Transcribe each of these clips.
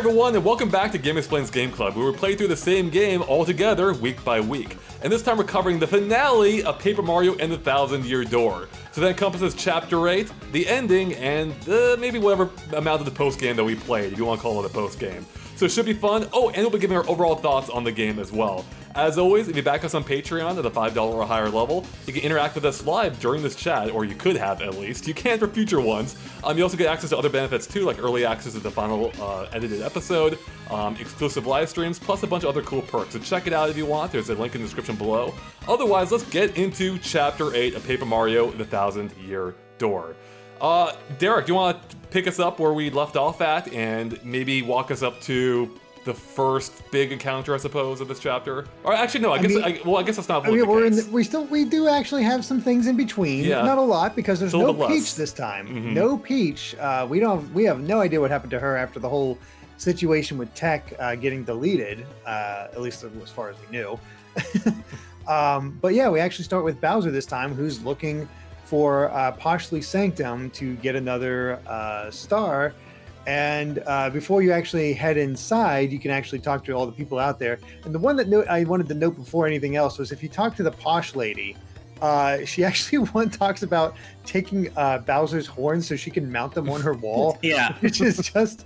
everyone, and welcome back to Game Explains Game Club, where we play through the same game all together, week by week. And this time we're covering the finale of Paper Mario and the Thousand-Year Door. So that encompasses Chapter 8, the ending, and maybe whatever amount of the post-game that we played, if you want to call it a post-game. So it should be fun. Oh, and we'll be giving our overall thoughts on the game as well. As always, if you back us on Patreon at a $5 or higher level, you can interact with us live during this chat, or you could have at least. You can for future ones. You also get access to other benefits too, like early access to the final edited episode, exclusive live streams, plus a bunch of other cool perks. So check it out if you want. There's a link in the description below. Otherwise, let's get into Chapter 8 of Paper Mario: The Thousand-Year Door. Derek, do you want to pick us up where we left off at, and maybe walk us up to the first big encounter, I suppose, of this chapter? Or actually, no. I guess that's not. We do actually have some things in between. Yeah. Not a lot, because there's no Peach this time. Mm-hmm. No Peach. We have no idea what happened to her after the whole situation with Tech getting deleted. At least as far as we knew. But yeah, we actually start with Bowser this time, who's looking for Poshly Sanctum to get another star. And before you actually head inside, you can actually talk to all the people out there. And the one that I wanted to note before anything else was, if you talk to the Posh lady, she actually talks about taking Bowser's horns so she can mount them on her wall. Yeah. Which is just...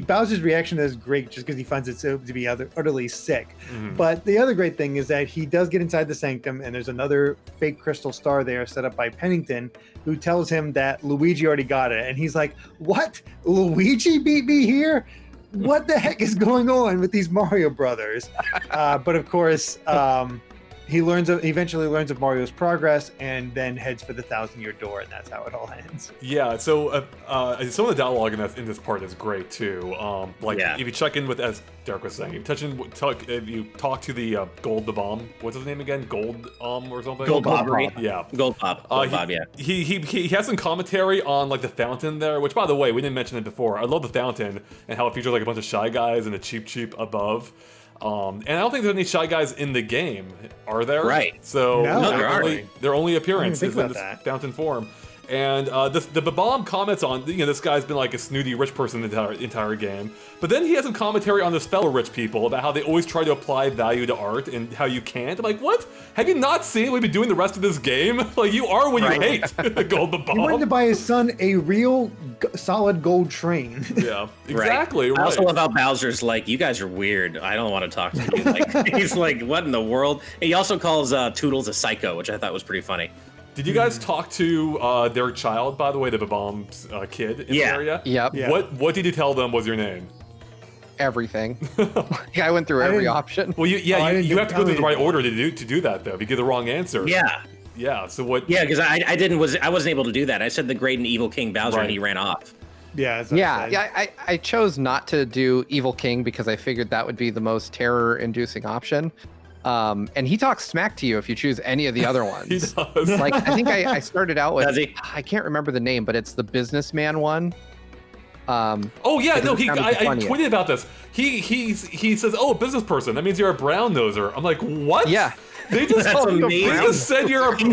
Bowser's reaction is great, just because he finds it to be utterly sick. Mm-hmm. But the other great thing is that he does get inside the sanctum, and there's another fake crystal star there set up by Pennington, who tells him that Luigi already got it. And he's like, what? Luigi beat me here? What the heck is going on with these Mario brothers? But of course, he eventually learns of Mario's progress, and then heads for the Thousand-Year Door, and that's how it all ends. Yeah, so some of the dialogue in this part is great too. If you check in with, as Derek was saying, if you talk to the Gold the Bomb, what's his name again? Gold or something? Gold Bob, right? Yeah. Gold Bob, yeah. He has some commentary on like the fountain there, which, by the way, we didn't mention it before. I love the fountain and how it features like a bunch of Shy Guys and a Cheep above. And I don't think there's any Shy Guys in the game, are there? Right. So no, their only appearance is in this fountain form. And the Bomb comments on, this guy's been like a snooty rich person the entire game. But then he has some commentary on those fellow rich people about how they always try to apply value to art and how you can't. I'm like, what? Have you not seen what we've been doing the rest of this game? Like, you are what you hate, Gold the Bomb. He wanted to buy his son a real solid gold train. Yeah, exactly. Right. I also love how Bowser's like, you guys are weird. I don't want to talk to you. Like, he's like, what in the world? And he also calls Toodles a psycho, which I thought was pretty funny. Did you guys talk to their child, by the way, the Bomb's kid in the area? Yep. Yeah. What did you tell them was your name? Everything. I went through every option. Well, you have to go through the right order to do that, though. If you get the wrong answer. Yeah. Yeah. So what? Yeah, because I wasn't able to do that. I said the great and evil King Bowser, and he ran off. Yeah. I chose not to do Evil King because I figured that would be the most terror-inducing option. And he talks smack to you if you choose any of the other ones. He does. Like, I think I started out with, I can't remember the name, but it's the businessman one. I tweeted about this. He says, "Oh, a business person. That means you're a brown noser." I'm like, what? Yeah. They just said you're a brown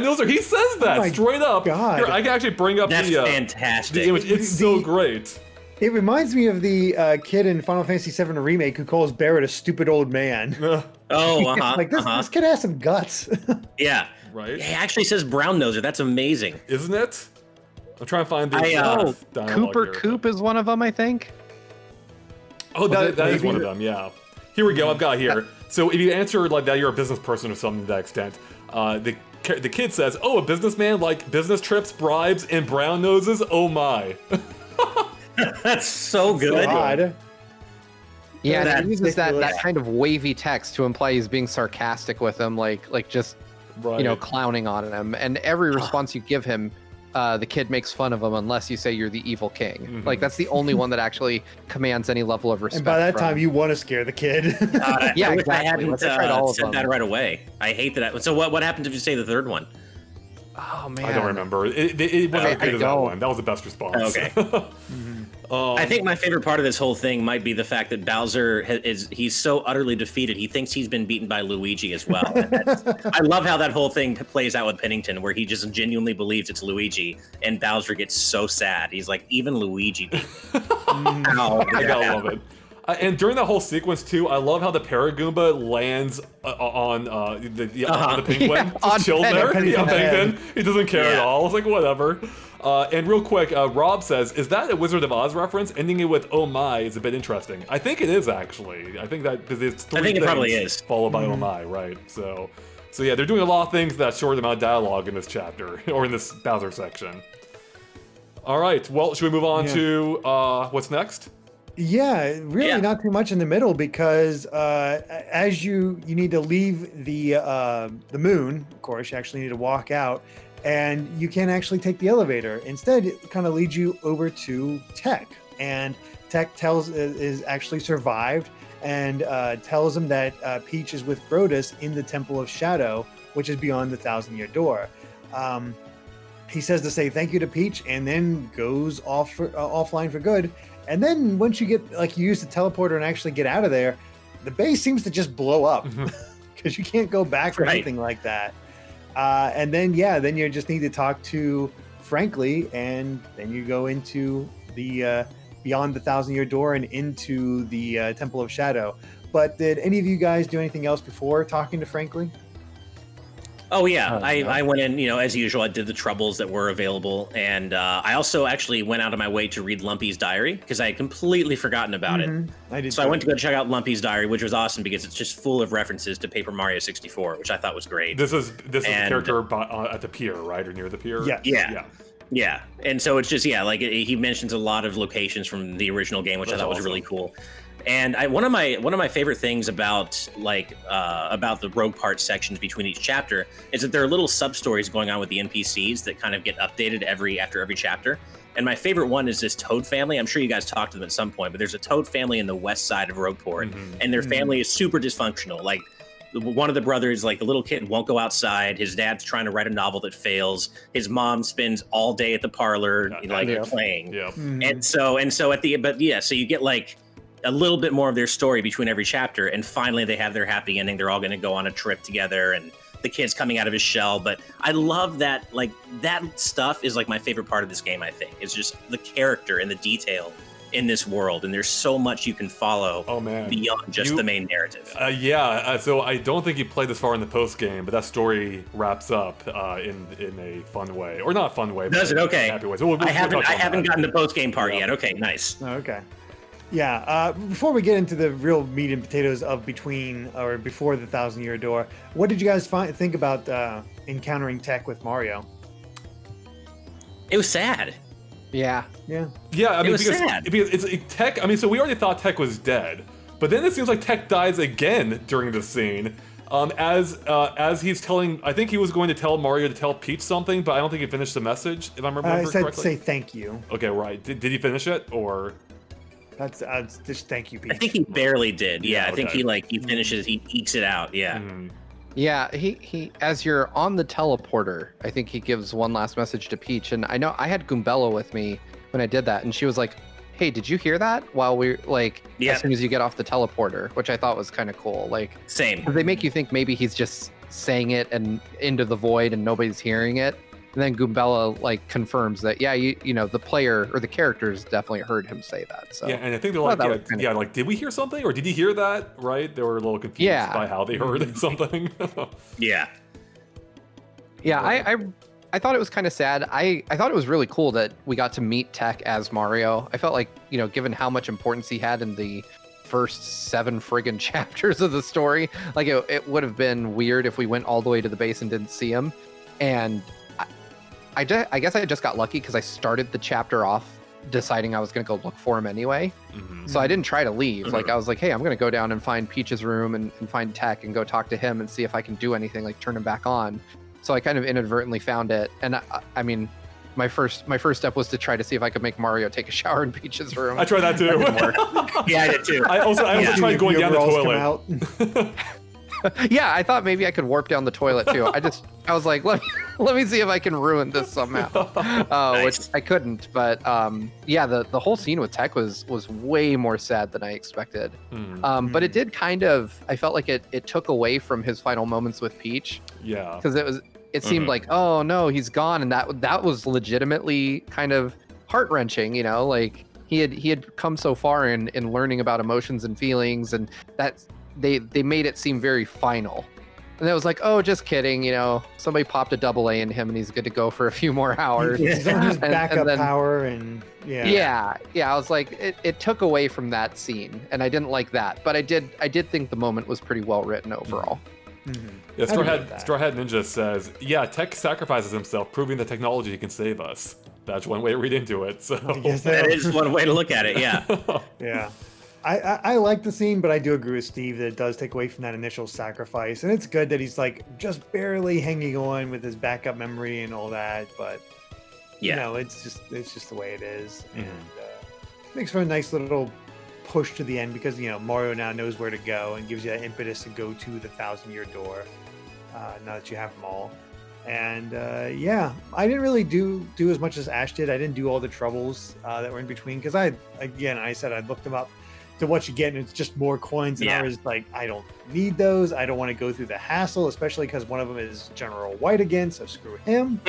noser. He says that straight up. God. Here, I can actually bring up fantastic. The image. It's so great. It reminds me of the kid in Final Fantasy VII Remake who calls Barrett a stupid old man. Like, this kid has some guts. Yeah. Right? Yeah, he actually says brown noser. That's amazing. Isn't it? I'm trying to find the Cooper Coop is one of them, I think. Oh, that is one of them, yeah. Here we go, I've got here. So if you answer like that, you're a business person or something to that extent. The kid says, "Oh, a businessman like business trips, bribes, and brown noses? Oh my." That's so good. God. Yeah, and he uses that kind of wavy text to imply he's being sarcastic with him, like just clowning on him. And every response you give him, the kid makes fun of him unless you say you're the evil king. Mm-hmm. Like, that's the only one that actually commands any level of respect. And by that time, you want to scare the kid. Yeah, exactly. I hadn't said that right away. I hate that. So what happens if you say the third one? Oh man, I don't remember. It wasn't as good as that one. That was the best response. Okay. I think my favorite part of this whole thing might be the fact that Bowser he's so utterly defeated. He thinks he's been beaten by Luigi as well. I love how that whole thing plays out with Pennington, where he just genuinely believes it's Luigi, and Bowser gets so sad. He's like, even Luigi beat me. I gotta love it. And during that whole sequence too, I love how the Paragoomba lands on the penguin. Just chills there. Pennington. He doesn't care at all. It's like whatever. And real quick, Rob says, "Is that a Wizard of Oz reference? Ending it with "Oh my" is a bit interesting." I think it is actually. I think that because it's three things it probably is followed by "Oh my," right? So yeah, they're doing a lot of things in that short amount of dialogue in this chapter or in this Bowser section. All right. Well, should we move on to what's next? Yeah, really not too much in the middle because as you need to leave the moon, of course, you actually need to walk out, and you can't actually take the elevator. Instead, it kind of leads you over to Tech, and Tech is actually survived and tells him that Peach is with Brodus in the Temple of Shadow, which is beyond the 1,000-year door. He says to say thank you to Peach, and then goes offline for good. And then once you get, like, you use the teleporter and actually get out of there, the base seems to just blow up because you can't go back or anything like that. And then you just need to talk to Frankly, and then you go into the beyond the 1,000-year door and into the Temple of Shadow. But did any of you guys do anything else before talking to Frankly? Oh yeah, I went in, as usual. I did the troubles that were available, and I also actually went out of my way to read Lumpy's diary because I had completely forgotten about it. I did. So I went to go check out Lumpy's diary, which was awesome because it's just full of references to Paper Mario 64, which I thought was great. This is the character at the pier, right, or near the pier? Yeah. And so it's just he mentions a lot of locations from the original game, which I thought was really cool. And one of my favorite things about the Rogueport sections between each chapter is that there are little sub stories going on with the NPCs that kind of get updated after every chapter. And my favorite one is this Toad family. I'm sure you guys talked to them at some point, but there's a Toad family in the west side of Rogueport, and their family is super dysfunctional. Like, one of the brothers, like the little kid, won't go outside. His dad's trying to write a novel that fails. His mom spends all day at the parlor, playing. Yeah. And so so you get like a little bit more of their story between every chapter, and finally they have their happy ending. They're all going to go on a trip together, and the kid's coming out of his shell. But I love that, like, that stuff is like my favorite part of this game. I think it's just the character and the detail in this world, and there's so much you can follow beyond just the main narrative. So I don't think you played this far in the post game, but that story wraps up in a fun way, or not fun way. Does it? Okay. Happy way. So I haven't gotten the post game part yet. Okay, nice. Okay. Yeah, before we get into the real meat and potatoes of between or before the 1,000-year door, what did you guys think about encountering Tech with Mario? It was sad. Yeah. I mean, it was sad. Because it's Tech. I mean, so we already thought Tech was dead, but then it seems like Tech dies again during the scene. As he's telling, I think he was going to tell Mario to tell Peach something, but I don't think he finished the message. If I remember correctly. I said say thank you. Okay, right. Did he finish it or? That's just thank you, Peach. I think he barely did. Yeah, I think he finishes, he ekes it out. Yeah. Yeah, he as you're on the teleporter, I think he gives one last message to Peach, and I know I had Goombella with me when I did that, and she was like, "Hey, did you hear that?" While we're as soon as you get off the teleporter, which I thought was kind of cool. Like, same. They make you think maybe he's just saying it and into the void and nobody's hearing it. And then Goombella confirms that the player or the characters definitely heard him say that. So and I think they're like, did we hear something or did he hear that? Right? They were a little confused by how they heard something. Yeah. I thought it was kind of sad. I thought it was really cool that we got to meet Tech as Mario. I felt like, given how much importance he had in the first 7 friggin' chapters of the story, like it would have been weird if we went all the way to the base and didn't see him. And I guess I just got lucky because I started the chapter off deciding I was going to go look for him anyway. So I didn't try to leave. Like, I was like, hey, I'm going to go down and find Peach's room and find Tech and go talk to him and see if I can do anything, like turn him back on. So I kind of inadvertently found it. And I mean, my first step was to try to see if I could make Mario take a shower in Peach's room. I tried that too. Yeah, I did too. I also tried going down the toilet. Yeah, I thought maybe I could warp down the toilet too. I was like, let me see if I can ruin this somehow, Nice. Which I couldn't. But yeah, the whole scene with Tech was way more sad than I expected. But it did I felt like it took away from his final moments with Peach. Yeah, because it seemed like, oh no, he's gone, and that was legitimately kind of heart-wrenching, like he had come so far in learning about emotions and feelings, and that they made it seem very final. And it was like, oh, just kidding, somebody popped a double A in him and he's good to go for a few more hours. He's on his backup power, and yeah. I was like, it took away from that scene, and I didn't like that, but I did think the moment was pretty well written overall. Yeah, Straw Hat Ninja says, yeah, Tech sacrifices himself, proving that technology can save us. That's one way to read into it. So that is one way to look at it. Yeah. Yeah. I like the scene, but I do agree with Steve that it does take away from that initial sacrifice, and it's good that he's like just barely hanging on with his backup memory and all that. But it's just the way it is, and makes for a nice little push to the end because Mario now knows where to go and gives you that impetus to go to the 1,000-year door now that you have them all. And I didn't really do as much as Ash did. I didn't do all the troubles that were in between because I said I looked them up to what you get, and it's just more coins. And I was like, I don't need those. I don't want to go through the hassle, especially because one of them is General White again, so screw him.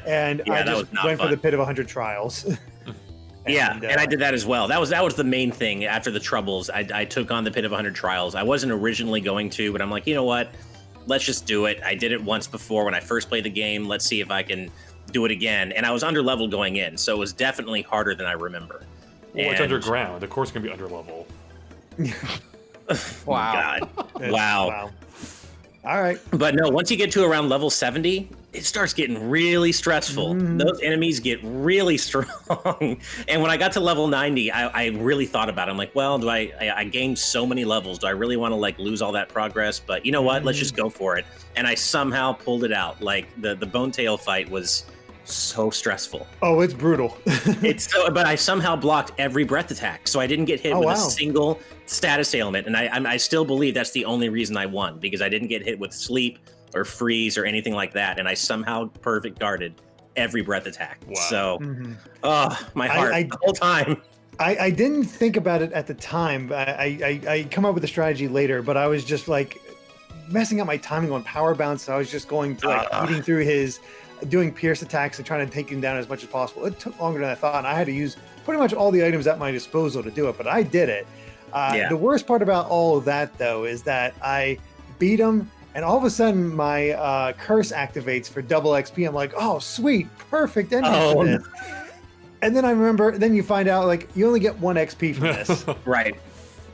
And I just went for the Pit of 100 Trials. And I did that as well. That was the main thing. After the troubles, I took on the Pit of 100 Trials. I wasn't originally going to, but I'm like, you know what? Let's just do it. I did it once before when I first played the game. Let's see if I can do it again. And I was underleveled going in, so it was definitely harder than I remember. Well, it's underground. Of course, it can be underlevel. Wow. Wow. All right. But no, once you get to around level 70, it starts getting really stressful. Those enemies get really strong. And when I got to level 90, I really thought about it. I'm like, well, I gained so many levels. Do I really want to lose all that progress? But you know what? Let's just go for it. And I somehow pulled it out. Like the Bone Tail fight was so stressful. Oh, it's brutal. But I somehow blocked every breath attack, so I didn't get hit with a single status ailment, and I still believe that's the only reason I won, because I didn't get hit with sleep or freeze or anything like that, and I somehow perfect guarded every breath attack. Wow. So, my heart the whole time. I didn't think about it at the time. I come up with a strategy later, but I was just like messing up my timing on power bounce. So I was just going to eating through his. Doing pierce attacks and trying to take him down as much as possible. It took longer than I thought, and I had to use pretty much all the items at my disposal to do it, but I did it. The worst part about all of that, though, is that I beat him, and all of a sudden my curse activates for double XP. I'm like, oh, sweet, perfect ending for this. And then I remember, then you find out, you only get 1 XP from this. Right.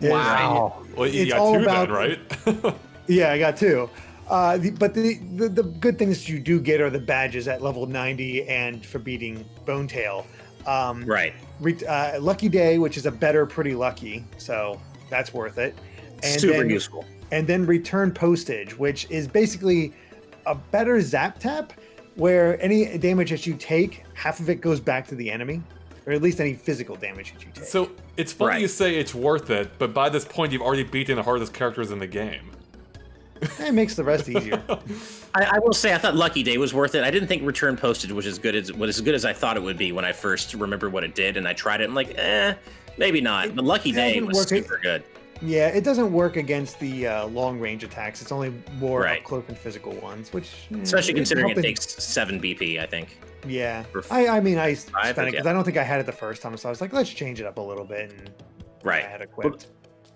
Wow. Well, you got 2 then, right? Yeah, I got 2. But the good things you do get are the badges at level 90 and for beating Bone Tail. Lucky Day, which is a better Pretty Lucky, so that's worth it. And super useful. And then Return Postage, which is basically a better Zap Tap, where any damage that you take, half of it goes back to the enemy, or at least any physical damage that you take. So it's funny you say it's worth it, but by this point you've already beaten the hardest characters in the game. It makes the rest easier. I will say I thought Lucky Day was worth it. I didn't think Return Postage was as good as I thought it would be when I first remembered what it did, and I tried it. I'm like, maybe not. But Lucky Day was super good. Yeah, it doesn't work against the long range attacks. It's only more up close and physical ones, which especially considering it takes 7 BP, I think. Yeah, I mean, I spent it because I don't think I had it the first time, so I was like, let's change it up a little bit, and I had equipped.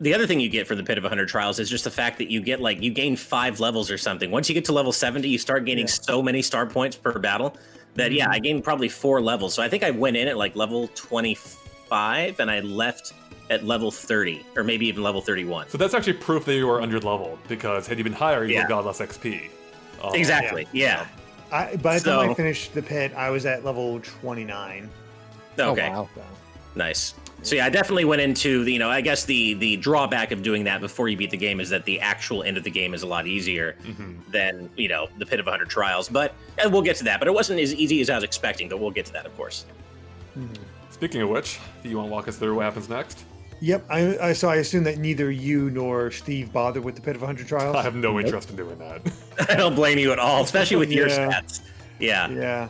The other thing you get from the Pit of 100 Trials is just the fact that you get you gain 5 levels or something. Once you get to level 70, you start gaining so many star points per battle that I gained probably 4 levels. So I think I went in at level 25 and I left at level 30 or maybe even level 31. So that's actually proof that you were underleveled, because had you been higher, you would have got less XP. Exactly. Yeah. By the time I finished the pit, I was at level 29. Okay. Oh, wow. Nice. So I definitely went into I guess the drawback of doing that before you beat the game is that the actual end of the game is a lot easier than, the Pit of 100 Trials. And we'll get to that. But it wasn't as easy as I was expecting, but we'll get to that, of course. Speaking of which, do you want to walk us through what happens next? Yep. So I assume that neither you nor Steve bothered with the Pit of 100 Trials? I have no interest in doing that. I don't blame you at all, especially with your stats. Yeah. Yeah.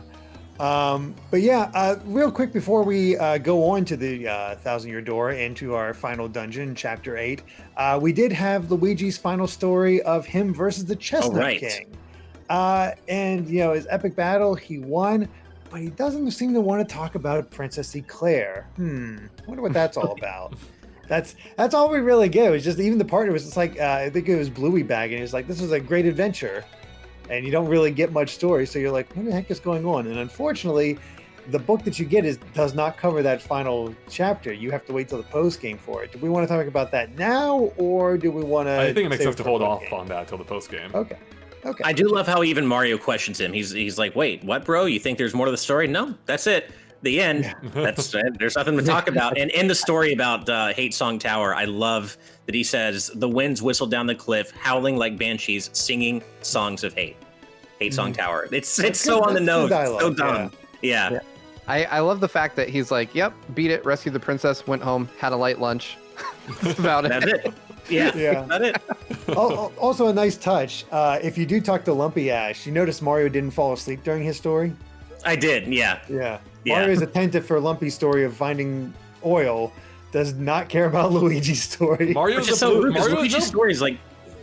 But yeah, real quick before we go on to the 1,000-Year Door and to our final dungeon, Chapter 8, we did have Luigi's final story of him versus the Chestnut King. And, his epic battle, he won, but he doesn't seem to want to talk about Princess Eclair. I wonder what that's all about. That's all we really get. It was just, even the partner was just like, I think it was Bluey Bag, and he's like, this was a great adventure. And you don't really get much story, so you're like, what the heck is going on? And unfortunately, the book that you get does not cover that final chapter. You have to wait till the post game for it. Do we want to talk about that now, or do we want to? I think it makes sense to hold off on that till the post game. Okay. I do love how even Mario questions him. He's like, wait, what, bro? You think there's more to the story? No, that's it. The end. Yeah. There's nothing to talk about. And in the story about Hate Song Tower, I love that he says the winds whistle down the cliff, howling like banshees, singing songs of hate. Hate Song Tower. It's so on the nose. So dumb. Yeah. I love the fact that he's like, yep, beat it, rescued the princess, went home, had a light lunch. That's about it. That's it. Yeah. That's it. Also a nice touch. If you do talk to Lumpy Ash, you notice Mario didn't fall asleep during his story? I did, yeah. Mario is attentive for Lumpy's story of finding oil, does not care about Luigi's story. Mario's Luigi's story is like,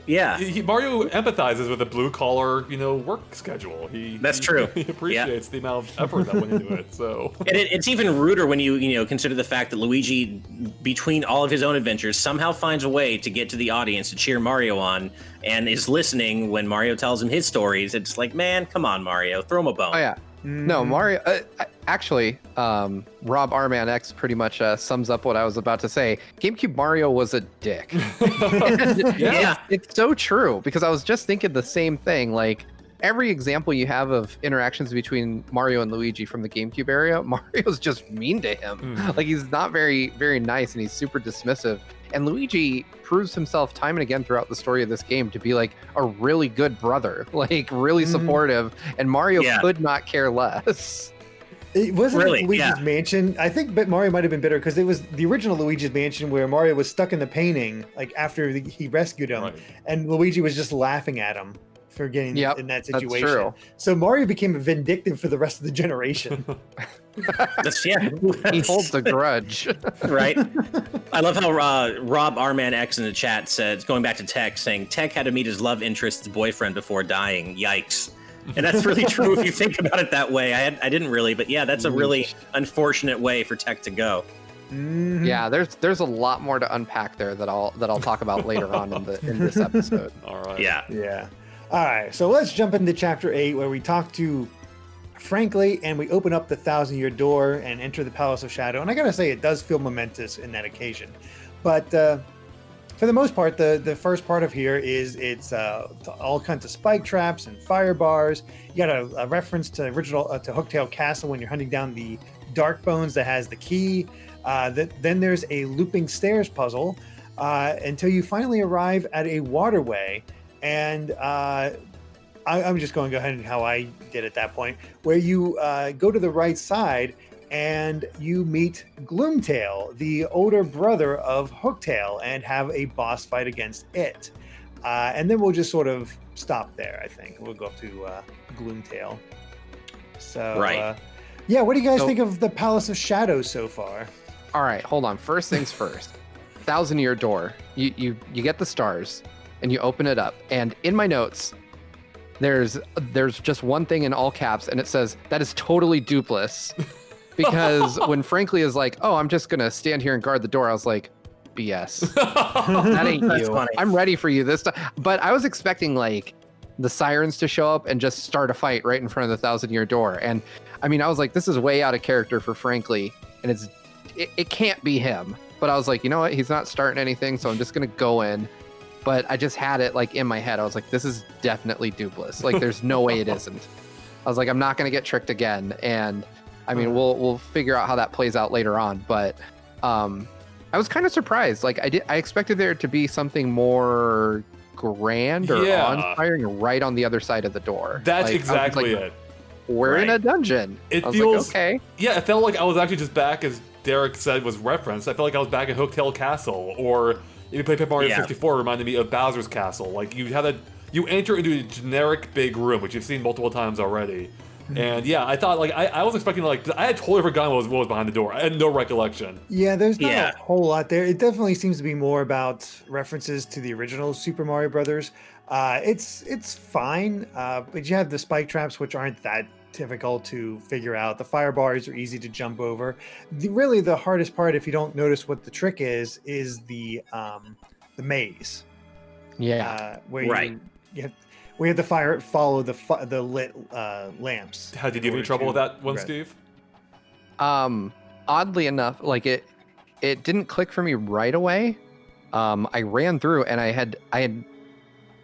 Mario empathizes with the blue collar, work schedule. That's true. He appreciates the amount of effort that went into it. So, and it's even ruder when you consider the fact that Luigi, between all of his own adventures, somehow finds a way to get to the audience to cheer Mario on, and is listening when Mario tells him his stories. It's like, man, come on, Mario, throw him a bone. Oh yeah. No, Mario. Actually, Rob Arman X pretty much sums up what I was about to say. GameCube Mario was a dick. It's so true, because I was just thinking the same thing. Like, every example you have of interactions between Mario and Luigi from the GameCube area, Mario's just mean to him. Like, he's not very, very nice, and he's super dismissive. And Luigi proves himself time and again throughout the story of this game to be like a really good brother, like really supportive, and Mario could not care less. It wasn't Luigi's Mansion. I think Mario might have been bitter because it was the original Luigi's Mansion where Mario was stuck in the painting, like after he rescued him, and Luigi was just laughing at him for getting in that situation. That's true. So Mario became vindictive for the rest of the generation. He holds a grudge. Right. I love how Rob Arman X in the chat said, going back to Tech, saying Tech had to meet his love interest's boyfriend before dying. Yikes. And that's really true if you think about it that way. I didn't really, but yeah, that's a really unfortunate way for Tech to go. Yeah, there's a lot more to unpack there that I'll talk about later on in this episode. All right. Yeah. All right, so let's jump into Chapter 8, where we talk to Frankly, and we open up the 1,000-Year Door and enter the Palace of Shadow. And I gotta say, it does feel momentous in that occasion. But for the most part, the first part of here is it's all kinds of spike traps and fire bars. You got a reference to Hooktail Castle when you're hunting down the Dark Bones that has the key. Then there's a looping stairs puzzle until you finally arrive at a waterway. And I'm just going to go ahead and how I did at that point, where you go to the right side and you meet Gloomtail, the older brother of Hooktail, and have a boss fight against it. And then we'll just sort of stop there, I think. We'll go up to Gloomtail. So, what do you guys think of the Palace of Shadows so far? All right, hold on. First things first. 1,000-Year Door. You get the stars, and you open it up. And in my notes, there's just one thing in all caps, and it says, that is totally dupless. Because when Frankly is like, oh, I'm just going to stand here and guard the door, I was like, BS. That ain't you. Funny. I'm ready for you this time. But I was expecting like the sirens to show up and just start a fight right in front of the 1,000-Year Door. And I mean, I was like, this is way out of character for Frankly, and it can't be him. But I was like, you know what? He's not starting anything, so I'm just going to go in. But I just had it like in my head. I was like, this is definitely dupless. Like, there's no way it isn't. I was like, I'm not going to get tricked again. And I mean, we'll figure out how that plays out later on. But I was kind of surprised. Like, I expected there to be something more grand or awe-inspiring right on the other side of the door. That's like, exactly it. We're in a dungeon. It feels like, okay. Yeah, it felt like I was actually just back as Derek said was referenced, I felt like I was back at Hooktail Castle, or if you play Paper Mario 64, it reminded me of Bowser's Castle. Like, you enter into a generic big room, which you've seen multiple times already. And yeah, I thought, like, I was expecting, like, I had totally forgotten what was behind the door. I had no recollection. Yeah, there's not a whole lot there. It definitely seems to be more about references to the original Super Mario Brothers. It's fine, but you have the spike traps, which aren't that difficult to figure out. The fire bars are easy to jump over. Really, the hardest part, if you don't notice what the trick is the maze. Yeah. Where we had to follow the lit lamps. Did you have any trouble with that one, Steve? Oddly enough, like it didn't click for me right away. I ran through and I had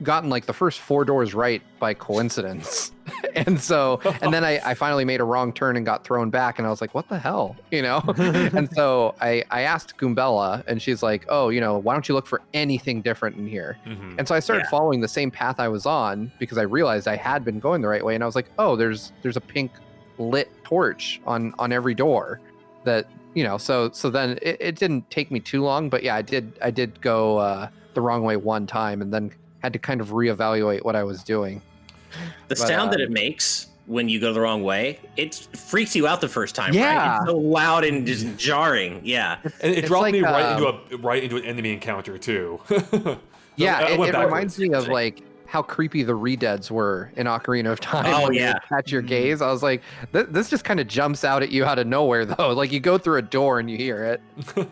gotten like the first 4 doors right by coincidence. and then I finally made a wrong turn and got thrown back, and I was like, what the hell? And so I asked Goombella, and she's like, oh, why don't you look for anything different in here? And so I started following the same path I was on, because I realized I had been going the right way, and I was like, oh, there's a pink lit torch on every door that, so then it didn't take me too long, but yeah, I did go the wrong way one time, and then had to kind of reevaluate what I was doing. The sound that it makes when you go the wrong way, it freaks you out the first time, yeah. Right? It's so loud and just jarring. Yeah. And it dropped me right into an enemy encounter too. Yeah, it reminds me of like how creepy the Redeads were in Ocarina of Time. Oh, when yeah. You catch your gaze. I was like, this just kind of jumps out at you out of nowhere, though. Like, you go through a door and you hear it.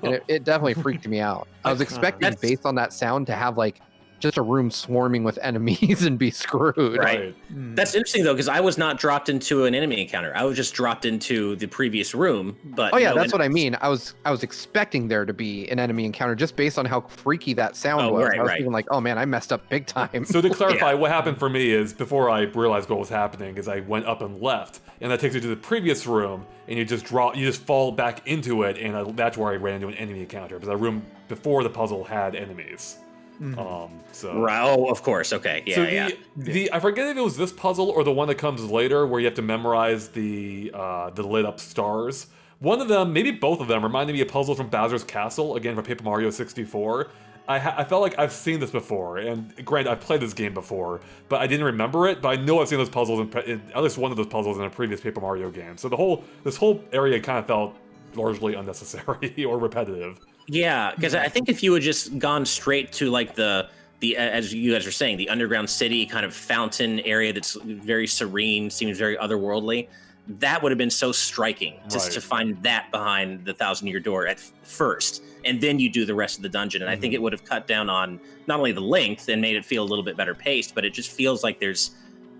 And it definitely freaked me out. I was expecting, based on that sound, to have, like, just a room swarming with enemies and be screwed. Right. That's interesting, though, because I was not dropped into an enemy encounter. I was just dropped into the previous room. But that's what I mean. I was expecting there to be an enemy encounter just based on how freaky that sound was. Right, I was thinking like, oh man, I messed up big time. So to clarify, what happened for me is, before I realized what was happening, is I went up and left, and that takes you to the previous room, and you just fall back into it, and that's where I ran into an enemy encounter, because that room before the puzzle had enemies. Right. Oh, of course. Okay. Yeah. So I forget if it was this puzzle or the one that comes later, where you have to memorize the lit up stars. One of them, maybe both of them, reminded me of puzzles from Bowser's Castle, again from Paper Mario 64. I felt like I've seen this before, and granted, I've played this game before, but I didn't remember it. But I know I've seen those puzzles in at least one of those puzzles in a previous Paper Mario game. So this whole area kind of felt largely unnecessary or repetitive. Yeah, because I think if you had just gone straight to like the as you guys are saying, the underground city kind of fountain area that's very serene, seems very otherworldly, that would have been so striking just to find that behind the 1,000-year door at first, and then you do the rest of the dungeon. And I think it would have cut down on not only the length and made it feel a little bit better paced, but it just feels like there's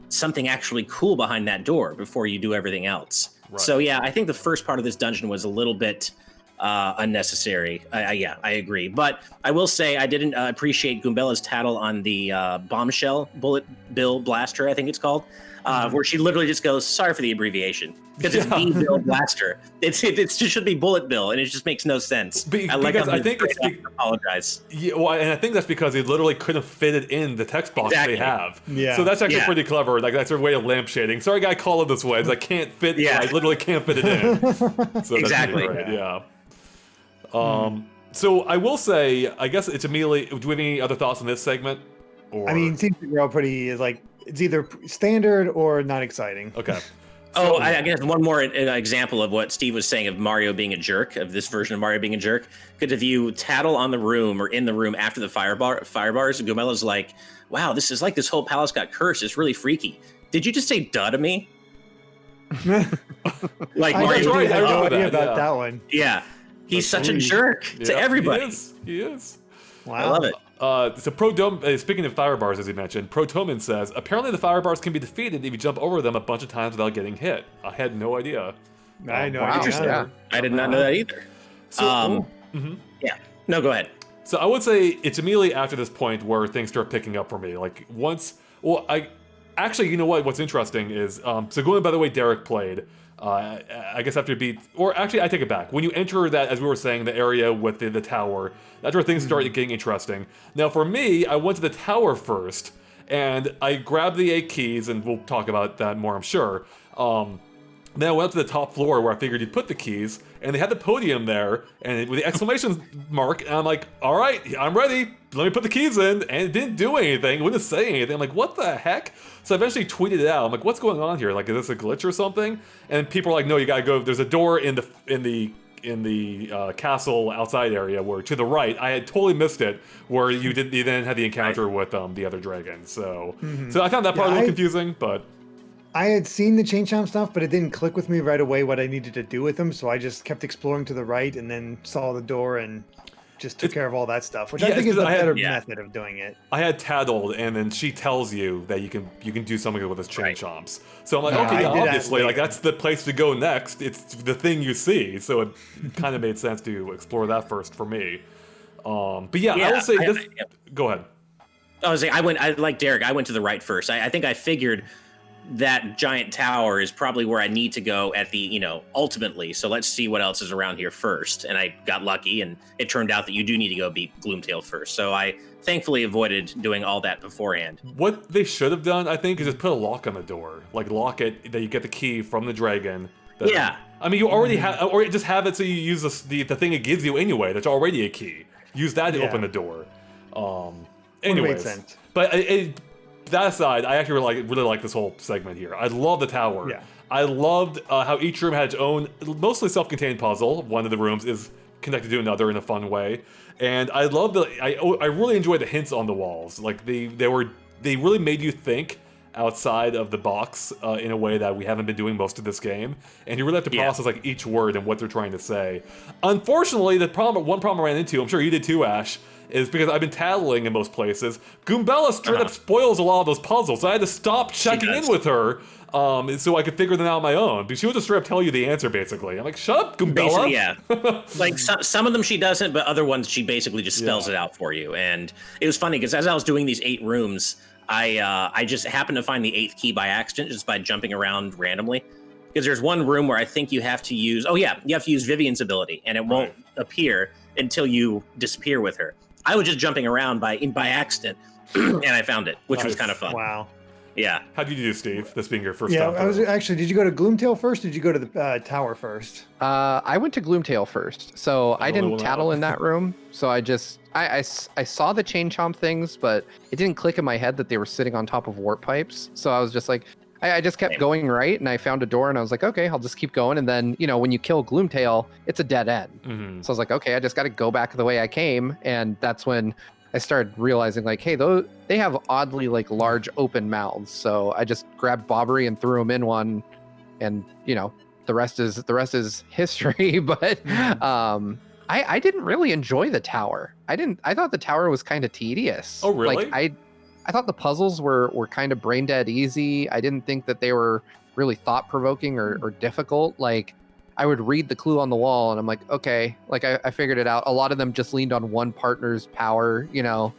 something actually cool behind that door before you do everything else. Right. So yeah, I think the first part of this dungeon was a little bit unnecessary. I agree. But I will say I didn't appreciate Goombella's tattle on the bombshell bullet bill blaster, I think it's called, where she literally just goes, sorry for the abbreviation, because it's B-bill blaster. It just should be bullet bill, and it just makes no sense. I think it's apologize. Yeah, well, and I think that's because they literally couldn't fit it in the text box they have. Yeah. So that's actually pretty clever. Like, that's their way of lampshading. Sorry, guy, call it this way. It's like, can't fit. Yeah. I literally can't fit it in. So exactly. That's right. Yeah. So I will say, I guess it's immediately. Do we have any other thoughts on this segment? Or... I mean, it seems to be all pretty like it's either standard or not exciting. Okay. So, I guess one more example of what Steve was saying of Mario being a jerk, of this version of Mario being a jerk, because if you tattle on the room or in the room after the fire bars, Goomella's like, wow, this is like this whole palace got cursed. It's really freaky. Did you just say duh to me? Like Mario, I have no idea about that one. Yeah. He's such a jerk to everybody. He is. Wow. I love it. So speaking of fire bars, as you mentioned, Protoman says, apparently the fire bars can be defeated if you jump over them a bunch of times without getting hit. I had no idea. I know. Wow. Interesting. Yeah. I did not know that either. So, yeah. No, go ahead. So I would say it's immediately after this point where things start picking up for me. Like actually, you know what? What's interesting is, so going by the way Derek played, I guess after you beat, or actually I take it back. When you enter that, as we were saying, the area with the tower, that's where things start getting interesting. Now for me, I went to the tower first, and I grabbed the 8 keys, and we'll talk about that more, I'm sure. Then I went up to the top floor where I figured you'd put the keys, and they had the podium there, and with the exclamation mark, and I'm like, all right, I'm ready, let me put the keys in, and it didn't do anything, it wouldn't say anything. I'm like, what the heck? So I eventually tweeted it out. I'm like, what's going on here? Like, is this a glitch or something? And people are like, no, you gotta go, there's a door in the castle outside area where to the right, I had totally missed it, where you then had the encounter with the other dragon. So so I found that part a little confusing, but I had seen the chain chomp stuff, but it didn't click with me right away what I needed to do with them, so I just kept exploring to the right and then saw the door and just took care of all that stuff, which I think is the better method of doing it. I had tattled, and then she tells you that you can do something with his chain chomps. So I'm like, okay, obviously, like that's the place to go next. It's the thing you see, so it kind of made sense to explore that first for me. But yeah, I will say this. Go ahead. I was saying, I like Derek. I went to the right first. I think I figured that giant tower is probably where I need to go at the, ultimately. So let's see what else is around here first. And I got lucky, and it turned out that you do need to go beat Gloomtail first. So I thankfully avoided doing all that beforehand. What they should have done, I think, is just put a lock on the door. Like, lock it, that you get the key from the dragon. I mean, you already have, or just have it so you use the thing it gives you anyway. That's already a key. Use that to open the door. Anyways, made sense. But that aside, I actually really like this whole segment here. I love the tower. Yeah. I loved how each room had its own, mostly self-contained puzzle. One of the rooms is connected to another in a fun way, and I love I really enjoyed the hints on the walls. Like they really made you think outside of the box in a way that we haven't been doing most of this game, and you really have to process like each word and what they're trying to say. Unfortunately, one problem I ran into, I'm sure you did too, Ash, is because I've been tattling in most places. Goombella straight up spoils a lot of those puzzles. I had to stop checking in with her so I could figure them out on my own. Because she would just straight up tell you the answer, basically. I'm like, shut up, Goombella. Basically, yeah. Like, some of them she doesn't, but other ones she basically just spells it out for you. And it was funny, because as I was doing these 8 rooms, I just happened to find the 8th key by accident, just by jumping around randomly. Because there's one room where I think you have to use... Oh, yeah, you have to use Vivian's ability, and it won't appear until you disappear with her. I was just jumping around by accident, and I found it, which was kind of fun. Wow. Yeah. How did you do, Steve? This being your first time. Yeah, did you go to Gloomtail first, or did you go to the tower first? I went to Gloomtail first, so I didn't tattle in that room. So I saw the chain chomp things, but it didn't click in my head that they were sitting on top of warp pipes. So I was just like, I just kept going right, and I found a door, and I was like, okay, I'll just keep going. And then, when you kill Gloomtail, it's a dead end. Mm-hmm. So I was like, okay, I just got to go back the way I came. And that's when I started realizing, like, hey, they have oddly large open mouths. So I just grabbed Bobbery and threw him in one, and the rest is history. But I didn't really enjoy the tower. I thought the tower was kind of tedious. Oh, really? I thought the puzzles were kind of brain dead easy. I didn't think that they were really thought provoking or difficult. Like, I would read the clue on the wall and I'm like, okay, I figured it out. A lot of them just leaned on one partner's power, So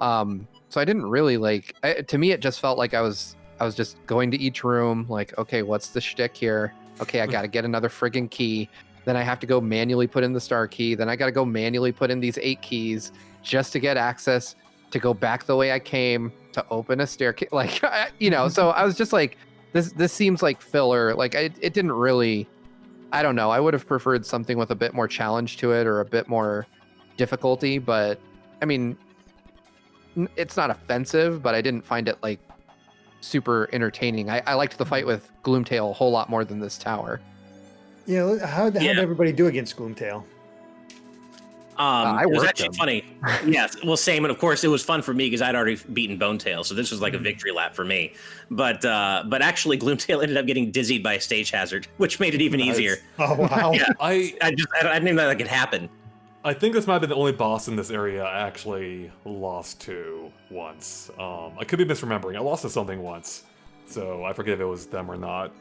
I didn't really to me, it just felt like I was just going to each room, like, okay, what's the shtick here? Okay, I got to get another friggin' key. Then I have to go manually put in the star key. Then I got to go manually put in these 8 keys just to get access to go back the way I came to open a staircase. So I was just like, this seems like filler. It didn't really, I don't know. I would have preferred something with a bit more challenge to it or a bit more difficulty, but I mean, it's not offensive, but I didn't find it super entertaining. I liked the fight with Gloomtail a whole lot more than this tower. Yeah, how'd everybody do against Gloomtail? It was actually funny. Yes, well, same, and of course it was fun for me because I'd already beaten Bonetail, so this was like a victory lap for me. But actually, Gloomtail ended up getting dizzied by a stage hazard, which made it even easier. Oh wow! Yeah, I didn't even know that could happen. I think this might have been the only boss in this area I actually lost to once. I could be misremembering. I lost to something once, so I forget if it was them or not.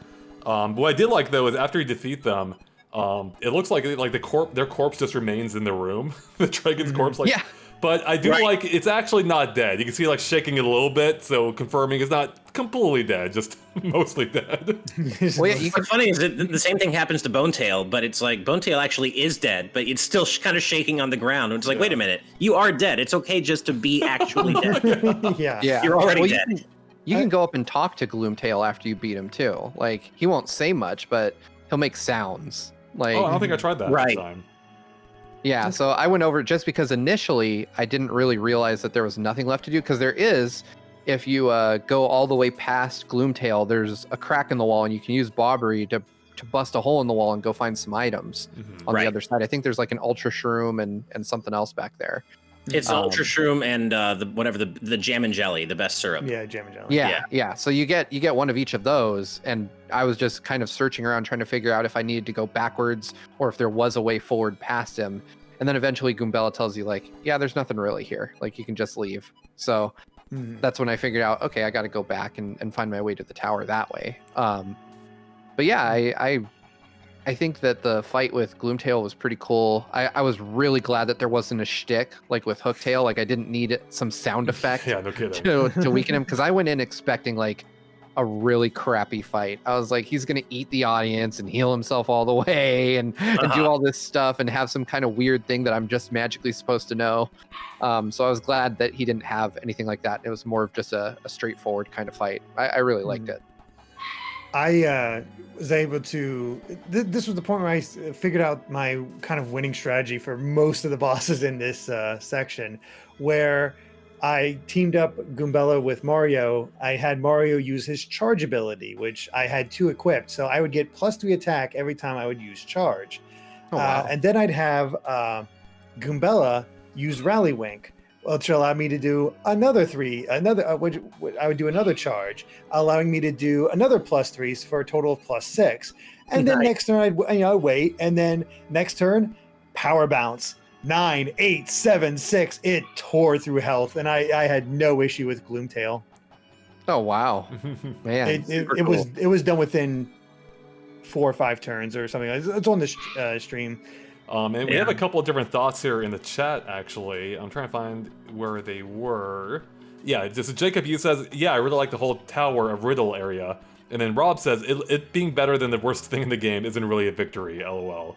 What I did like though is after you defeat them. It looks like their corpse just remains in the room. The dragon's corpse, yeah. But I do like it's actually not dead. You can see shaking it a little bit, so confirming it's not completely dead, just mostly dead. Well, yeah, what's funny is that the same thing happens to Bonetail, but it's like Bonetail actually is dead, but it's still kind of shaking on the ground. It's like, wait a minute, you are dead. It's okay just to be actually dead. Yeah, you're already dead. You can go up and talk to Gloomtail after you beat him too. Like, he won't say much, but he'll make sounds. Like, I don't think I tried that last time. Yeah, so I went over just because initially I didn't really realize that there was nothing left to do, because there is, if you go all the way past Gloomtail, there's a crack in the wall and you can use Bobbery to bust a hole in the wall and go find some items on the other side. I think there's like an Ultra Shroom and something else back there. It's Ultra Shroom and the Jam and Jelly, the best syrup. Yeah, Jam and Jelly. Yeah. So you get one of each of those, and I was just kind of searching around trying to figure out if I needed to go backwards or if there was a way forward past him. And then eventually Goombella tells you, like, yeah, there's nothing really here. Like, you can just leave. So that's when I figured out, okay, I got to go back and find my way to the tower that way. But yeah, I think that the fight with Gloomtail was pretty cool. I was really glad that there wasn't a shtick like with Hooktail. Like, I didn't need some sound effect no kidding. to weaken him, because I went in expecting like a really crappy fight. I was like, he's gonna eat the audience and heal himself all the way and do all this stuff and have some kind of weird thing that I'm just magically supposed to know. So I was glad that he didn't have anything like that. It was more of just a straightforward kind of fight. I really liked it. I was able to. This was the point where I figured out my kind of winning strategy for most of the bosses in this section, where I teamed up Goombella with Mario. I had Mario use his charge ability, which I had 2 equipped, so I would get +3 attack every time I would use charge. Oh, wow. And then I'd have Goombella use Rally Wink, which allowed me to do another 3. I would do another charge, allowing me to do another +3s for a total of +6. And then next turn I'd wait, and then next turn, Power Bounce. 9, 8, 7, 6. It tore through health, and I had no issue with Gloomtail. Oh wow, man! It was done within 4 or 5 turns or something. It's on the stream. And we have a couple of different thoughts here in the chat. Actually, I'm trying to find where they were. Yeah, just Jacob. You says, yeah, I really like the whole Tower of Riddle area. And then Rob says, it being better than the worst thing in the game isn't really a victory. LOL.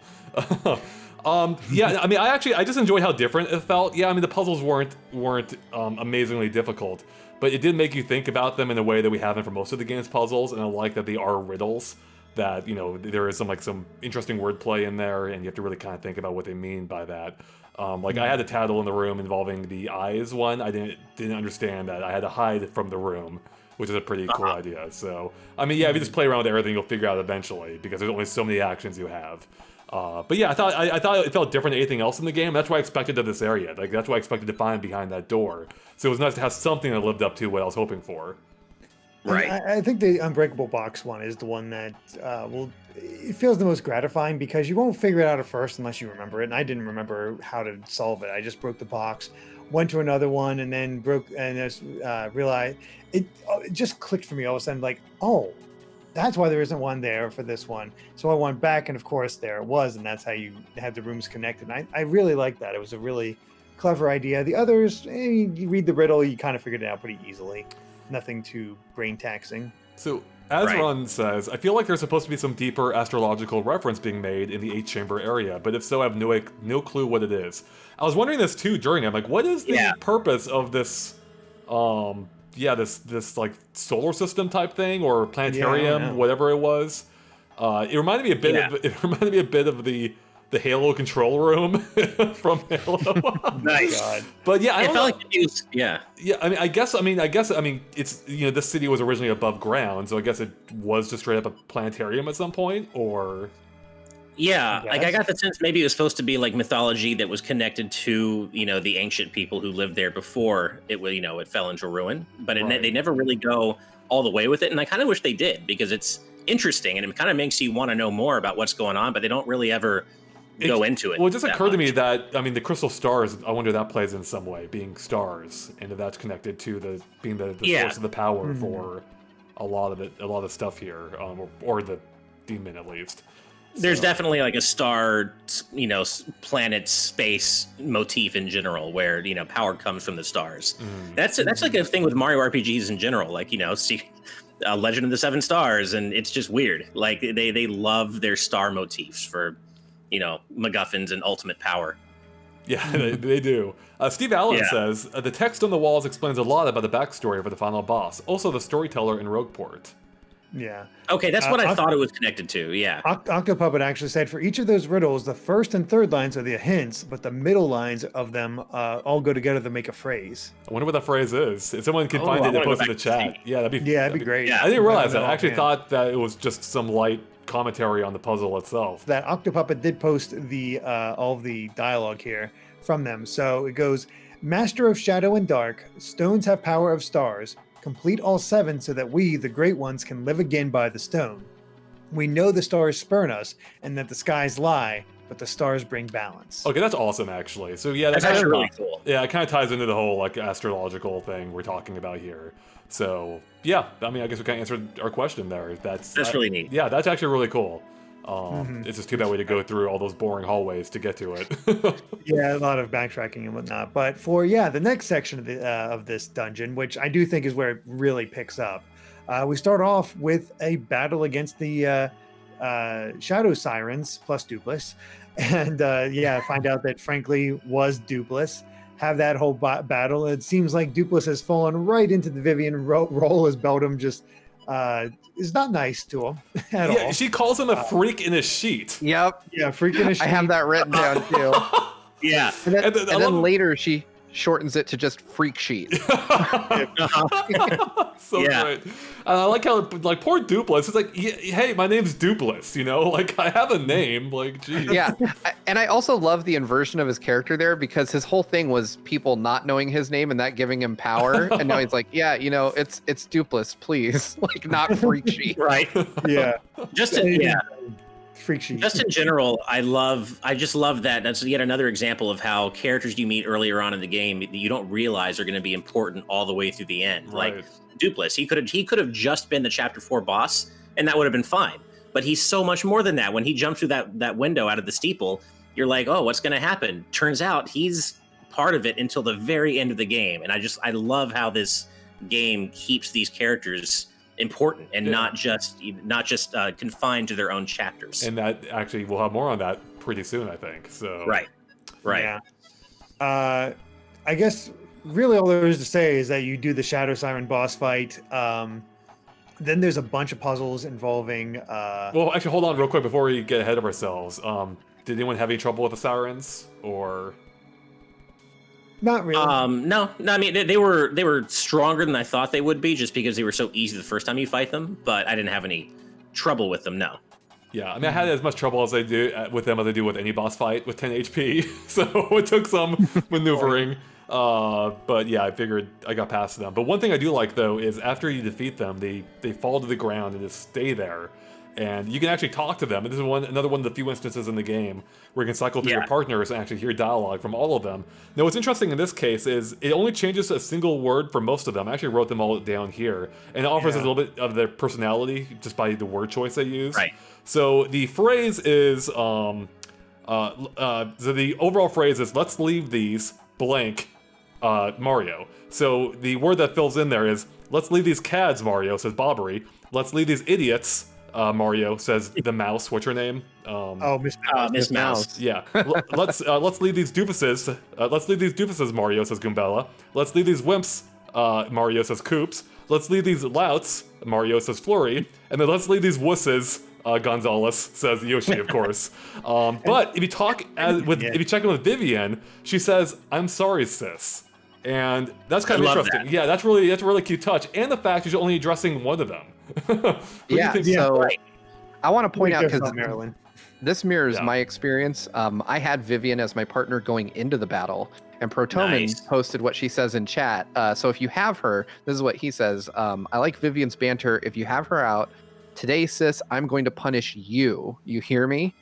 Yeah, I mean, I just enjoyed how different it felt. Yeah, I mean, the puzzles weren't amazingly difficult, but it did make you think about them in a way that we haven't for most of the game's puzzles, and I like that they are riddles, that, you know, there is some interesting wordplay in there, and you have to really kind of think about what they mean by that. I had a tattle in the room involving the eyes one. I didn't understand that I had to hide from the room, which is a pretty cool idea. So, I mean, yeah, if you just play around with everything, you'll figure out eventually, because there's only so many actions you have. But yeah, I thought it felt different than anything else in the game. That's what I expected of this area. Like, that's what I expected to find behind that door. So it was nice to have something that lived up to what I was hoping for. Right. I think the Unbreakable Box one is the one that it feels the most gratifying, because you won't figure it out at first unless you remember it. And I didn't remember how to solve it. I just broke the box, went to another one, and then realized it just clicked for me all of a sudden. Like, oh, that's why there isn't one there for this one. So I went back, and of course there it was, and that's how you had the rooms connected. And I really liked that. It was a really clever idea. The others, you read the riddle, you kind of figured it out pretty easily. Nothing too brain taxing. So, as Ron says, I feel like there's supposed to be some deeper astrological reference being made in the 8-chamber area, but if so, I have no clue what it is. I was wondering this too during it. I'm like, what is the purpose of this? This like solar system type thing or planetarium, whatever it was. It reminded me a bit of the Halo control room from Halo. Nice. But yeah, I felt like it was, yeah. I guess it's, you know, this city was originally above ground, so I guess it was just straight up a planetarium at some point, or. Yeah, I got the sense maybe it was supposed to be like mythology that was connected to, you know, the ancient people who lived there before it was, you know, it fell into ruin. But they never really go all the way with it, and I kind of wish they did, because it's interesting and it kind of makes you want to know more about what's going on, but they don't really ever go into it. Well, it just occurred to me that, I mean, the crystal stars, I wonder if that plays in some way, being stars, and if that's connected to being the source of the power for a lot of the stuff here, or the demon at least. There's definitely like a star, you know, planet space motif in general, where, you know, power comes from the stars. That's like a thing with Mario RPGs in general. Like, you know, see Legend of the Seven Stars, and it's just weird. Like they love their star motifs for, you know, MacGuffins and ultimate power. Yeah, they do. Steve Allen says, the text on the walls explains a lot about the backstory of the final boss. Also, the storyteller in Rogueport. Yeah. Okay, that's what I thought it was connected to. Yeah. Octopuppet actually said for each of those riddles, the first and third lines are the hints, but the middle lines of them all go together to make a phrase. I wonder what that phrase is. If someone can find it and post it in the chat. Yeah, that'd be great. Yeah, I didn't realize that. I actually thought that it was just some light commentary on the puzzle itself. That Octopuppet did post the all of the dialogue here from them. So it goes, Master of Shadow and Dark, stones have power of stars. Complete all 7 so that we, the great ones, can live again by the stone. We know the stars spurn us and that the skies lie, but the stars bring balance. Okay, that's awesome, actually. So yeah, that's actually really cool. Yeah, it kind of ties into the whole like astrological thing we're talking about here. So yeah, I mean, I guess we kind of answered our question there. That's really neat. Yeah, that's actually really cool. It's just too bad we had to go through all those boring hallways to get to it. Yeah, a lot of backtracking and whatnot. But for the next section of this dungeon, which I do think is where it really picks up, we start off with a battle against the Shadow Sirens plus Dupless, and find out that frankly was Dupless. Have that whole battle. It seems like Dupless has fallen right into the Vivian role as Beldam just is not nice to him at all. She calls him a freak in a sheet. Yep. Yeah, freak in a sheet. I have that written down too. Yeah. And then later she shortens it to just freak sheet. So great. I like how like poor Dupless. It's like, hey, my name's Dupless. You know, like I have a name. Like, geez. Yeah, and I also love the inversion of his character there because his whole thing was people not knowing his name and that giving him power. And now he's like, yeah, you know, it's Dupless, please, like not freak sheet. Right. Yeah. Freak sheet. Just in general, I just love that. That's yet another example of how characters you meet earlier on in the game that you don't realize are going to be important all the way through the end. Right. Like Dupless, he could have just been the chapter 4 boss, and that would have been fine. But he's so much more than that. When he jumped through that window out of the steeple, you're like, oh, what's going to happen? Turns out he's part of it until the very end of the game. And I love how this game keeps these characters important and not just confined to their own chapters. And that actually we'll have more on that pretty soon, I think. So right. Yeah. I guess really all there is to say is that you do the Shadow Siren boss fight. Then there's a bunch of puzzles involving. Well, actually, hold on real quick before we get ahead of ourselves. Did anyone have any trouble with the sirens or? Not really. No. I mean, they were stronger than I thought they would be, just because they were so easy the first time you fight them. But I didn't have any trouble with them. No. Yeah, I mean, I had as much trouble as I do with them as I do with any boss fight with 10 HP. So it took some maneuvering. But yeah, I figured I got past them. But one thing I do like though is after you defeat them, they fall to the ground and just stay there. And you can actually talk to them. And this is another one of the few instances in the game where you can cycle through your partners and actually hear dialogue from all of them. Now, what's interesting in this case is it only changes a single word for most of them. I actually wrote them all down here. And it offers a little bit of their personality just by the word choice they use. Right. So the phrase is, so the overall phrase is, let's leave these blank Mario. So the word that fills in there is, let's leave these cads, Mario, says Bobbery. Let's leave these idiots, Mario, says the mouse. What's her name? Miss Mouse. Miss Mouse. Yeah. Let's leave these doofuses. Let's leave these doofuses, Mario, says Goombella. Let's leave these wimps, Mario, says Koops. Let's leave these louts, Mario, says Flurry. And then let's leave these wusses, Gonzalez, says Yoshi, of course. But if you if you check in with Vivian, she says, "I'm sorry, sis," and that's kind of interesting. That. Yeah, that's a really cute touch, and the fact she's only addressing one of them. I want to point out because this mirrors my experience. I had Vivian as my partner going into the battle, and Protoman posted what she says in chat. So if you have her, this is what he says. I like Vivian's banter. If you have her out. Today, sis, I'm going to punish you. You hear me?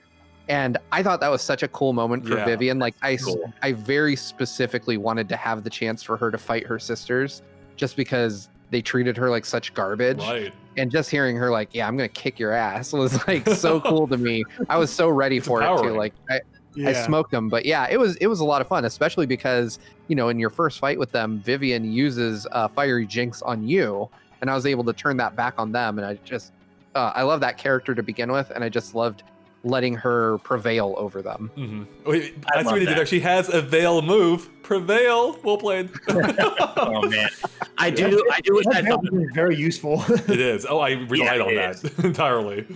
And I thought that was such a cool moment for Vivian. Like I very specifically wanted to have the chance for her to fight her sisters just because they treated her like such garbage. Right. And just hearing her like, yeah, I'm going to kick your ass was like so cool to me. I was so ready for it too. Like I smoked them. But yeah, it was a lot of fun, especially because, you know, in your first fight with them, Vivian uses Fiery Jinx on you. And I was able to turn that back on them. And I love that character to begin with, and I just loved letting her prevail over them. Wait, I see what he did there. She has a veil move. Prevail. Well played. Oh man, I do wish I thought very useful. It is. Oh, I relied on that entirely.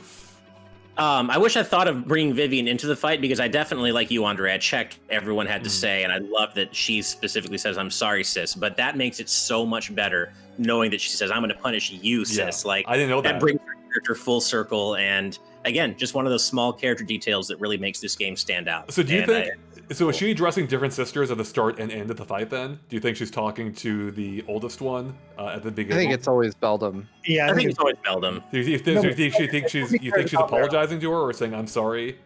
I wish I thought of bringing Vivian into the fight, because I definitely, like you, Andre, I checked everyone had to say, and I love that she specifically says, "I'm sorry, sis," but that makes it so much better knowing that she says, "I'm going to punish you, sis." Yeah, like, I didn't know that. Brings her character full circle, and again, just one of those small character details that really makes this game stand out. So do you think, so is she addressing different sisters at the start and end of the fight then? Do you think she's talking to the oldest one at the beginning? I think it's always Beldam. Yeah, I think it's always Beldam. Do you think she's apologizing to her or saying I'm sorry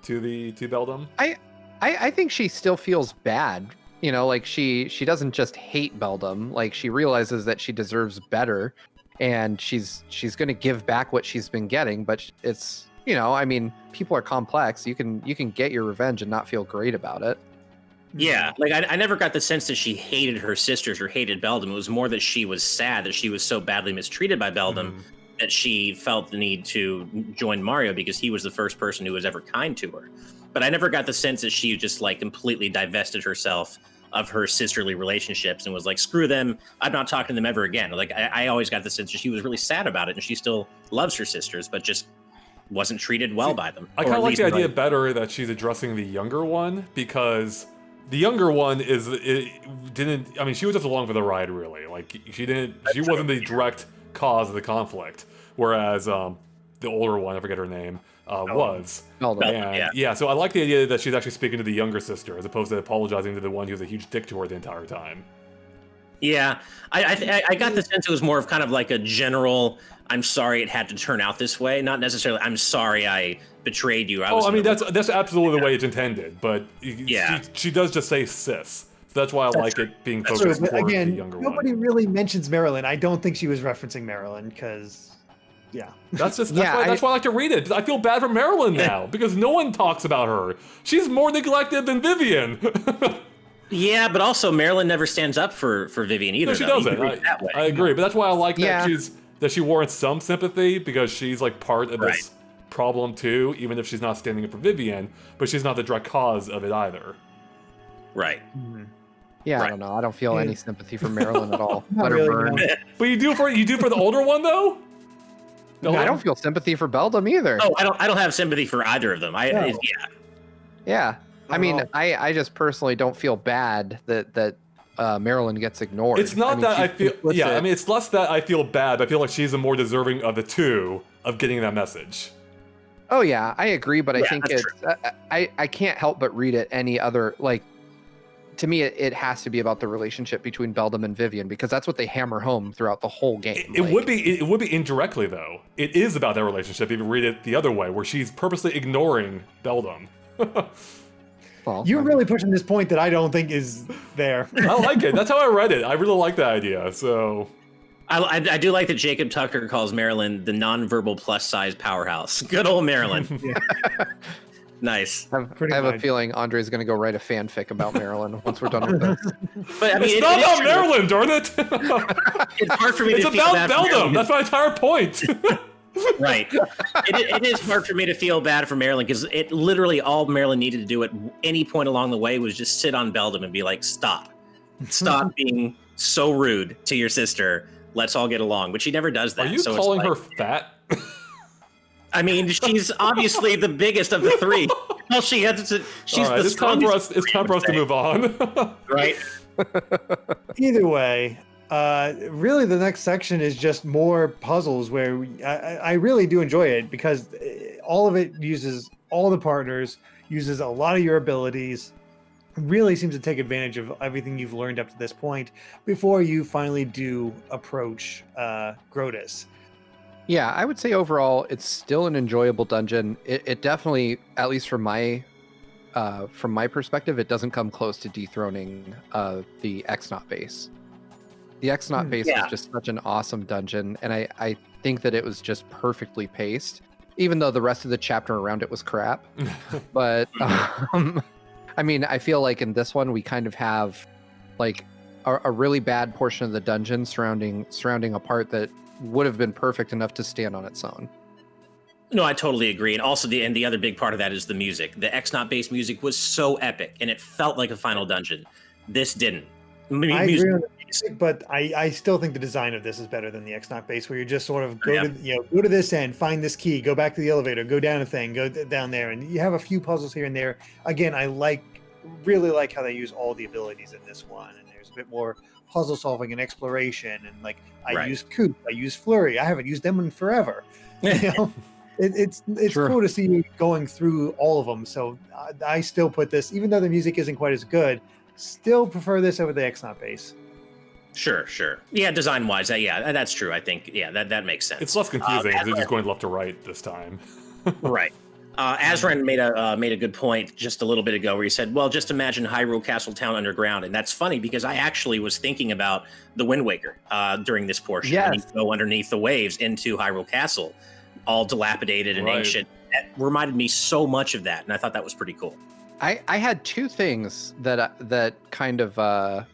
to Beldam? I think she still feels bad. You know, like she doesn't just hate Beldam. Like, she realizes that she deserves better, and she's going to give back what she's been getting. But it's, you know, I mean, people are complex. You can get your revenge and not feel great about it. Yeah, like I never got the sense that she hated her sisters or hated Beldam. It was more that she was sad that she was so badly mistreated by Beldam that she felt the need to join Mario because he was the first person who was ever kind to her. But I never got the sense that she just like completely divested herself of her sisterly relationships and was like, screw them, I'm not talking to them ever again. Like, I always got the sense that she was really sad about it, and she still loves her sisters, but just wasn't treated well by them. I kind of like the idea better that she's addressing the younger one, because the younger one she was just along for the ride, really. Like, she wasn't the direct cause of the conflict, whereas the older one, I forget her name, was. Yeah, so I like the idea that she's actually speaking to the younger sister as opposed to apologizing to the one who was a huge dick to her the entire time. Yeah, I got the sense it was more of kind of like a general, I'm sorry it had to turn out this way, not necessarily I'm sorry I betrayed you. That's absolutely the way it's intended, but she does just say sis. So that's why I like it being focused toward the younger one. Nobody really mentions Marilyn. I don't think she was referencing Marilyn because, that's why I like to read it. I feel bad for Marilyn now because no one talks about her. She's more neglected than Vivian. Yeah, but also Marilyn never stands up for Vivian either. No, she doesn't. I agree, but that's why I like that she warrants some sympathy because she's like part of this problem too, even if she's not standing up for Vivian, but she's not the direct cause of it either. Right. Yeah, I don't know. I don't feel any sympathy for Marilyn at all. Let her burn. But you do for the older one though? No, I don't feel sympathy for Beldam either. Oh, I don't have sympathy for either of them. Yeah. I mean, I just personally don't feel bad that Marilyn gets ignored. It's not that I feel. Yeah, I mean, it's less that I feel bad. But I feel like she's the more deserving of the two of getting that message. Oh yeah, I agree, but I think it's. I can't help but read it any other like. To me, it has to be about the relationship between Beldam and Vivian because that's what they hammer home throughout the whole game. It would be indirectly though. It is about that relationship if you read it the other way, where she's purposely ignoring Beldam. Well, you're really pushing this point that I don't think is there. I like it. That's how I read it. I really like that idea. So, I do like that Jacob Tucker calls Marilyn the nonverbal plus-size powerhouse. Good old Marilyn. Nice. I have a feeling Andre's going to go write a fanfic about Marilyn once we're done with this. But I mean, it's not about Marilyn, darn it! It's hard for me to feel bad. It's about Beldam. That's my entire point. Right. It is hard for me to feel bad for Marilyn because it literally all Marilyn needed to do at any point along the way was just sit on Beldam and be like, stop being so rude to your sister. Let's all get along. But she never does that. Are you calling her fat? I mean, she's obviously the biggest of the three. Well, she's right, it's time for us to move on. Right. Either way, really the next section is just more puzzles where I really do enjoy it because all of it uses all the partners, uses a lot of your abilities, really seems to take advantage of everything you've learned up to this point before you finally do approach Grotus. Yeah, I would say overall it's still an enjoyable dungeon. It definitely, at least from my perspective, it doesn't come close to dethroning the X-Naught base. The X-Naught base was just such an awesome dungeon, and I think that it was just perfectly paced, even though the rest of the chapter around it was crap. But I mean, I feel like in this one we kind of have like a really bad portion of the dungeon surrounding a part that would have been perfect enough to stand on its own. No, I totally agree. And also the other big part of that is the music. The X-Not-based music was so epic, and it felt like a final dungeon. This didn't. I agree on the music, but I still think the design of this is better than the X-Not base, where you just sort of go to this end, find this key, go back to the elevator, go down a thing, go down there, and you have a few puzzles here and there. Again, I really like how they use all the abilities in this one, and there's a bit more puzzle solving and exploration, and like I use Coop, I use Flurry. I haven't used them in forever. You know? It's cool to see you going through all of them. So I still put this, even though the music isn't quite as good, still prefer this over the X-Not base. Sure. Yeah, design-wise, that's true. I think, that makes sense. It's less confusing because they're just going left to right this time. Right. Azran made a good point just a little bit ago where he said, well, just imagine Hyrule Castle Town underground. And that's funny because I actually was thinking about the Wind Waker during this portion. Yes. And you go underneath the waves into Hyrule Castle, all dilapidated and ancient. That reminded me so much of that. And I thought that was pretty cool. I had two things that kind of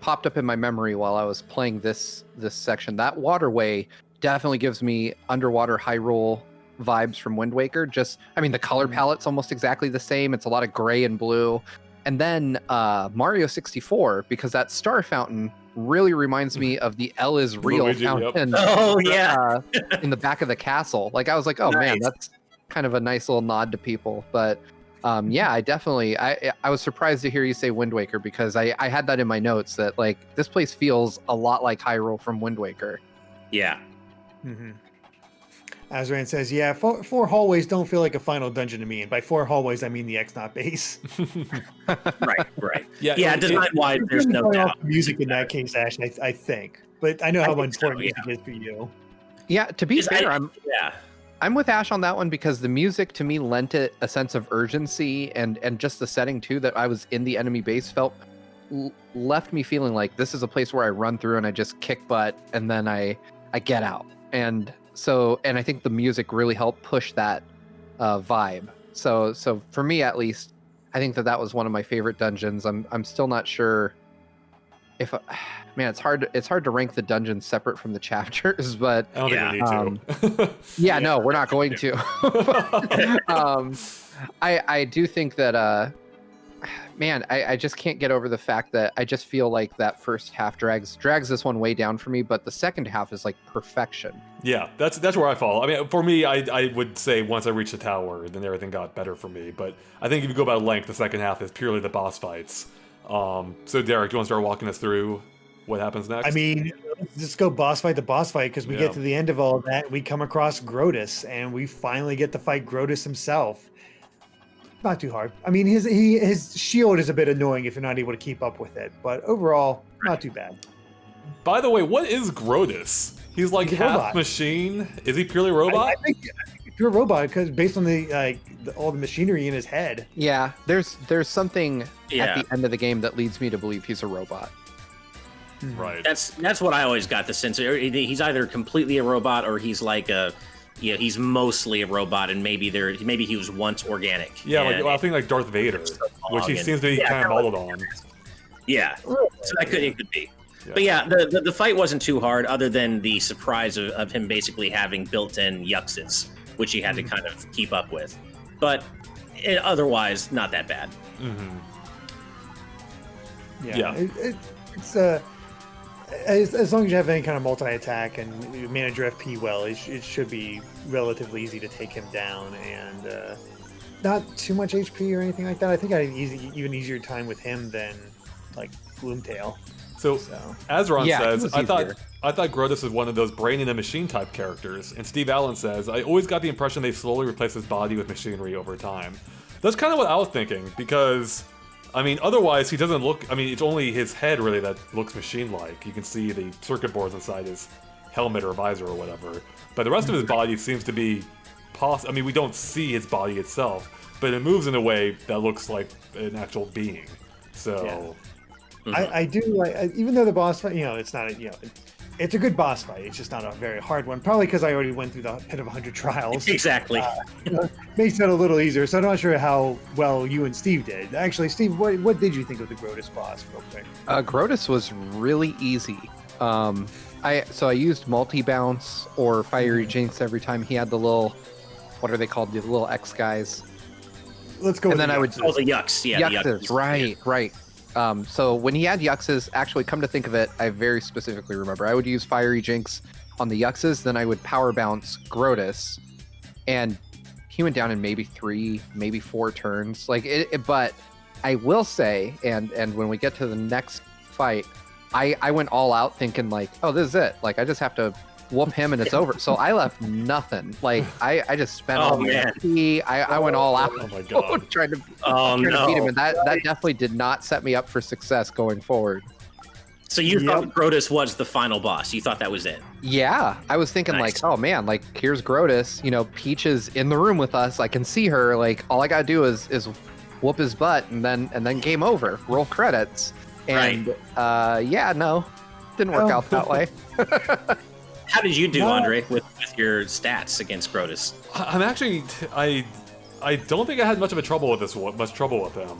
popped up in my memory while I was playing this section. That waterway definitely gives me underwater Hyrule vibes from Wind Waker. The color palette's almost exactly the same. It's a lot of gray and blue. And then Mario 64, because that star fountain really reminds me of the L is real Luigi, fountain. Yep. Oh, yeah. In the back of the castle. Like, I was like, oh, nice. Man, that's kind of a nice little nod to people. But I definitely, I was surprised to hear you say Wind Waker, because I had that in my notes that, like, this place feels a lot like Hyrule from Wind Waker. Yeah. Mm-hmm. Azran says, yeah, four hallways don't feel like a final dungeon to me. And by four hallways, I mean the X-Not base. Right. Yeah, design-wise, there's no doubt. Music in that case, Ash, I think. But I know how important music is for you. Yeah, to be fair, I'm with Ash on that one, because the music to me lent it a sense of urgency, and just the setting too, that I was in the enemy base left me feeling like this is a place where I run through and I just kick butt and then I get out. And I think the music really helped push that vibe. So for me, at least, I think that was one of my favorite dungeons. I'm still not sure if it's hard to rank the dungeons separate from the chapters, but I don't think we need to. No, we're not going to. I do think that I just can't get over the fact that I just feel like that first half drags this one way down for me, but the second half is like perfection. Yeah, that's where I fall. I mean, for me, I would say once I reached the tower, then everything got better for me. But I think if you go by length, the second half is purely the boss fights. So Derek, do you want to start walking us through what happens next? I mean, let's just go boss fight to boss fight, because we get to the end of all of that, we come across Grotus, and we finally get to fight Grotus himself. Not too hard. I mean, his shield is a bit annoying if you're not able to keep up with it, but overall, not too bad. By the way, what is Grotus? He's like half robot. Machine. Is he purely robot? I think pure robot, because based on all the machinery in his head. Yeah, there's something at the end of the game that leads me to believe he's a robot. Right. That's what I always got the sense. He's either completely a robot, or he's like he's mostly a robot, and maybe he was once organic. Yeah, I think like Darth Vader, which he seems to be kind of modeled on. Yeah, so it could be. Yeah. But yeah, the fight wasn't too hard, other than the surprise of him basically having built-in yuxes, which he had to kind of keep up with. But otherwise, not that bad. Mm-hmm. Yeah. It's as long as you have any kind of multi-attack and you manage your FP well, it should be relatively easy to take him down, and not too much HP or anything like that. I think I had even easier time with him than like Gloomtail. So Azron says, I thought Grotus was one of those brain in a machine type characters, and Steve Allen says, I always got the impression they slowly replaced his body with machinery over time. That's kind of what I was thinking, because I mean, otherwise he doesn't look, I mean, it's only his head really that looks machine-like. You can see the circuit boards inside his helmet or visor or whatever, but the rest of his body seems to be I mean, we don't see his body itself, but it moves in a way that looks like an actual being. So... Yeah. I do like, even though the boss fight, it's not it's a good boss fight. It's just not a very hard one. Probably because I already went through the pit of 100 trials. Exactly. Makes it a little easier. So I'm not sure how well you and Steve did. Actually, Steve, what did you think of the Grotus boss, real quick? Grotus was really easy. I used multi-bounce or Fiery Jinx every time he had the little what are they called? The little X guys. Let's go. And then I would the Yucks. Yeah, Yuxes. Right. So when he had Yuxes, actually, come to think of it, I very specifically remember I would use Fiery Jinx on the Yuxes, then I would power bounce Grotus, and he went down in maybe 3, maybe 4 turns. But I will say, and when we get to the next fight, I went all out thinking like, oh, this is it. Like I just have to whoop him and it's over. So I left nothing. Like I just spent all my XP. I went all out. Oh my god! trying to beat him, and that definitely did not set me up for success going forward. So you thought Grotus was the final boss? You thought that was it? Yeah, I was thinking like, oh man, like here's Grotus. You know, Peach is in the room with us. I can see her. Like all I gotta do is whoop his butt, and then game over. Roll credits. And no, didn't work out that way. How did you do, Andre, with your stats against Grotus? I'm actually, I don't think I had much trouble with him.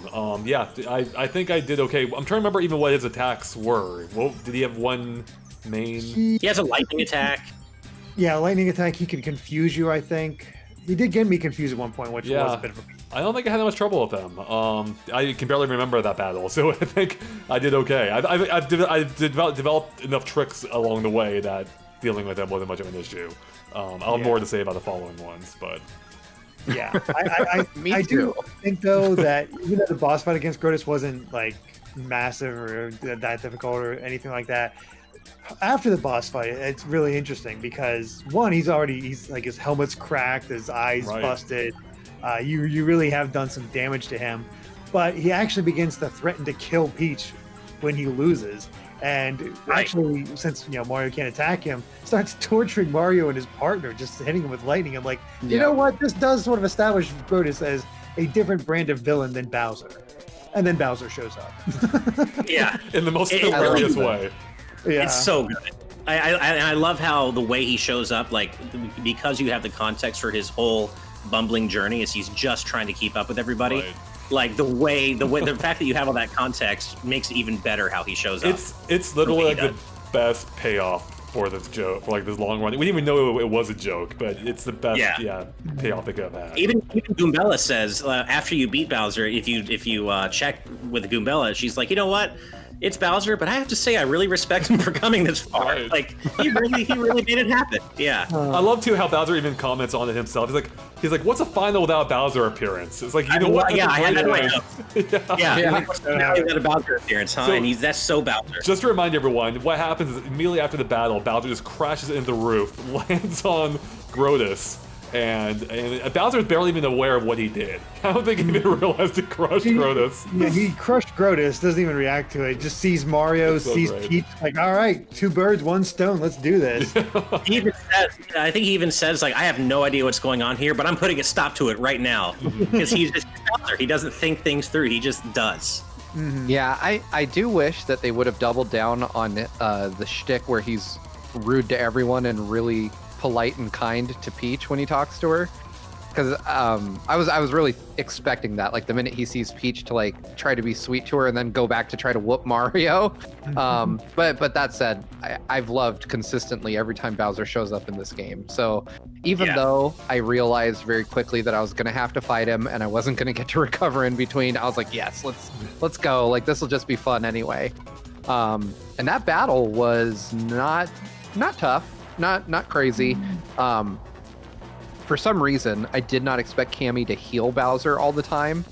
I think I did okay. I'm trying to remember even what his attacks were. Well, did he have one main? He has a lightning attack. Yeah, lightning attack. He can confuse you, I think. He did get me confused at one point, which was a bit of a... I don't think I had that much trouble with him. I can barely remember that battle, so I think I did okay. I've developed enough tricks along the way that dealing with him wasn't much of an issue. I'll have more to say about the following ones, but... Yeah, I do think, though, that even though the boss fight against Grotus wasn't, like, massive or that difficult or anything like that, after the boss fight, it's really interesting because, one, he's like, his helmet's cracked, his eyes busted. You really have done some damage to him, but he actually begins to threaten to kill Peach when he loses. And actually, since Mario can't attack him, starts torturing Mario and his partner, just hitting him with lightning. I'm like, you know what? This does sort of establish Grotus as a different brand of villain than Bowser. And then Bowser shows up. In the most hilarious way. Yeah. It's so good. I love how the way he shows up, like, because you have the context for his whole bumbling journey as he's just trying to keep up with everybody. Right. Like the fact that you have all that context makes it even better how he shows up. It's literally like the best payoff for this joke, for like this long run. We didn't even know it was a joke, but it's the best payoff they could have had. Even Goombella says after you beat Bowser, if you check with Goombella, she's like, you know what? It's Bowser, but I have to say I really respect him for coming this far. Right. Like he really made it happen. Yeah. I love too how Bowser even comments on it himself. He's like, what's a final without Bowser appearance? It's like, you know what? Yeah, I had that right up. What's a final without a Bowser appearance, huh? And that's so Bowser. Just to remind everyone, what happens is immediately after the battle, Bowser just crashes into the roof, lands on Grotus. And Bowser's barely even aware of what he did. I don't think he even realized he crushed Grotus. Yeah, he crushed Grotus, doesn't even react to it. Just sees Mario, sees Peach, like, all right, 2 birds, 1 stone, let's do this. I think he even says, like, I have no idea what's going on here, but I'm putting a stop to it right now. Because he's just Bowser. He doesn't think things through, he just does. Mm-hmm. Yeah, I do wish that they would have doubled down on the shtick where he's rude to everyone and really polite and kind to Peach when he talks to her, because I was really expecting that, like the minute he sees Peach to like try to be sweet to her and then go back to try to whoop Mario. But that said, I've loved consistently every time Bowser shows up in this game. So even though I realized very quickly that I was gonna have to fight him and I wasn't gonna get to recover in between, I was like, yes, let's go. Like this will just be fun anyway. And that battle was not tough. Not crazy. For some reason, I did not expect Cammy to heal Bowser all the time.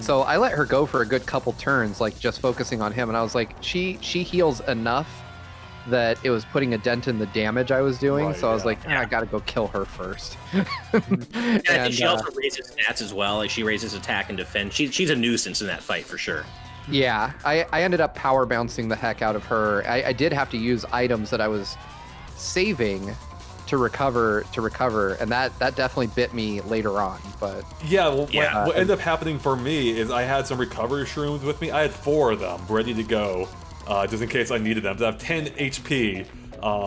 So I let her go for a good couple turns, like just focusing on him. And I was like, she heals enough that it was putting a dent in the damage I was doing. I was like, I gotta go kill her first. I think she also raises stats as well. Like she raises attack and defense. She's a nuisance in that fight for sure. Yeah, I ended up power bouncing the heck out of her. I did have to use items that I was saving to recover, and that definitely bit me later on. But what ended up happening for me is I had some recovery shrooms with me. I had 4 of them ready to go, just in case I needed them. So I have 10 HP.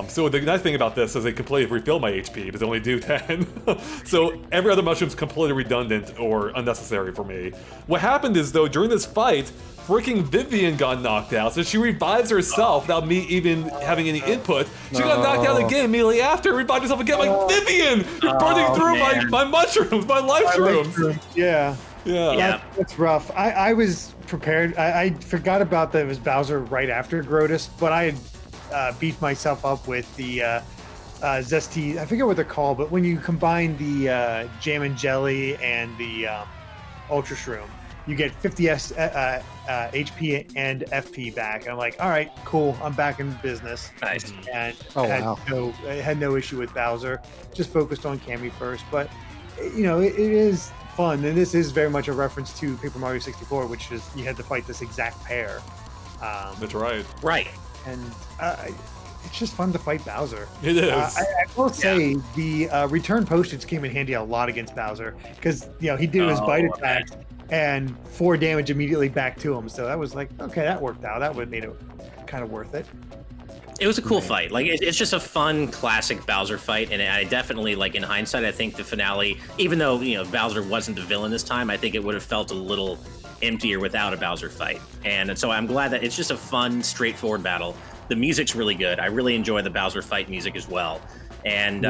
So the nice thing about this is they completely refill my HP, because they only do 10. So every other mushroom's completely redundant or unnecessary for me. What happened is, though, during this fight, freaking Vivian got knocked out, so she revives herself without me even having any input. She got knocked out again immediately after, revived herself again. Like, Vivian, you're burning through my mushrooms, my life shrooms. Yeah, that's rough. I was prepared. I forgot about that it was Bowser right after Grotus, but I had beefed myself up with the Zesty. I forget what they're called, but when you combine the Jam and Jelly and the Ultra Shroom, you get 50 HP and FP back. And I'm like, all right, cool. I'm back in business. Nice. And I had no issue with Bowser. Just focused on Cammy first. But, you know, it is fun. And this is very much a reference to Paper Mario 64, which is you had to fight this exact pair. That's right. Right. And it's just fun to fight Bowser. It is. I will say the return postage came in handy a lot against Bowser because, you know, he did his bite attacks. And 4 damage immediately back to him. So that was like, okay, that worked out. That would have made it kind of worth it. It was a cool fight. Like, it's just a fun, classic Bowser fight. And I definitely, like, in hindsight, I think the finale, even though, you know, Bowser wasn't the villain this time, I think it would have felt a little emptier without a Bowser fight. And so I'm glad that it's just a fun, straightforward battle. The music's really good. I really enjoy the Bowser fight music as well. And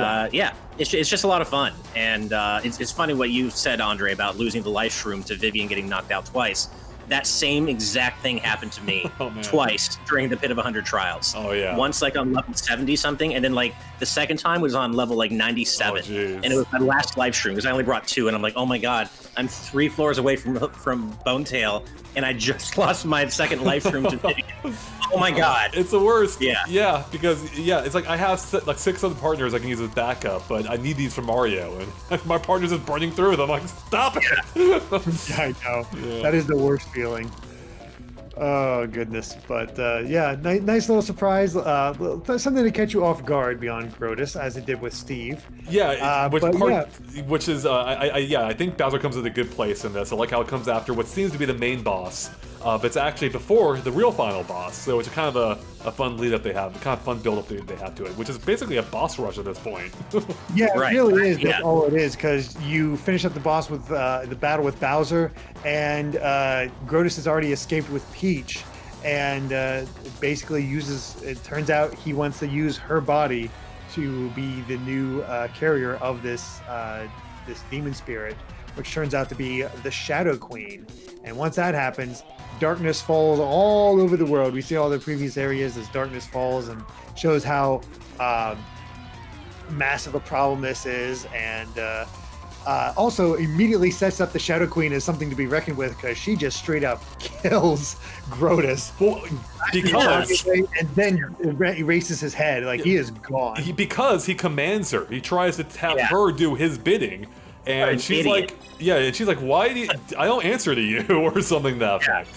it's just a lot of fun. And it's funny what you said, Andre, about losing the life shroom to Vivian getting knocked out twice. That same exact thing happened to me twice during the Pit of 100 Trials. Oh, yeah. Once, like, on level 70 something, and then, like, the second time was on level, like, 97. And it was my last life shroom, because I only brought 2, and I'm like, oh my god, I'm 3 floors away from Bonetail, and I just lost my second life shroom to Vivian. Oh my god. It's the worst. Yeah, because it's like I have like 6 other partners I can use as backup, but I need these for Mario, and my partner's just burning through them. I'm like, stop it. I know. Yeah. That is the worst feeling. Oh goodness, but nice little surprise. Something to catch you off guard beyond Grotus, as it did with Steve. Which is I think Bowser comes at a good place in this. I like how it comes after what seems to be the main boss, but it's actually before the real final boss. So it's kind of a fun lead up they have, a kind of fun build up they have to it, which is basically a boss rush at this point. It really is. That's all it is, because you finish up the boss with the battle with Bowser, and Grotus has already escaped with Peach, and basically it turns out he wants to use her body to be the new carrier of this demon spirit, which turns out to be the Shadow Queen. And once that happens, darkness falls all over the world. We see all the previous areas as darkness falls, and shows how massive a problem this is, and also immediately sets up the Shadow Queen as something to be reckoned with, because she just straight up kills Grotus. And then erases his head. Like, he is gone. Because he commands her. He tries to have her do his bidding. And she's like, why do I don't answer to you, or something to that effect.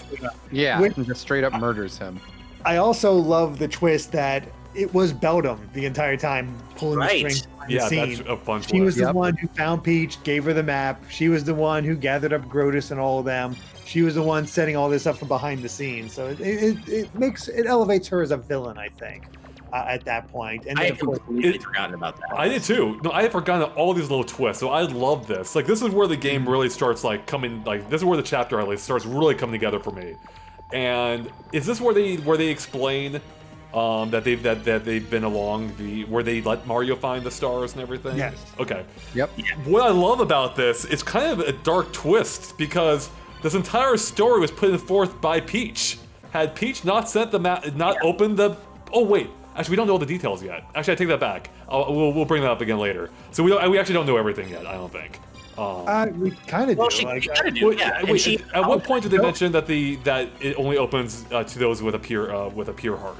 And just straight up murders him. I also love the twist that it was Beldum the entire time pulling the strings behind the scene. That's a fun twist. She was the one who found Peach, gave her the map. She was the one who gathered up Grotus and all of them. She was the one setting all this up from behind the scenes. So it elevates her as a villain, I think. At that point. And I had completely forgotten about that. I did too. No, I had forgotten all these little twists, so I love this. Like, this is where the game really starts, like, coming, like, this is where the chapter, at least, starts really coming together for me. And is this where they explain that they've been along where they let Mario find the stars and everything? Yes. Okay. Yep. What I love about this, it's kind of a dark twist, because this entire story was put forth by Peach. Had Peach not sent the map, opened the... Oh, wait. Actually, we don't know all the details yet. Actually, I take that back. We'll bring that up again later. So we actually don't know everything yet, I don't think. We kind of do. She kind of do. At what point did they mention that it only opens to those with a pure heart?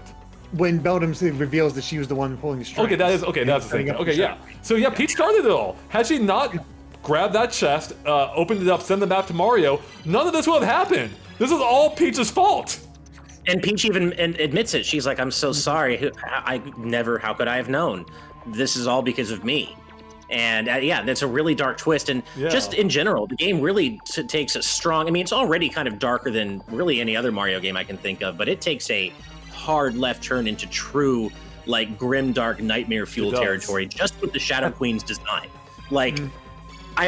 When Beldum reveals that she was the one pulling the strings. That's the thing. Okay, yeah. So yeah, Peach started it all. Had she not grabbed that chest, opened it up, sent the map to Mario, none of this would have happened. This is all Peach's fault. And Peach even admits it. She's like, I'm so sorry. How could I have known? This is all because of me. And that's a really dark twist. And just in general, the game really takes a strong, it's already kind of darker than really any other Mario game I can think of, but it takes a hard left turn into true, like, grim, dark, nightmare fuel territory, just with the Shadow Queen's design. Like,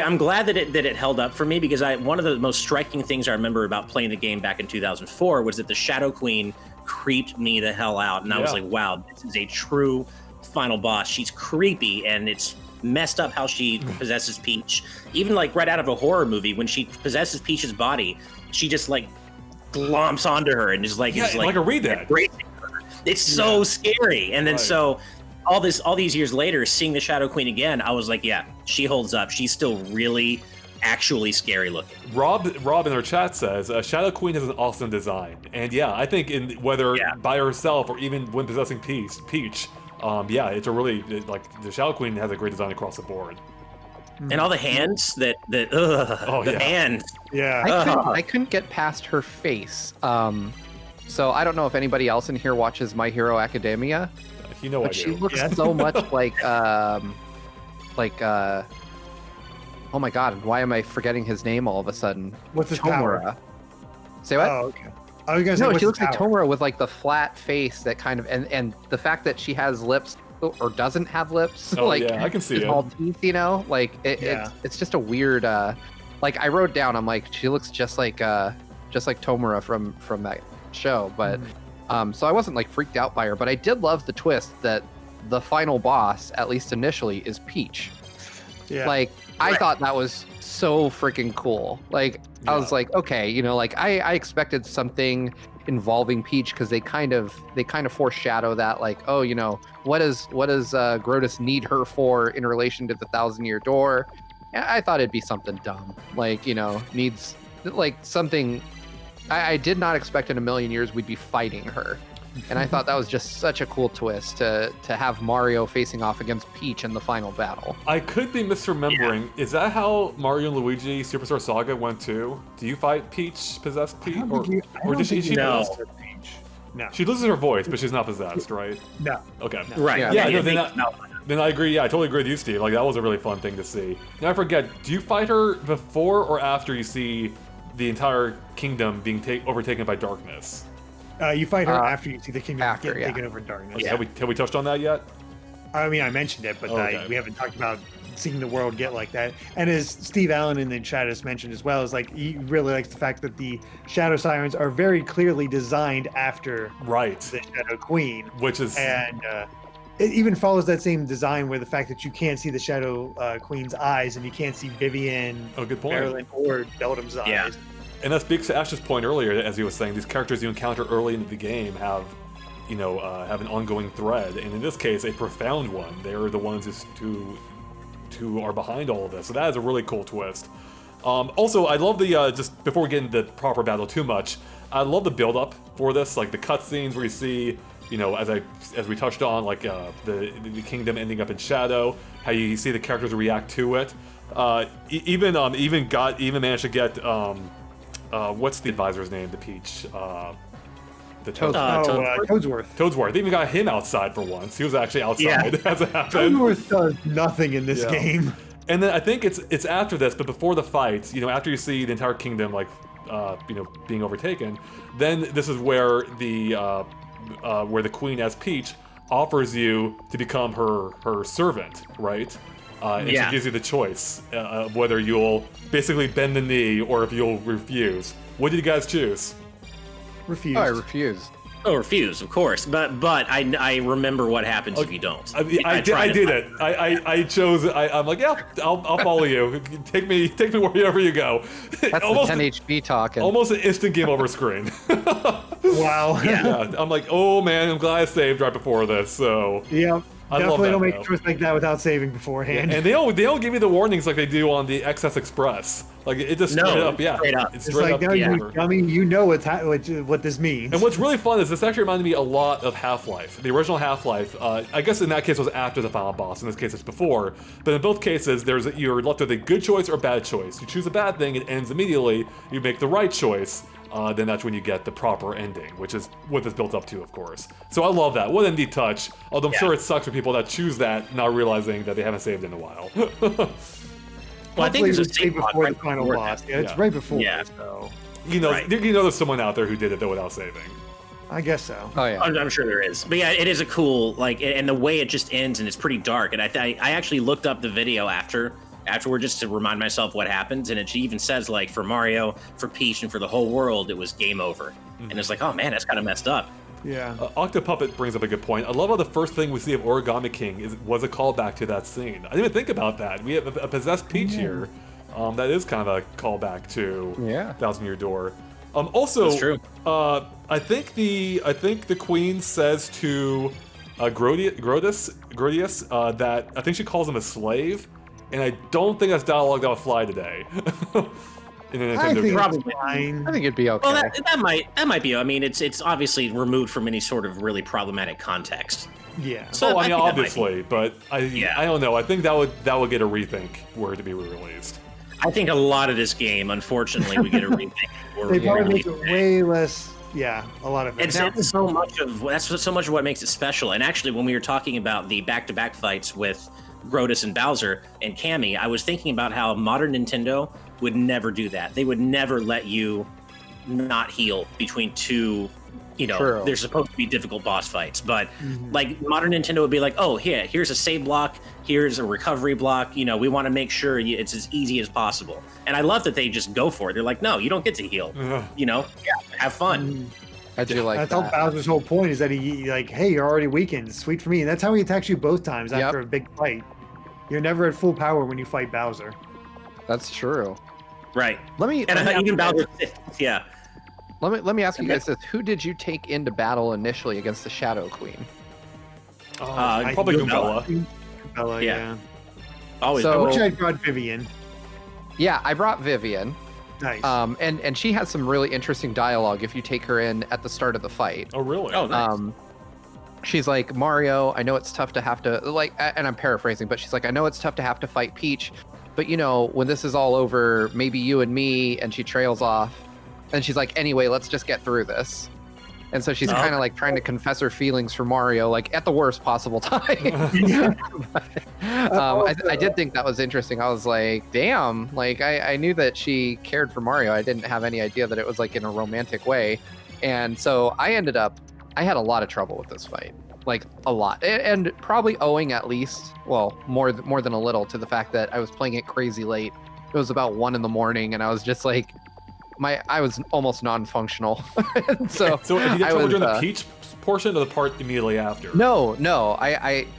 I'm glad that it held up for me, because one of the most striking things I remember about playing the game back in 2004 was that the Shadow Queen creeped me the hell out, and I was like, wow, this is a true final boss. She's creepy, and it's messed up how she possesses Peach. Even like right out of a horror movie, when she possesses Peach's body, she just like glomps onto her and is like, like a Redead. It's so scary. And then so all these years later, seeing the Shadow Queen again, I was like, yeah, she holds up. She's still really actually scary looking. Rob in our chat says Shadow Queen has an awesome design, and I think whether by herself or even when possessing Peach, it's a really the Shadow Queen has a great design across the board. And all the hands the hands. Yeah. I couldn't get past her face. So I don't know if anybody else in here watches My Hero Academia. But she looks so much like oh my god, why am I forgetting his name all of a sudden? What's his Tomura. power? Say what? Oh, okay. I was gonna say, she looks like Tomura with like the flat face that kind of, and the fact that she has lips or doesn't have lips. I can see it. All teeth, it's just a weird. Like I wrote down, I'm like, she looks just like Tomura from that show, but. So I wasn't like freaked out by her, but I did love the twist that the final boss, at least initially, is Peach. Yeah. Like I thought that was so freaking cool. Like I was like, okay, I expected something involving Peach, because they kind of foreshadow that, like, oh, what does Grotus need her for in relation to the 1,000-Year Door? I thought it'd be something dumb, like needs like something. I did not expect in a million years we'd be fighting her. And I thought that was just such a cool twist to have Mario facing off against Peach in the final battle. I could be misremembering. Is that how Mario and Luigi Superstar Saga went too? Do you fight Peach, possessed Peach? Or does she no. Peach? No. She loses her voice, but she's not possessed, right? No. Okay. No. Right. Then I agree. Yeah, I totally agree with you, Steve. Like, that was a really fun thing to see. Now I forget, do you fight her before or after you see the entire kingdom being overtaken by darkness? You fight her after you see the kingdom get taken over in darkness. Okay, have we touched on that yet? I mean, I mentioned it, but we haven't talked about seeing the world get like that. And as Steve Allen in the chat has mentioned as well, is like he really likes the fact that the Shadow Sirens are very clearly designed after the Shadow Queen, which is it even follows that same design where the fact that you can't see the Shadow Queen's eyes and you can't see Vivian, Marilyn, or Beldam's eyes. And that speaks to Ash's point earlier, as he was saying, these characters you encounter early into the game have an ongoing thread, and in this case, a profound one. They're the ones who are behind all of this, so that is a really cool twist. Also, I love the, just before we get into the proper battle too much, I love the build-up for this, like the cutscenes where you see, as we touched on, like the kingdom ending up in shadow, how you see the characters react to it. Even managed to get what's the advisor's name? The Peach. Toadsworth. Toadsworth. They even got him outside for once. He was actually outside as it happened. Toadsworth does nothing in this game. And then I think it's after this, but before the fight, after you see the entire kingdom being overtaken, then this is where the queen as Peach offers you to become her servant, right? And she gives you the choice of whether you'll basically bend the knee or if you'll refuse. What did you guys choose? Refuse. Oh, I refused. Oh, refuse, of course. But I remember what happens if you don't. I did it. I chose. I'm like, yeah, I'll follow you. Take me wherever you go. That's almost the 10 HP talking. Almost an instant game over screen. Wow. Yeah. I'm like, oh man, I'm glad I saved right before this. So yeah. Definitely don't make a choice like that without saving beforehand. Yeah, and they don't give you the warnings like they do on the XS Express. Like it just straight up. It's straight up. No, you dummy, you know what this means. And what's really fun is this actually reminded me a lot of Half-Life. The original Half-Life, I guess in that case was after the final boss. In this case, it's before. But in both cases, you're left with a good choice or a bad choice. You choose a bad thing, it ends immediately. You make the right choice. Then that's when you get the proper ending, which is what this built up to, of course. So I love that. What a neat touch. Although I'm sure it sucks for people that choose that, not realizing that they haven't saved in a while. Well, I think it's a save before the final boss. Yeah, it's right before. Yeah. So. There's someone out there who did it though without saving. I guess so. Oh yeah, I'm sure there is. But yeah, it is a cool and the way it just ends and it's pretty dark. And I actually looked up the video after afterward just to remind myself what happens. And it even says, like, for Mario, for Peach, and for the whole world, it was game over. And it's like, oh man, that's kind of messed up. Yeah. Octopuppet brings up a good point. I love how the first thing we see of Origami King was a callback to that scene. I didn't even think about that. We have a possessed Peach here. That is kind of a callback to Thousand Year Door. Also, that's true. I think the Queen says to Grodius that I think she calls him a slave, and I don't think that's dialogue that would fly today. In a Nintendo game. Probably fine. I think it'd be okay. Well, that might be. I mean, it's obviously removed from any sort of really problematic context. Yeah. So I mean, obviously, but I don't know. I think that would get a rethink were it to be re-released. I think a lot of this game, unfortunately, we get a remake. They probably make it way less. Yeah, a lot of it. It's so much of what makes it special. And actually, when we were talking about the back-to-back fights with Grodius and Bowser and Cammy, I was thinking about how modern Nintendo would never do that. They would never let you not heal between two. You know, True. They're supposed to be difficult boss fights, but like modern Nintendo would be like, oh, here's a save block, here's a recovery block. You know, we want to make sure it's as easy as possible. And I love that they just go for it. They're like, no, you don't get to heal. You know, have fun. I do like that. That's Bowser's whole point is that he like, hey, you're already weakened. Sweet for me. And that's how he attacks you both times after a big fight. You're never at full power when you fight Bowser. That's true. Right. Even Bowser. Yeah. Let me ask you guys this: who did you take into battle initially against the Shadow Queen? Probably Goombella. Goombella, yeah. Always. I wish I brought Vivian. Yeah, I brought Vivian. Nice. And she has some really interesting dialogue if you take her in at the start of the fight. Oh, really? Oh, nice. She's like, Mario, I know it's tough to have to, like, and I'm paraphrasing, but she's like, I know it's tough to have to fight Peach, but you know, when this is all over, maybe you and me, and she trails off. And she's like, anyway, let's just get through this. And so she's kind of like trying to confess her feelings for Mario, like at the worst possible time. I did think that was interesting. I was like, damn, like I knew that she cared for Mario. I didn't have any idea that it was like in a romantic way. And so I had a lot of trouble with this fight, like a lot. And probably owing at least, well, more than a little to the fact that I was playing it crazy late. It was about 1 a.m. and I was just like, I was almost non-functional. so did you get during the Peach portion or the part immediately after? No.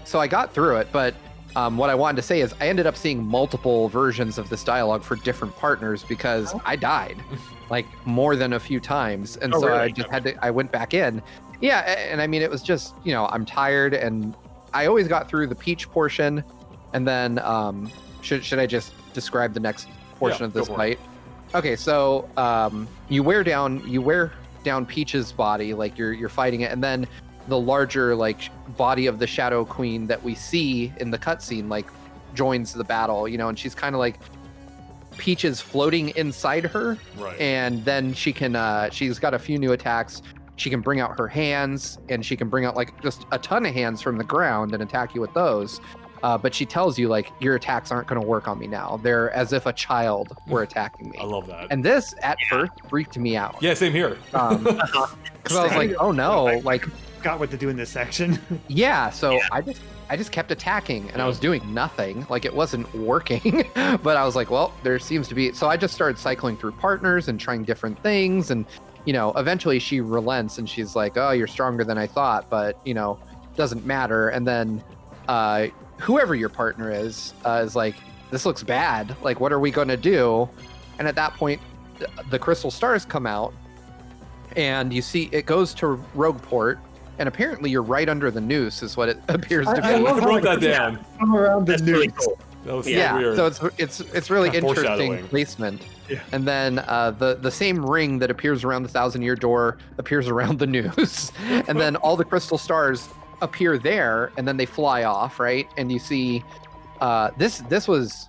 So I got through it, but what I wanted to say is I ended up seeing multiple versions of this dialogue for different partners because I died like more than a few times, and so really? I just I went back in. Yeah, and I mean it was just, you know, I'm tired, and I always got through the Peach portion, and then should I just describe the next portion of this fight? Okay, so you wear down Peach's body, like you're fighting it, and then the larger like body of the Shadow Queen that we see in the cutscene like joins the battle, you know, and she's kind of like Peach is floating inside her, right? And then she can she's got a few new attacks. She can bring out her hands, and she can bring out like just a ton of hands from the ground and attack you with those. But she tells you, like, your attacks aren't going to work on me now. They're as if a child were attacking me. I love that. And this, at first, freaked me out. Yeah, same here. Because I was like, oh no, like... Got what to do in this section. Yeah, so I just kept attacking, and I was doing nothing. Like, it wasn't working. But I was like, well, there seems to be... So I just started cycling through partners and trying different things. And, you know, eventually she relents, and she's like, oh, you're stronger than I thought. But, you know, doesn't matter. And then... whoever your partner is like, this looks bad. Like, what are we going to do? And at that point, the crystal stars come out, and you see it goes to Rogueport, and apparently you're right under the noose, is what it appears to be. I wrote that down. I'm around the noose. Really cool. That was so weird. So it's really interesting placement. Yeah. And then the same ring that appears around the Thousand-Year Door appears around the noose, and then all the crystal stars appear there, and then they fly off, right? And you see this was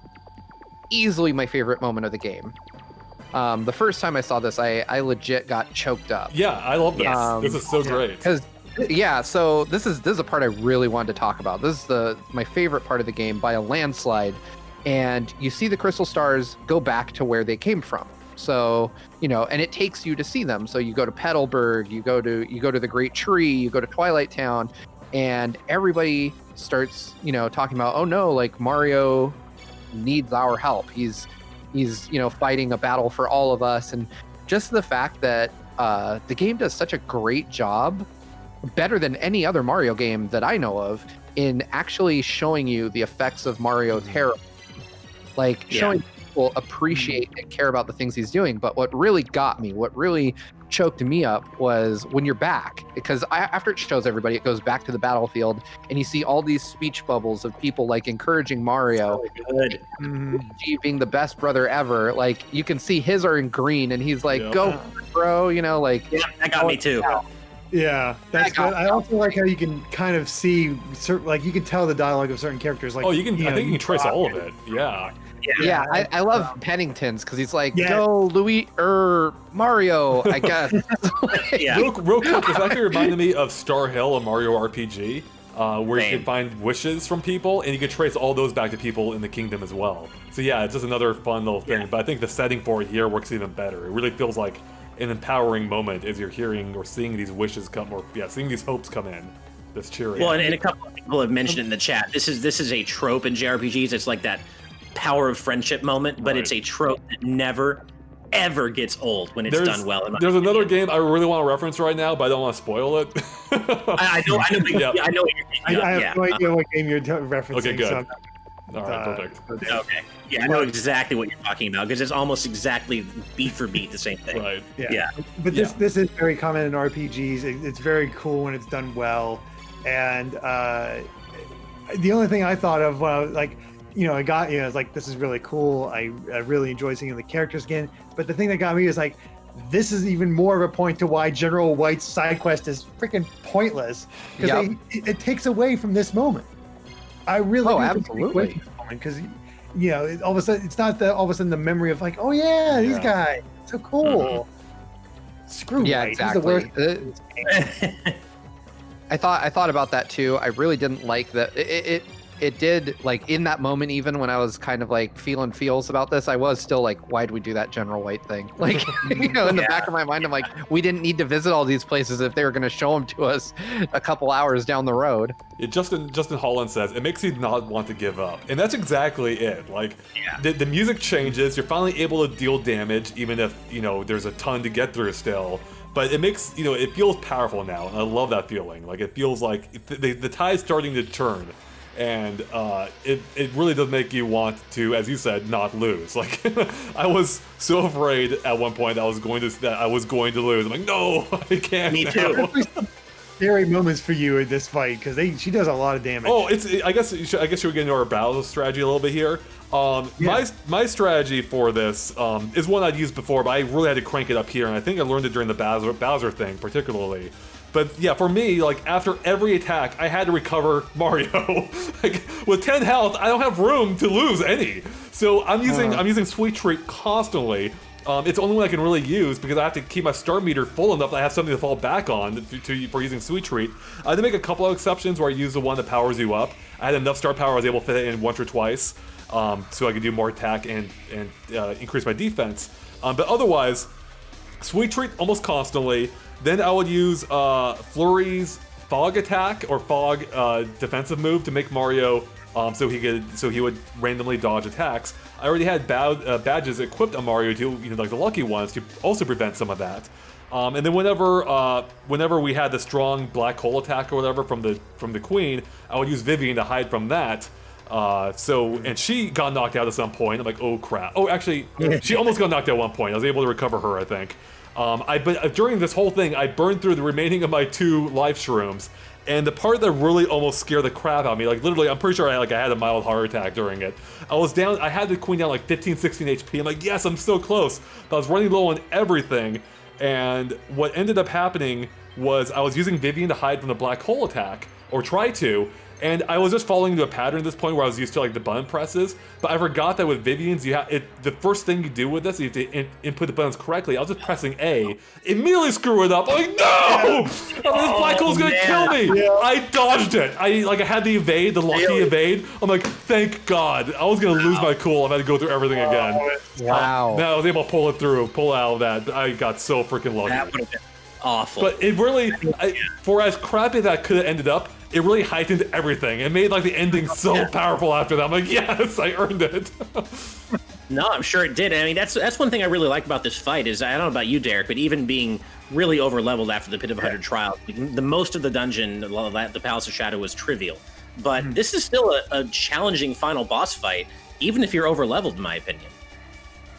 easily my favorite moment of the game. The first time I saw this, I legit got choked up. Yeah, I love this. This is so great. Because so this is a part I really wanted to talk about. This is my favorite part of the game by a landslide. And you see the crystal stars go back to where they came from. So, you know, and it takes you to see them. So you go to Petalburg, you go to the Great Tree, you go to Twilight Town, and everybody starts, you know, talking about, oh no, like Mario needs our help. He's fighting a battle for all of us. And just the fact that the game does such a great job, better than any other Mario game that I know of, in actually showing you the effects of Mario terror. Like showing people appreciate and care about the things he's doing. But what really got me, what really choked me up, was when you're back, because after it shows everybody, it goes back to the battlefield and you see all these speech bubbles of people like encouraging Mario, Luigi being the best brother ever. Like you can see his are in green and he's like, go bro, that got me too. Yeah, that's good. I also like how you can kind of see, like you can tell the dialogue of certain characters. Like, I think you can trace all of it. Yeah. Yeah, I love Pennington's because he's like, go Mario, I guess. Real quick, this actually reminded me of Star Hill, a Mario RPG, where you can find wishes from people, and you can trace all those back to people in the kingdom as well. So yeah, it's just another fun little thing. But I think the setting for it here works even better. It really feels like an empowering moment as you're hearing or seeing these wishes come, seeing these hopes come in. This cheering. Well, and a couple of people have mentioned in the chat, this is a trope in JRPGs. It's like that power of friendship moment, but it's a trope that never ever gets old when it's done well. There's another game I really want to reference right now, but I don't want to spoil it. I know what you're I have no idea what game you're referencing. Okay, good. All right, perfect. Okay. Yeah, I know exactly what you're talking about because it's almost exactly beat for beat the same thing. Right. Yeah. But this is very common in RPGs. It's very cool when it's done well. And the only thing I thought of, I was like, this is really cool. I really enjoy seeing the characters again. But the thing that got me is like, this is even more of a point to why General White's side quest is freaking pointless, because it takes away from this moment. I really absolutely, because all of a sudden it's not all of a sudden the memory of like, these guys so cool. Screw White. Exactly. I thought about that too. I really didn't like that. It did, like, in that moment, even when I was kind of like feeling feels about this, I was still like, why'd we do that General White thing? Like, in the back of my mind, I'm like, we didn't need to visit all these places if they were going to show them to us a couple hours down the road. Justin Holland says, it makes you not want to give up. And that's exactly it. Like, the music changes, you're finally able to deal damage, even if, there's a ton to get through still. But it makes, it feels powerful now, and I love that feeling. Like, it feels like the tide's starting to turn. And it really does make you want to, as you said, not lose. Like, I was so afraid at one point that I was going to lose. I'm like, no, I can't. Me too. Scary moments for you in this fight because she does a lot of damage. Oh, I guess you would get into our battle strategy a little bit here. My strategy for this is one I'd used before, but I really had to crank it up here, and I think I learned it during the Bowser thing particularly. But yeah, for me, like, after every attack, I had to recover Mario. Like, with 10 health, I don't have room to lose any. So I'm using Sweet Treat constantly. It's the only one I can really use because I have to keep my star meter full enough that I have something to fall back on for using Sweet Treat. I had to make a couple of exceptions where I use the one that powers you up. I had enough star power I was able to fit it in once or twice, so I could do more attack and increase my defense. But otherwise, Sweet Treat almost constantly. Then I would use Flurry's Fog attack or Fog defensive move to make Mario so he would randomly dodge attacks. I already had badges equipped on Mario to, like the lucky ones, to also prevent some of that. And then whenever we had the strong black hole attack or whatever from the Queen, I would use Vivian to hide from that. And she got knocked out at some point. I'm like, oh crap. Oh, actually, she almost got knocked out at one point. I was able to recover her, I think. But during this whole thing, I burned through the remaining of my 2 life shrooms, and the part that really almost scared the crap out of me, like literally, I'm pretty sure I had a mild heart attack during it. I had the Queen down like 15, 16 HP. I'm like, yes, I'm so close. But I was running low on everything, and what ended up happening was I was using Vivian to hide from the black hole attack, or try to, and I was just falling into a pattern at this point where I was used to like the button presses, but I forgot that with Vivian's, the first thing you do with this, you have to input the buttons correctly. I was just pressing A, immediately screw it up. I'm like, no! This black hole's gonna kill me! Yeah. I dodged it. I had the evade, the lucky evade. I'm like, thank God. I was gonna lose my cool. I had to go through everything again. Wow. Now I was able to pull out of that. I got so freaking lucky. That would have been awful. But it really, for as crappy that could have ended up, it really heightened everything. It made like the ending so powerful after that. I'm like, yes, I earned it. No, I'm sure it did. I mean, that's one thing I really like about this fight is, I don't know about you, Derek, but even being really over-leveled after the Pit of 100 Trials, the most of the dungeon, the Palace of Shadow, was trivial. But this is still a challenging final boss fight, even if you're over-leveled, in my opinion.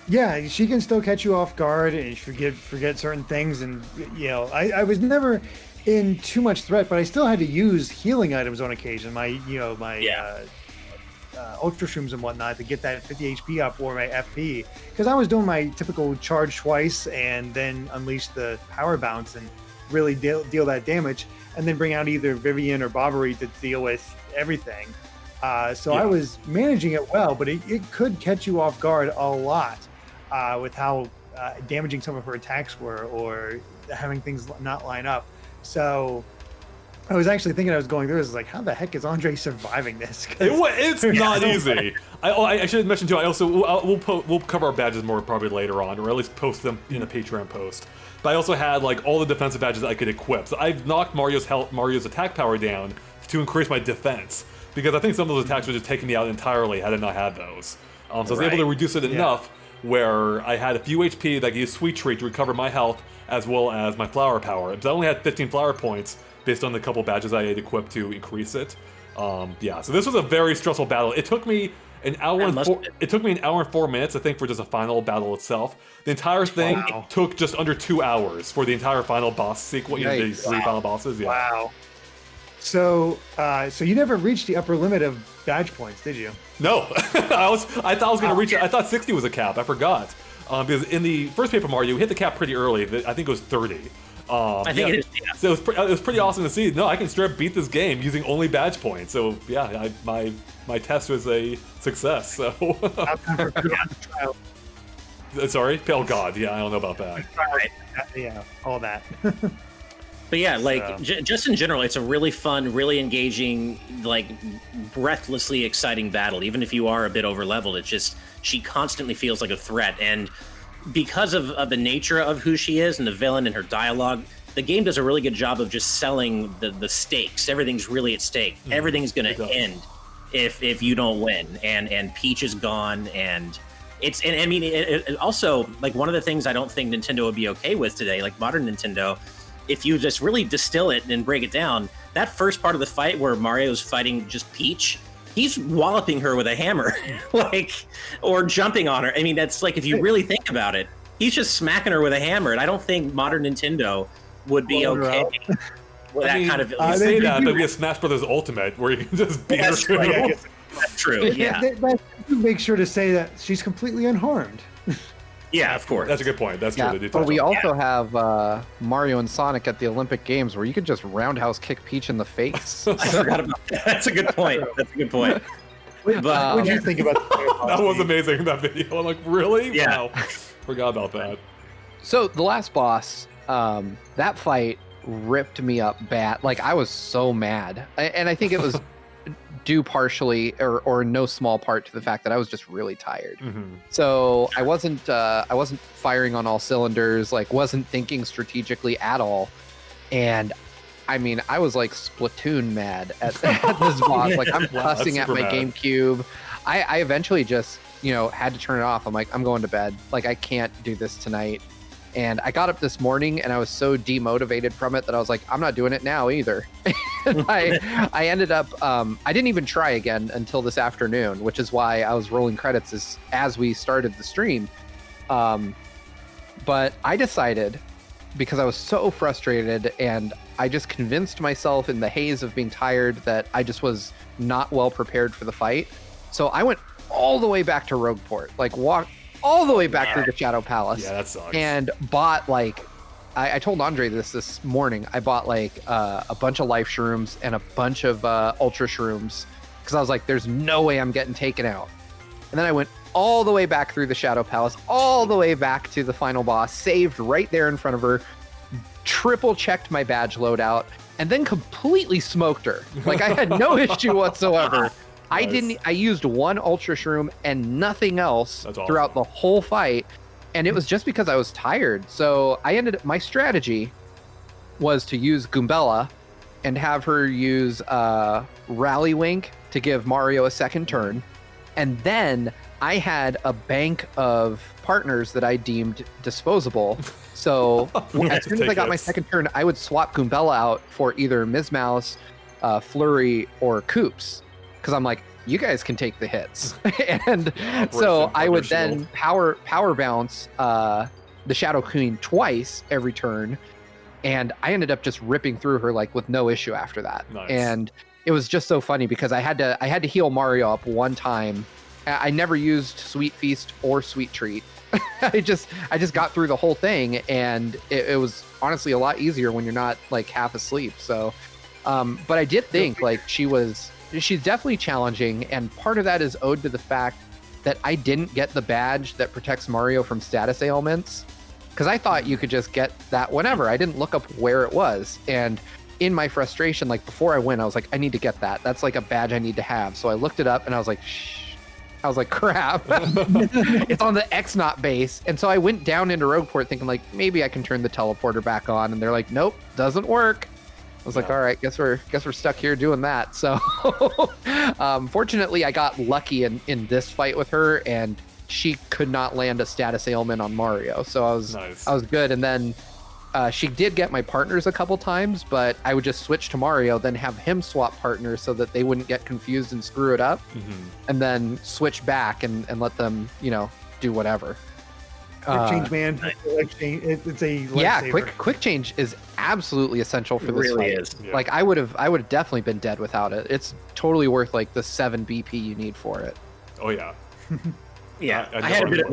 Yeah, she can still catch you off guard and you forget certain things. And, you know, I was never in too much threat, but I still had to use healing items on occasion. My ultra shrooms and whatnot to get that 50 HP up or my FP, because I was doing my typical charge twice and then unleash the power bounce and really deal that damage, and then bring out either Vivian or Bobbery to deal with everything. So I was managing it well, but it could catch you off guard a lot with how damaging some of her attacks were, or having things not line up. So I was actually thinking, I was going through this, like, how the heck is Andre surviving this? It's not easy. I should have mentioned too, I also, we'll cover our badges more probably later on, or at least post them in a Patreon post. But I also had like all the defensive badges that I could equip. So I've knocked Mario's attack power down to increase my defense, because I think some of those attacks were just taking me out entirely had I not had those. So I was able to reduce it enough where I had a few HP that I used Sweet Treat to recover my health, as well as my flower power. Because I only had 15 flower points, based on the couple badges I had equipped to increase it. So this was a very stressful battle. It took me an hour and 4 minutes, I think, for just a final battle itself. The entire thing took just under 2 hours for the entire final boss sequence. The 3 final bosses. Yeah. Wow. So you never reached the upper limit of badge points, did you? No, I thought I was going to reach it. I thought 60 was a cap. I forgot, because in the first Paper Mario, you hit the cap pretty early. I think it was 30. I think it is. Yeah. So it was pretty awesome to see. No, I can straight up beat this game using only badge points. So yeah, my test was a success. So. Sorry, Pale God. Yeah, I don't know about that. Yeah, all that. But yeah, like just in general, it's a really fun, really engaging, like breathlessly exciting battle. Even if you are a bit over leveled, it's just, she constantly feels like a threat. And because of the nature of who she is and the villain and her dialogue, the game does a really good job of just selling the stakes. Everything's really at stake. Everything's going to end if you don't win. And Peach is gone. And I mean, it also, like, one of the things I don't think Nintendo would be okay with today, like modern Nintendo, if you just really distill it and break it down, that first part of the fight where Mario's fighting just Peach, he's walloping her with a hammer, or jumping on her. I mean, that's like, if you really think about it, he's just smacking her with a hammer. And I don't think modern Nintendo would be okay with that kind of. You say that, but we have Smash Brothers Ultimate, where you can just beat her through. That's true. Yeah. Make sure to say that she's completely unharmed. Yeah, of course. That's a good point. That's true. But we also have Mario and Sonic at the Olympic Games, where you could just roundhouse kick Peach in the face. I forgot about that. That's a good point. But what did you think about that? Was amazing, that video. I'm like, really? Yeah. Wow. Forgot about that. So the last boss, that fight ripped me up bad. Like, I was so mad. And I think it was due partially or no small part to the fact that I was just really tired. So I wasn't firing on all cylinders, like wasn't thinking strategically at all. And I mean, I was like Splatoon mad at this boss. Like, I'm fussing at my GameCube. I eventually just, had to turn it off. I'm like, I'm going to bed. Like, I can't do this tonight. And I got up this morning and I was so demotivated from it that I was like, I'm not doing it now either. I ended up, I didn't even try again until this afternoon, which is why I was rolling credits as we started the stream. But I decided, because I was so frustrated and I just convinced myself in the haze of being tired that I just was not well prepared for the fight. So I went all the way back to Rogueport, like walked all the way back through the Shadow Palace. Yeah, that sucks. And bought I told Andre this morning, I bought a bunch of life shrooms and a bunch of ultra shrooms, because I was like, there's no way I'm getting taken out. And then I went all the way back through the Shadow Palace, all the way back to the final boss, saved right there in front of her, triple checked my badge loadout, and then completely smoked her. Like, I had no issue whatsoever. Nice. I used one ultra shroom and nothing else throughout the whole fight. And it was just because I was tired. So my strategy was to use Goombella and have her use Rally Wink to give Mario a second turn. And then I had a bank of partners that I deemed disposable. So as soon as I got my second turn, I would swap Goombella out for either Ms. Mouse, Flurry, or Koops. Because I'm like, you guys can take the hits. And so I would then power bounce the Shadow Queen twice every turn. And I ended up just ripping through her like with no issue after that. Nice. And it was just so funny because I had to heal Mario up one time. I never used Sweet Feast or Sweet Treat. I just got through the whole thing, and it was honestly a lot easier when you're not like half asleep. So, but I did think like she's definitely challenging, and part of that is owed to the fact that I didn't get the badge that protects Mario from status ailments, because I thought you could just get that whenever. I didn't look up where it was, and in my frustration, like before I went, I was like, I need to get that. That's like a badge I need to have. So I looked it up, and I was like, shh. I was like, crap. It's on the X-Naught base. And so I went down into Rogueport thinking like, maybe I can turn the teleporter back on. And they're like, nope, doesn't work. I was like, all right, guess we're stuck here doing that. So fortunately, I got lucky in this fight with her, and she could not land a status ailment on Mario. So I was good. And then she did get my partners a couple times, but I would just switch to Mario, then have him swap partners so that they wouldn't get confused and screw it up, and then switch back and let them, do whatever. Quick change, man. It's a quick change is absolutely essential for this fight. Is. Yeah. Like I would have definitely been dead without it. It's totally worth like the 7 BP you need for it. Oh yeah. Yeah, I had a bit of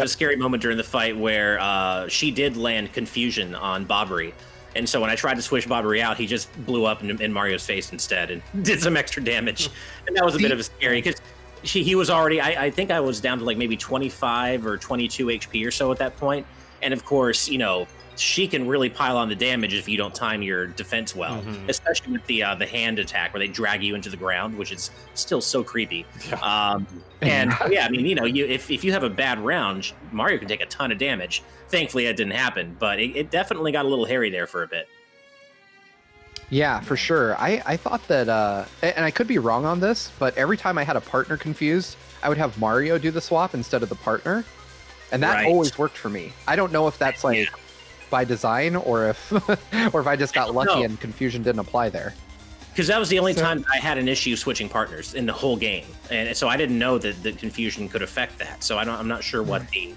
a scary moment during the fight where she did land Confusion on Bobbery. And so when I tried to switch Bobbery out, he just blew up in Mario's face instead and did some extra damage. And that was a bit of a scary, because he was already, I think I was down to like maybe 25 or 22 HP or so at that point. And of course, she can really pile on the damage if you don't time your defense well, especially with the hand attack where they drag you into the ground, which is still so creepy. Yeah. If you have a bad round, Mario can take a ton of damage. Thankfully, that didn't happen, but it definitely got a little hairy there for a bit. Yeah, for sure. I thought that, and I could be wrong on this, but every time I had a partner confused, I would have Mario do the swap instead of the partner, and that always worked for me. I don't know if that's like by design or if I just got lucky and confusion didn't apply there. Because that was the only time I had an issue switching partners in the whole game, and so I didn't know that the confusion could affect that. So I'm not sure what the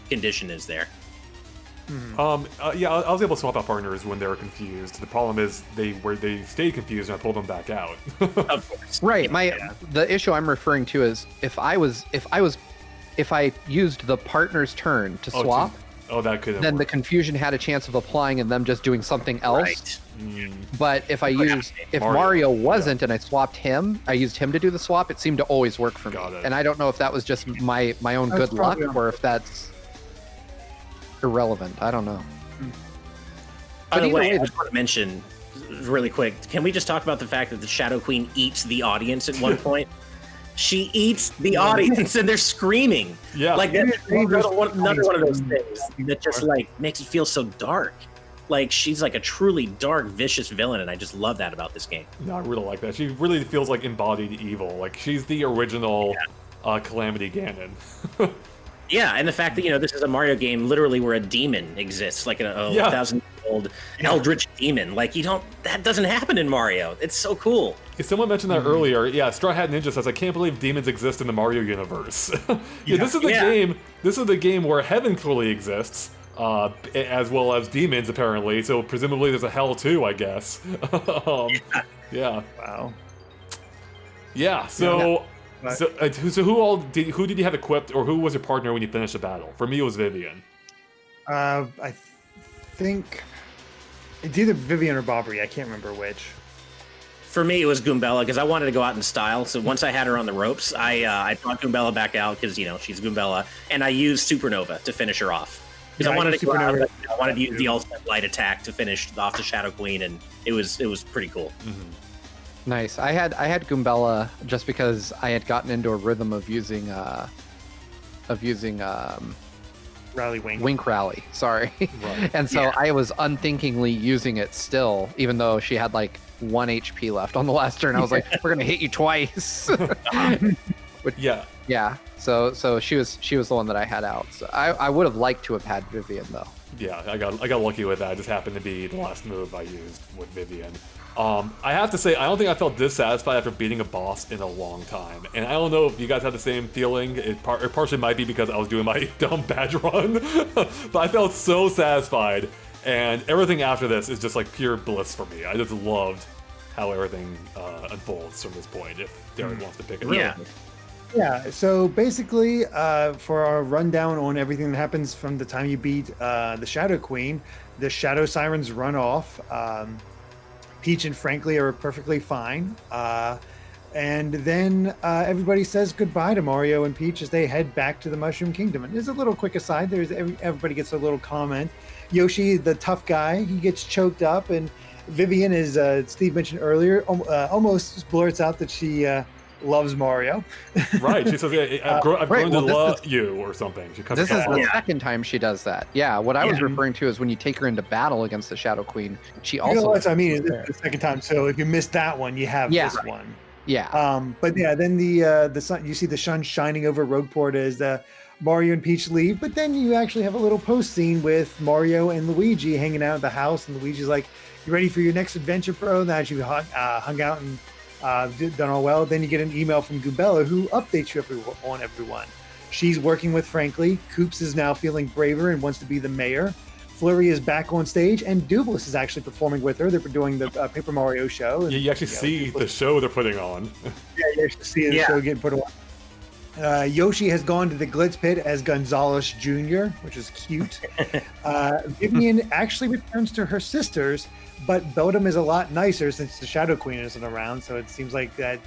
condition is there. I was able to swap out partners when they were confused. The problem is they stayed confused, and I pulled them back out. Of course, right. The issue I'm referring to is if I used the partner's turn to swap. That could. Then the confusion had a chance of applying and them just doing something else. Right. But if Mario wasn't and I swapped him, I used him to do the swap. It seemed to always work for me. And I don't know if that was just my own good luck or if that's irrelevant. I don't know. By the way, I just want to mention really quick. Can we just talk about the fact that the Shadow Queen eats the audience at one point? She eats the audience and they're screaming. Yeah. Like that's another one of those things that just like makes it feel so dark. Like she's like a truly dark, vicious villain, and I just love that about this game. No, I really like that. She really feels like embodied evil. Like she's the original Calamity Ganon. Yeah, and the fact that this is a Mario game literally where a demon exists, like a 1,000-year-old eldritch demon. Like that doesn't happen in Mario. It's so cool. Someone mentioned that earlier. Yeah, Straw Hat Ninja says, I can't believe demons exist in the Mario universe. This is the game. This is the game where heaven clearly exists, as well as demons apparently. So presumably there's a hell too, I guess. Yeah. Wow. Yeah. So. So who did you have equipped, or who was your partner when you finished the battle? For me, it was Vivian. I think it's either Vivian or Bobbery. I can't remember which. For me, it was Goombella because I wanted to go out in style. So once I had her on the ropes, I brought Goombella back out because she's Goombella, and I used Supernova to finish her off because I wanted to go out. I wanted to use the ultimate light attack to finish off the Shadow Queen, and it was pretty cool. Mm-hmm. Nice. I had Goombella just because I had gotten into a rhythm of using Wink Rally, sorry. Right. And so I was unthinkingly using it still, even though she had like 1 HP left on the last turn. I was like, we're gonna hit you twice. But yeah. So she was the one that I had out. So I would have liked to have had Vivian though. Yeah, I got lucky with that. It just happened to be the last move I used with Vivian. I have to say, I don't think I felt dissatisfied after beating a boss in a long time. And I don't know if you guys have the same feeling. It partially might be because I was doing my dumb badge run. But I felt so satisfied. And everything after this is just like pure bliss for me. I just loved how everything unfolds from this point, if Derek wants to pick it. Yeah, so basically, for our rundown on everything that happens from the time you beat the Shadow Queen, the Shadow Sirens run off. Peach and Frankly are perfectly fine. And then everybody says goodbye to Mario and Peach as they head back to the Mushroom Kingdom. And there's a little quick aside. Everybody gets a little comment. Yoshi, the tough guy, he gets choked up. And Vivian, as Steve mentioned earlier, almost blurts out that she loves Mario. Right. She says, I've grown to love you or something. This is the second time she does that. Yeah. What I was referring to is when you take her into battle against the Shadow Queen, she also... that's what I mean. It's the second time. So if you missed that one, you have this one. Yeah. But yeah, then the sun, you see the sun shining over Rogueport as Mario and Peach leave. But then you actually have a little post scene with Mario and Luigi hanging out at the house. And Luigi's like, you ready for your next adventure, bro? Now that you hung out and done all well. Then you get an email from Goombella who updates you on everyone. She's working with Frankly. Koops is now feeling braver and wants to be the mayor. Flurry is back on stage, and Dubless is actually performing with her. They're doing the Paper Mario show. And, you actually see the show they're putting on. You actually see the show getting put on. Yoshi has gone to the Glitz Pit as Gonzalez Jr., which is cute. Vivian actually returns to her sisters, but Beldam is a lot nicer since the Shadow Queen isn't around, so it seems like that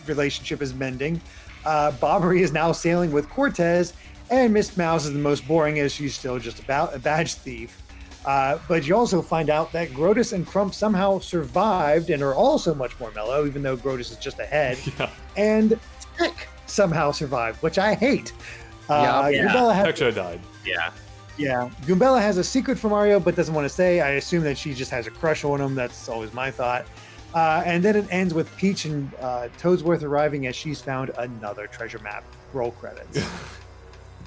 relationship is mending. Bobbery is now sailing with Cortez, and Miss Mouse is the most boring as she's still just about a badge thief. But you also find out that Grotus and Crump somehow survived and are also much more mellow, even though Grotus is just ahead. Yeah. And Tech somehow survived, which I hate. Tech should have died. Yeah. Goombella has a secret for Mario, but doesn't want to say. I assume that she just has a crush on him. That's always my thought. And then it ends with Peach and Toadsworth arriving as she's found another treasure map. Roll credits.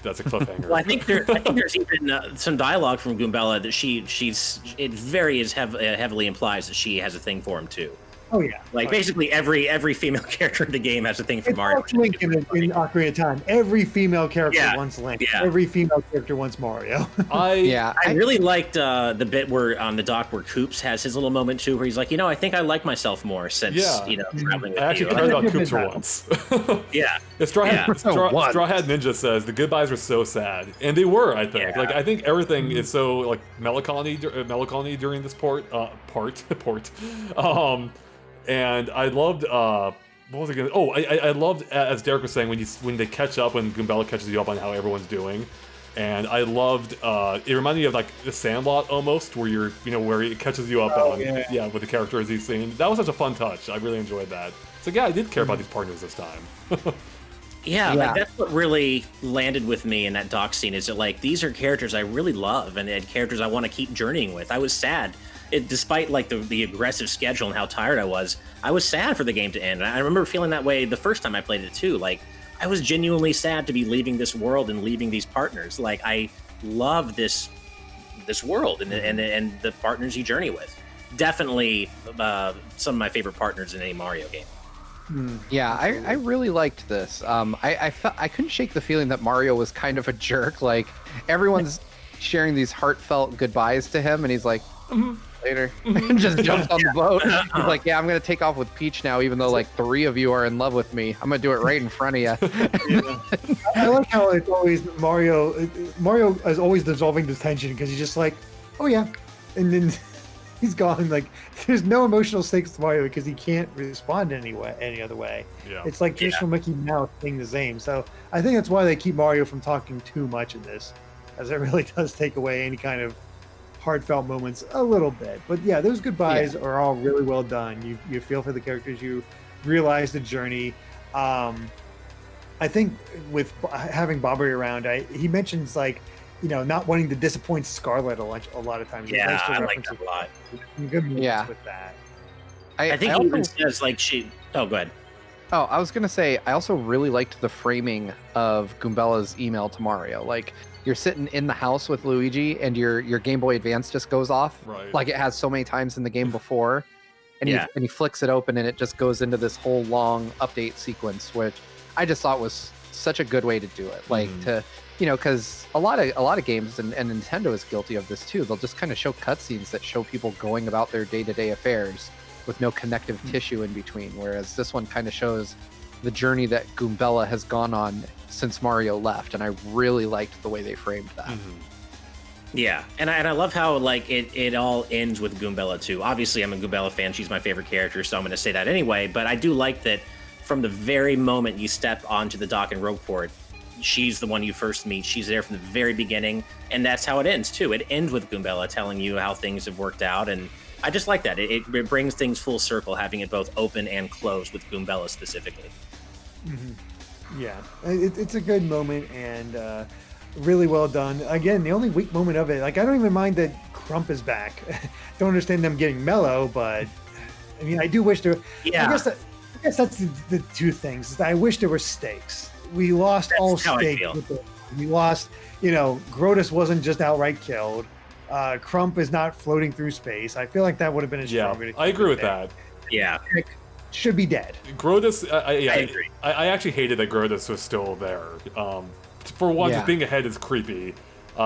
That's a cliffhanger. Well, I think there's even some dialogue from Goombella that it very heavily implies that she has a thing for him too. Oh yeah. Basically every female character in the game has a thing for Mario. It's Link in Ocarina of Time. Every female character wants Link. Yeah. Every female character wants Mario. I really liked the bit where on the dock where Koops has his little moment too, where he's like, I think I like myself more since traveling with I actually cared about Koops for once. Straw Hat Ninja says the goodbyes were so sad, and they were. I think I think everything is so like melancholy during this port. And I loved, what was it going to... Oh, I loved, as Derek was saying, when they catch up, when Goombella catches you up on how everyone's doing. And I loved, it reminded me of like The Sandlot almost, where where it catches you up on, with the characters he's seen. That was such a fun touch. I really enjoyed that. So I did care about these partners this time. That's what really landed with me in that dock scene, is that these are characters I really love and characters I want to keep journeying with. I was sad. Despite the aggressive schedule and how tired I was sad for the game to end. And I remember feeling that way the first time I played it too. I was genuinely sad to be leaving this world and leaving these partners. I love this world and the partners you journey with. Definitely some of my favorite partners in any Mario game. Yeah, I really liked this. I couldn't shake the feeling that Mario was kind of a jerk. Everyone's sharing these heartfelt goodbyes to him, and he's like, later, and just jumps on the boat. He's like, I'm gonna take off with Peach now, even though 3 of you are in love with me. I'm gonna do it right in front of you. I like how it's always Mario is always dissolving this tension, because he's just like, oh yeah, and then he's gone. There's no emotional stakes to Mario because he can't respond any other way. It's like traditional Mickey Mouse being the same. So I think that's why they keep Mario from talking too much in this, as it really does take away any kind of heartfelt moments a little bit. But those goodbyes are all really well done. You feel for the characters, you realize the journey. I think with having Bobbery around, he mentions not wanting to disappoint Scarlet a lot of times. Yeah, I like that a lot. Good moments with that. I think he even says like Oh, go ahead. Oh, I was gonna say I also really liked the framing of Goombella's email to Mario. Like you're sitting in the house with Luigi, and your Game Boy Advance just goes off, like it has so many times in the game before, and he flicks it open, and it just goes into this whole long update sequence, which I just thought was such a good way to do it. Like to because a lot of games and Nintendo is guilty of this too. They'll just kind of show cutscenes that show people going about their day-to-day affairs with no connective tissue in between. Whereas this one kind of shows the journey that Goombella has gone on since Mario left, and I really liked the way they framed that. Yeah, and I love how like it all ends with Goombella too. Obviously, I'm a Goombella fan; she's my favorite character, so I'm going to say that anyway. But I do like that from the very moment you step onto the dock in Rogueport, she's the one you first meet. She's there from the very beginning, and that's how it ends too. It ends with Goombella telling you how things have worked out, and I just like that. It brings things full circle, having it both open and closed with Goombella specifically. Yeah, it's a good moment and really well done. Again, the only weak moment of it, like I don't even mind that Crump is back. Don't understand them getting mellow, but I mean, I do wish there. Yeah, I guess that's the two things. I wish there were stakes. We lost all stakes. We lost. Grodus wasn't just outright killed. Crump is not floating through space. I feel like that would have been a stronger. I agree with that. Yeah. Should be dead. Grodus, I agree. I actually hated that Grodus was still there. For one, just being ahead is creepy.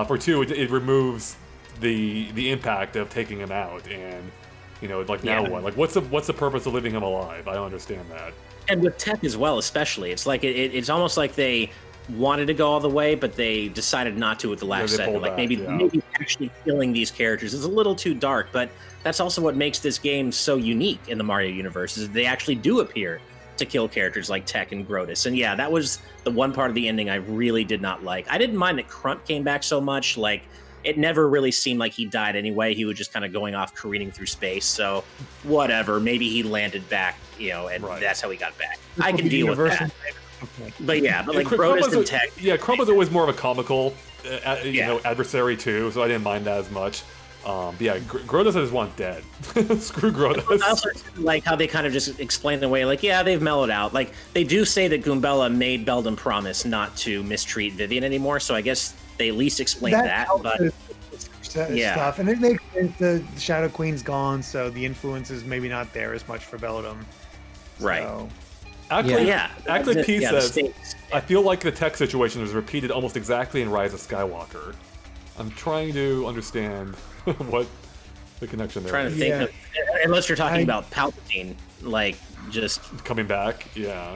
For two, it removes the impact of taking him out, and now what? Like, what's the purpose of leaving him alive? I don't understand that. And with Tech as well, especially, it's like it's almost like they wanted to go all the way, but they decided not to at the last second. Like maybe actually killing these characters is a little too dark, but that's also what makes this game so unique in the Mario universe, is they actually do appear to kill characters like Tech and Grodus. And yeah, that was the one part of the ending I really did not like. I didn't mind that Crump came back so much. Like, it never really seemed like he died anyway. He was just kind of going off careening through space. So whatever, maybe he landed back, and that's how he got back. I can deal with that. But like Grodus and Tech. Yeah, Crump was always more of a comical adversary too, so I didn't mind that as much. Grodus I just want dead. Screw Grodus. I also like how they kind of just explain the way, like, they've mellowed out. Like, they do say that Goombella made Beldam promise not to mistreat Vivian anymore, so I guess they at least explain that. But stuff, and then the Shadow Queen's gone, so the influence is maybe not there as much for Beldam. Right. So. Actually, P says, I feel like the Tech situation was repeated almost exactly in Rise of Skywalker. I'm trying to understand what the connection there is. Trying to think of, unless you're talking about Palpatine, like, just... Coming back,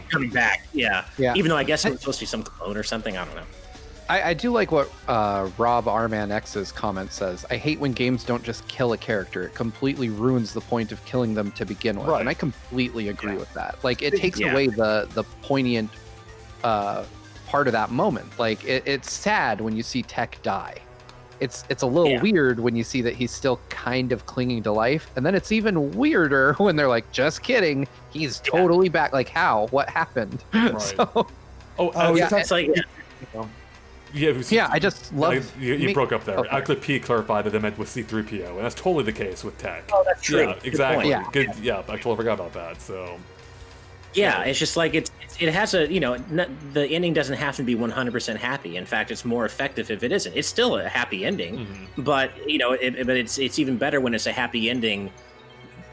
Coming back, yeah. Even though I guess it was supposed to be some clone or something, I don't know. I do like what Rob Arman X's comment says. I hate when games don't just kill a character. It completely ruins the point of killing them to begin with. And I completely agree with that. Like, it takes away the poignant part of that moment. Like, it's sad when you see Tech die. It's a little weird when you see that he's still kind of clinging to life. And then it's even weirder when they're like, just kidding, he's totally back. Like, how? What happened? Right. So, it's like... I just love... You broke up there. Actually, P clarified that they meant with C-3PO, and that's totally the case with Tech. Oh, that's true. Yeah, exactly. Good I totally forgot about that, so... Yeah, it's just like it has a, the ending doesn't have to be 100% happy. In fact, it's more effective if it isn't. It's still a happy ending, but, it's even better when it's a happy ending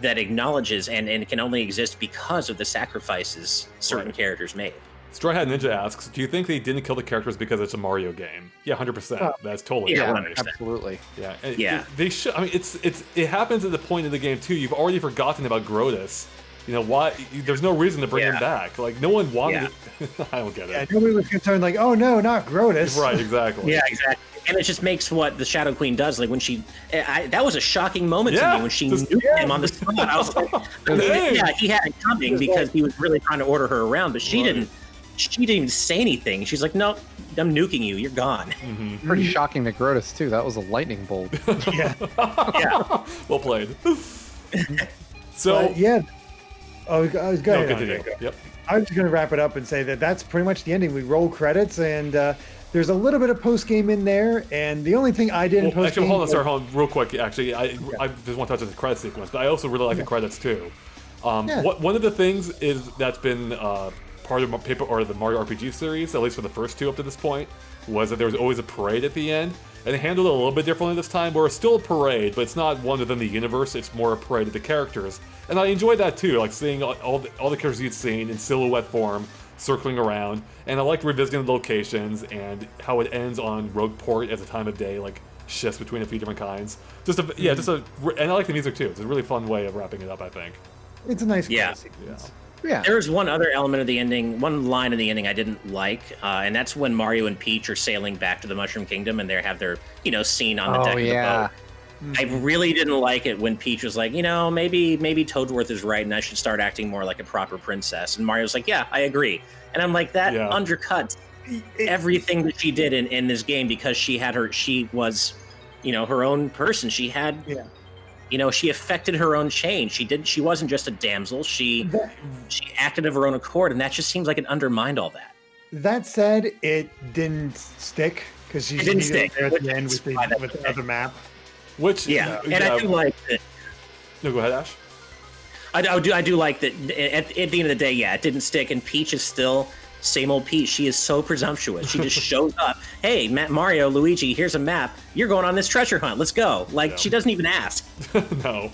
that acknowledges and can only exist because of the sacrifices certain characters made. Straw Hat Ninja asks, do you think they didn't kill the characters because it's a Mario game? Yeah, 100%. That's totally right. Absolutely. Yeah. They should. I mean, it happens at the point in the game too. You've already forgotten about Grodus. Why? There's no reason to bring him back. Like, no one wanted it. I don't get it. Yeah, nobody was concerned. Like, oh no, not Grodus. Right. Exactly. Yeah. Exactly. And it just makes what the Shadow Queen does. Like, when she, that was a shocking moment to me when she nuked him on the spot. I was like, he had it coming because he was really trying to order her around, but she didn't. She didn't even say anything. She's like, no, I'm nuking you. You're gone. Pretty shocking to Grodus, too. That was a lightning bolt. Well played. So... Oh, go ahead. Yep. I was just going to wrap it up and say that's pretty much the ending. We roll credits, and There's a little bit of post game in there, and the only thing I did in post game. Actually, hold on, real quick. Actually, I just want to touch on the credit sequence, but I also really like the credits too. One of the things is that's been part of the Mario RPG series, at least for the first two up to this point, was that there was always a parade at the end, and they handled it a little bit differently this time, where it's still a parade, but it's not one within the universe. It's more a parade of the characters, and I enjoyed that too, like seeing all the characters you'd seen in silhouette form circling around, and I like revisiting the locations and how it ends on Rogueport as a time of day like shifts between a few different kinds. And I like the music too. It's a really fun way of wrapping it up, I think. It's a nice sequence. Yeah. There was one other element of the ending, one line in the ending I didn't like, and that's when Mario and Peach are sailing back to the Mushroom Kingdom and they have their scene on the deck of the boat. I really didn't like it when Peach was like, maybe Toadworth is right and I should start acting more like a proper princess. And Mario's like, yeah, I agree. And I'm like, that undercuts everything that she did in this game, because she was, her own person. She had, she affected her own change. She wasn't just a damsel. She acted of her own accord, and that just seems like it undermined all that. That said, it didn't stick, because she didn't stick there at the end with the other map. Which I do like that. No, go ahead, Ash. I do like that. At the end of the day, it didn't stick, and Peach is still same old Peach. She is so presumptuous. She just shows up. Hey, Mario, Luigi, here's a map. You're going on this treasure hunt. Let's go. She doesn't even ask. No.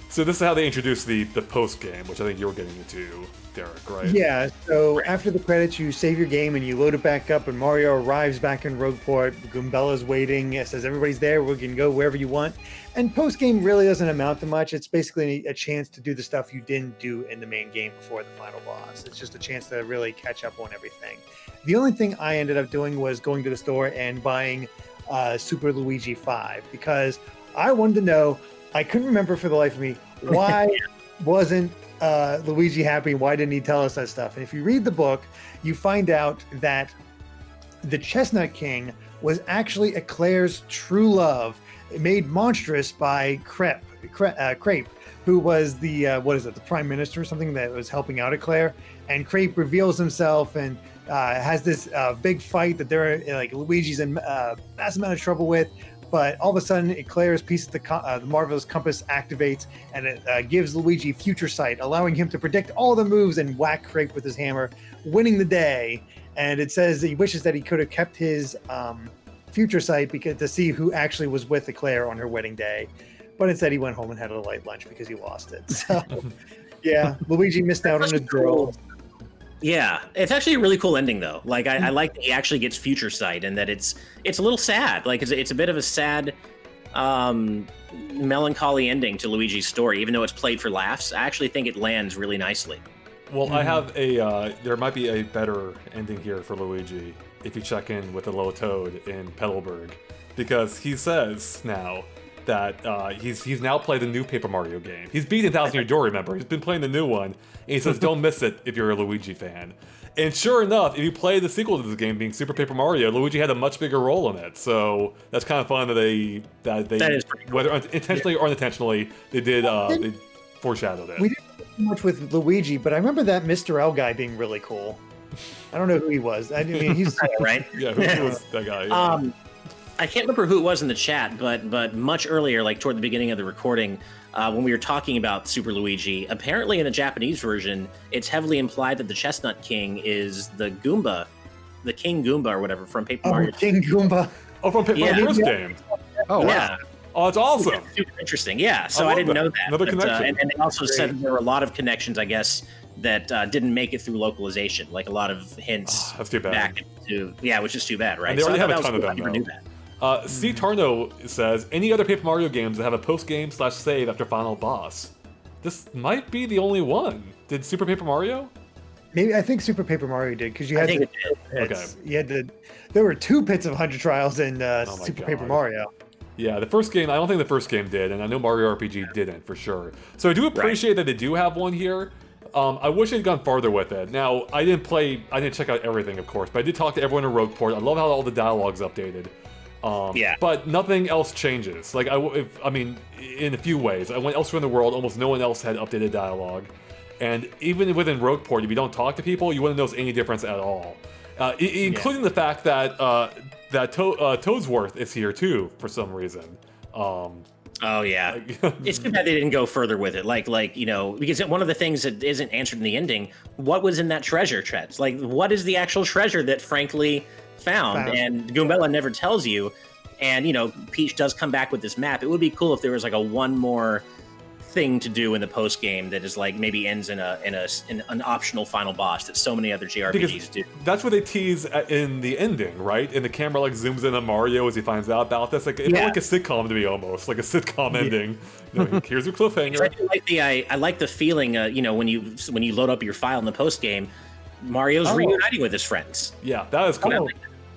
So this is how they introduce the post game, which I think you were getting into, Derek, right? Yeah. So after the credits, you save your game and you load it back up, and Mario arrives back in Rogueport. Goombella's waiting. It says everybody's there. We can go wherever you want. And post game really doesn't amount to much. It's basically a chance to do the stuff you didn't do in the main game before the final boss. It's just a chance to really catch up on everything. The only thing I ended up doing was going to the store and buying Super Luigi 5, because I wanted to know. I couldn't remember for the life of me why wasn't Luigi happy. Why didn't he tell us that stuff? And if you read the book, you find out that the Chestnut King was actually Eclair's true love, made monstrous by Crepe, who was the prime minister or something that was helping out Eclair. And Crepe reveals himself and has this big fight that Luigi's in massive amount of trouble with. But all of a sudden, Eclair's piece of the Marvelous Compass activates, and it gives Luigi future sight, allowing him to predict all the moves and whack Crepe with his hammer, winning the day. And it says that he wishes that he could have kept his future sight to see who actually was with Eclair on her wedding day. But instead, he went home and had a light lunch because he lost it. So, Luigi missed out on a girl. Yeah, it's actually a really cool ending, though. I like that he actually gets future sight, and that it's a little sad. It's a bit of a sad, melancholy ending to Luigi's story, even though it's played for laughs. I actually think it lands really nicely. Well, I have there might be a better ending here for Luigi if you check in with the little Toad in Petalburg, because he says now that he's now played the new Paper Mario game. He's beaten Thousand Year Door, remember? He's been playing the new one, and he says, don't miss it if you're a Luigi fan. And sure enough, if you play the sequel to this game, being Super Paper Mario, Luigi had a much bigger role in it. So that's kind of fun that they whether intentionally or unintentionally, they foreshadowed it. We didn't do much with Luigi, but I remember that Mr. L guy being really cool. I don't know who he was. I mean, he's right. Yeah, who was that guy? Yeah. I can't remember who it was in the chat, but much earlier, toward the beginning of the recording, when we were talking about Super Luigi, apparently in the Japanese version, it's heavily implied that the Chestnut King is the Goomba, the King Goomba or whatever from Paper Mario. King Goomba. Oh, from Paper Mario's game. Oh, wow. Yeah. Oh, that's awesome. Yeah, super interesting. Yeah, so I didn't know that. Another connection. And they also said that there were a lot of connections, I guess, that didn't make it through localization, like a lot of hints. That's too bad. Back into, which is too bad, right? And they already have a ton of them, I never knew that. C. Tarno says, any other Paper Mario games that have a post-game /save after final boss? This might be the only one. Did Super Paper Mario? Maybe, I think Super Paper Mario did, because you had the pits. Okay. There were 2 pits of 100 Trials in Super Paper Mario. Yeah, the first game, I don't think the first game did, and I know Mario RPG didn't, for sure. So I do appreciate that they do have one here. I wish they'd gone farther with it. Now, I didn't check out everything, of course, but I did talk to everyone in Rogueport. I love how all the dialogue's updated. But nothing else changes. In a few ways. I went elsewhere in the world, almost no one else had updated dialogue. And even within Rogueport, if you don't talk to people, you wouldn't notice any difference at all. Including the fact that that Toadsworth is here too for some reason. Oh yeah, it's too bad they didn't go further with it. Like because one of the things that isn't answered in the ending, what was in that treasure chest? Like, what is the actual treasure that Frankly found? And Goombella never tells you. And Peach does come back with this map. It would be cool if there was like a one more thing to do in the post game that is like maybe ends in an optional final boss that so many other JRPGs do. That's what they tease in the ending, right? And the camera like zooms in on Mario as he finds out about this. Like it's like a sitcom to me, almost like a sitcom ending. Here's your cliffhanger. I like the feeling. When you load up your file in the post game, Mario's reuniting with his friends. Yeah, that is cool.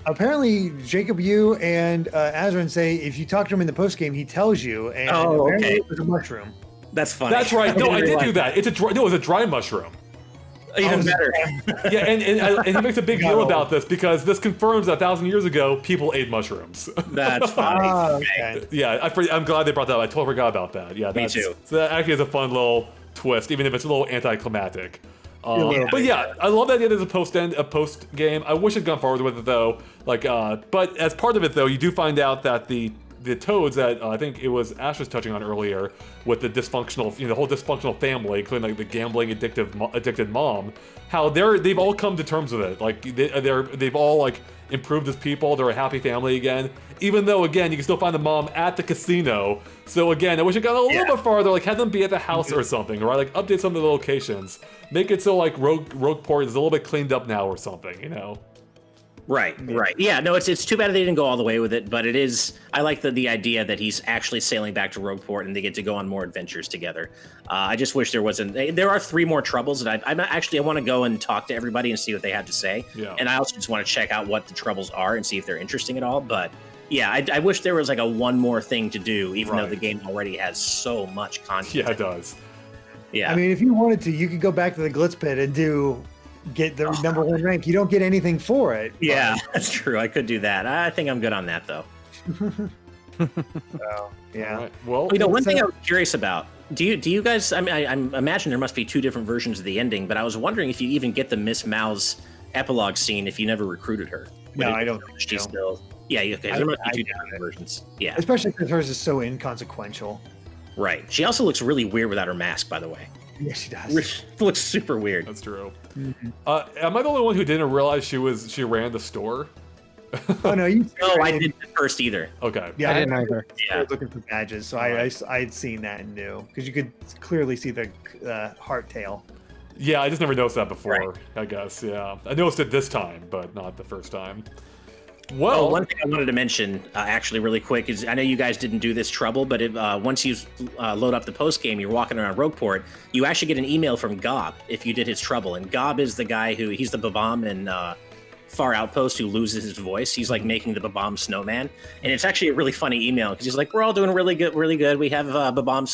Apparently, Jacob, you and Azrin say if you talk to him in the post game, he tells you. And apparently it was a mushroom. That's funny. That's right. No, I did do that. It was a dry mushroom. Even better. Yeah, and he makes a big deal about this because this confirms that 1,000 years ago, people ate mushrooms. That's funny. Okay. Yeah, I'm glad they brought that up. I totally forgot about that. Yeah, me too. So that actually is a fun little twist, even if it's a little anticlimactic. But yeah, I love that it is a post game. I wish I'd gone forward with it though. But as part of it though, you do find out that the Toads that I think it was Ash was touching on earlier with the dysfunctional, the whole dysfunctional family, including like the gambling addicted mom, how they've all come to terms with it. Like they've all like improved as people. They're a happy family again. Even though again you can still find the mom at the casino. So again, I wish it got a little bit farther. Like have them be at the house or something, right? Like update some of the locations, make it so like Rogueport is a little bit cleaned up now or something, Right. Yeah, no, it's too bad they didn't go all the way with it, but it is. I like the idea that he's actually sailing back to Rogueport and they get to go on more adventures together. I just wish there wasn't. There are 3 more troubles that I want to go and talk to everybody and see what they have to say. Yeah. And I also just want to check out what the troubles are and see if they're interesting at all. But yeah, I wish there was like a one more thing to do, even though the game already has so much content. Yeah, it does. Yeah. I mean, if you wanted to, you could go back to the Glitz Pit and get the number 1 rank. You don't get anything for it. Yeah, that's true. I could do that. I think I'm good on that though. Yeah. Right. Well, one thing I was curious about. Do you guys? I mean, I imagine there must be 2 different versions of the ending, but I was wondering if you even get the Miss Mow's epilogue scene if you never recruited her. No, I don't. She's still. Yeah. Okay. There must be 2 different versions. Yeah. Especially because hers is so inconsequential. Right. She also looks really weird without her mask, by the way. Yeah, she does. Looks super weird. That's true. Mm-hmm. Am I the only one who didn't realize she ran the store? Oh no, you. No, I didn't at first either. Okay. Yeah, I didn't either. I was looking for badges, so I'd seen that and knew because you could clearly see the heart tail. Yeah, I just never noticed that before. Right. I guess. Yeah, I noticed it this time, but not the first time. Well, one thing I wanted to mention, actually, really quick, is I know you guys didn't do this trouble, but once you load up the post game, you're walking around Rogueport, you actually get an email from Gob if you did his trouble. And Gob is the guy he's the Babam in Far Outpost who loses his voice. He's like making the Babam snowman, and it's actually a really funny email because he's like, "We're all doing really good. We have Babam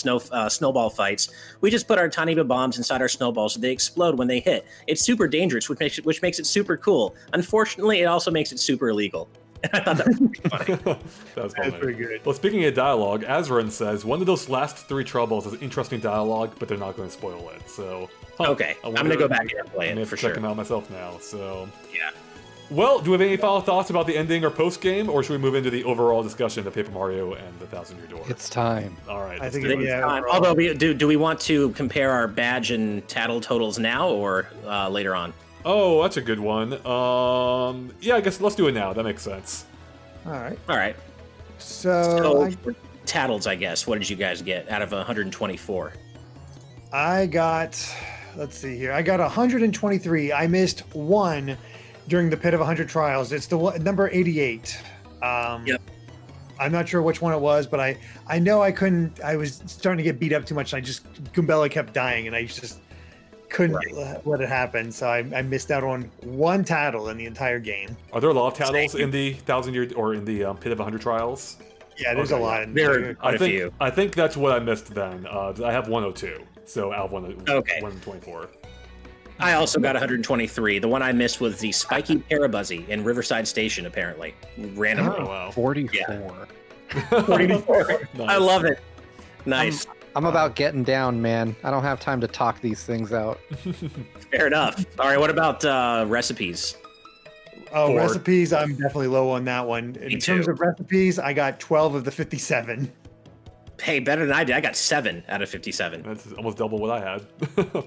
snowball fights. We just put our tiny Babams inside our snowballs so they explode when they hit. It's super dangerous, which makes it super cool. Unfortunately, it also makes it super illegal." I thought that was pretty funny. That's funny. That's pretty good. Well, speaking of dialogue, Azrin says one of those last 3 troubles has interesting dialogue, but they're not going to spoil it. So okay, I'm going to go back and play it for sure. Check them out myself now. So yeah. Well, do we have any final thoughts about the ending or post game, or should we move into the overall discussion of Paper Mario and the 1,000-Year Door? It's time. All right. I think it's time. Although, do we want to compare our badge and tattle totals now or later on? Oh, that's a good one. Yeah, I guess let's do it now. That makes sense. All right. So tattles, I guess. What did you guys get out of 124? I got. Let's see here. I got 123. I missed 1 during the Pit of 100 Trials. It's the number 88. Yep. I'm not sure which one it was, but I know I couldn't. I was starting to get beat up too much, and Goombella kept dying, and I just couldn't let it happen. So I missed out on 1 tattle in the entire game. Are there a lot of tattles in the 1,000-Year or in the Pit of 100 Trials? Yeah, there's a lot. There are quite a few. I think that's what I missed then. I have 102, so out of 124. I also got 123. The one I missed was the Spiky Parabuzzy in Riverside Station, apparently. Randomly. Oh, wow. 44. Yeah. 44. Nice. I love it. Nice. I'm about getting down, man. I don't have time to talk these things out. Fair enough. All right, what about recipes? Oh, recipes, I'm definitely low on that one. In terms of recipes, I got 12 of the 57. Hey, better than I did. I got 7 out of 57. That's almost double what I had.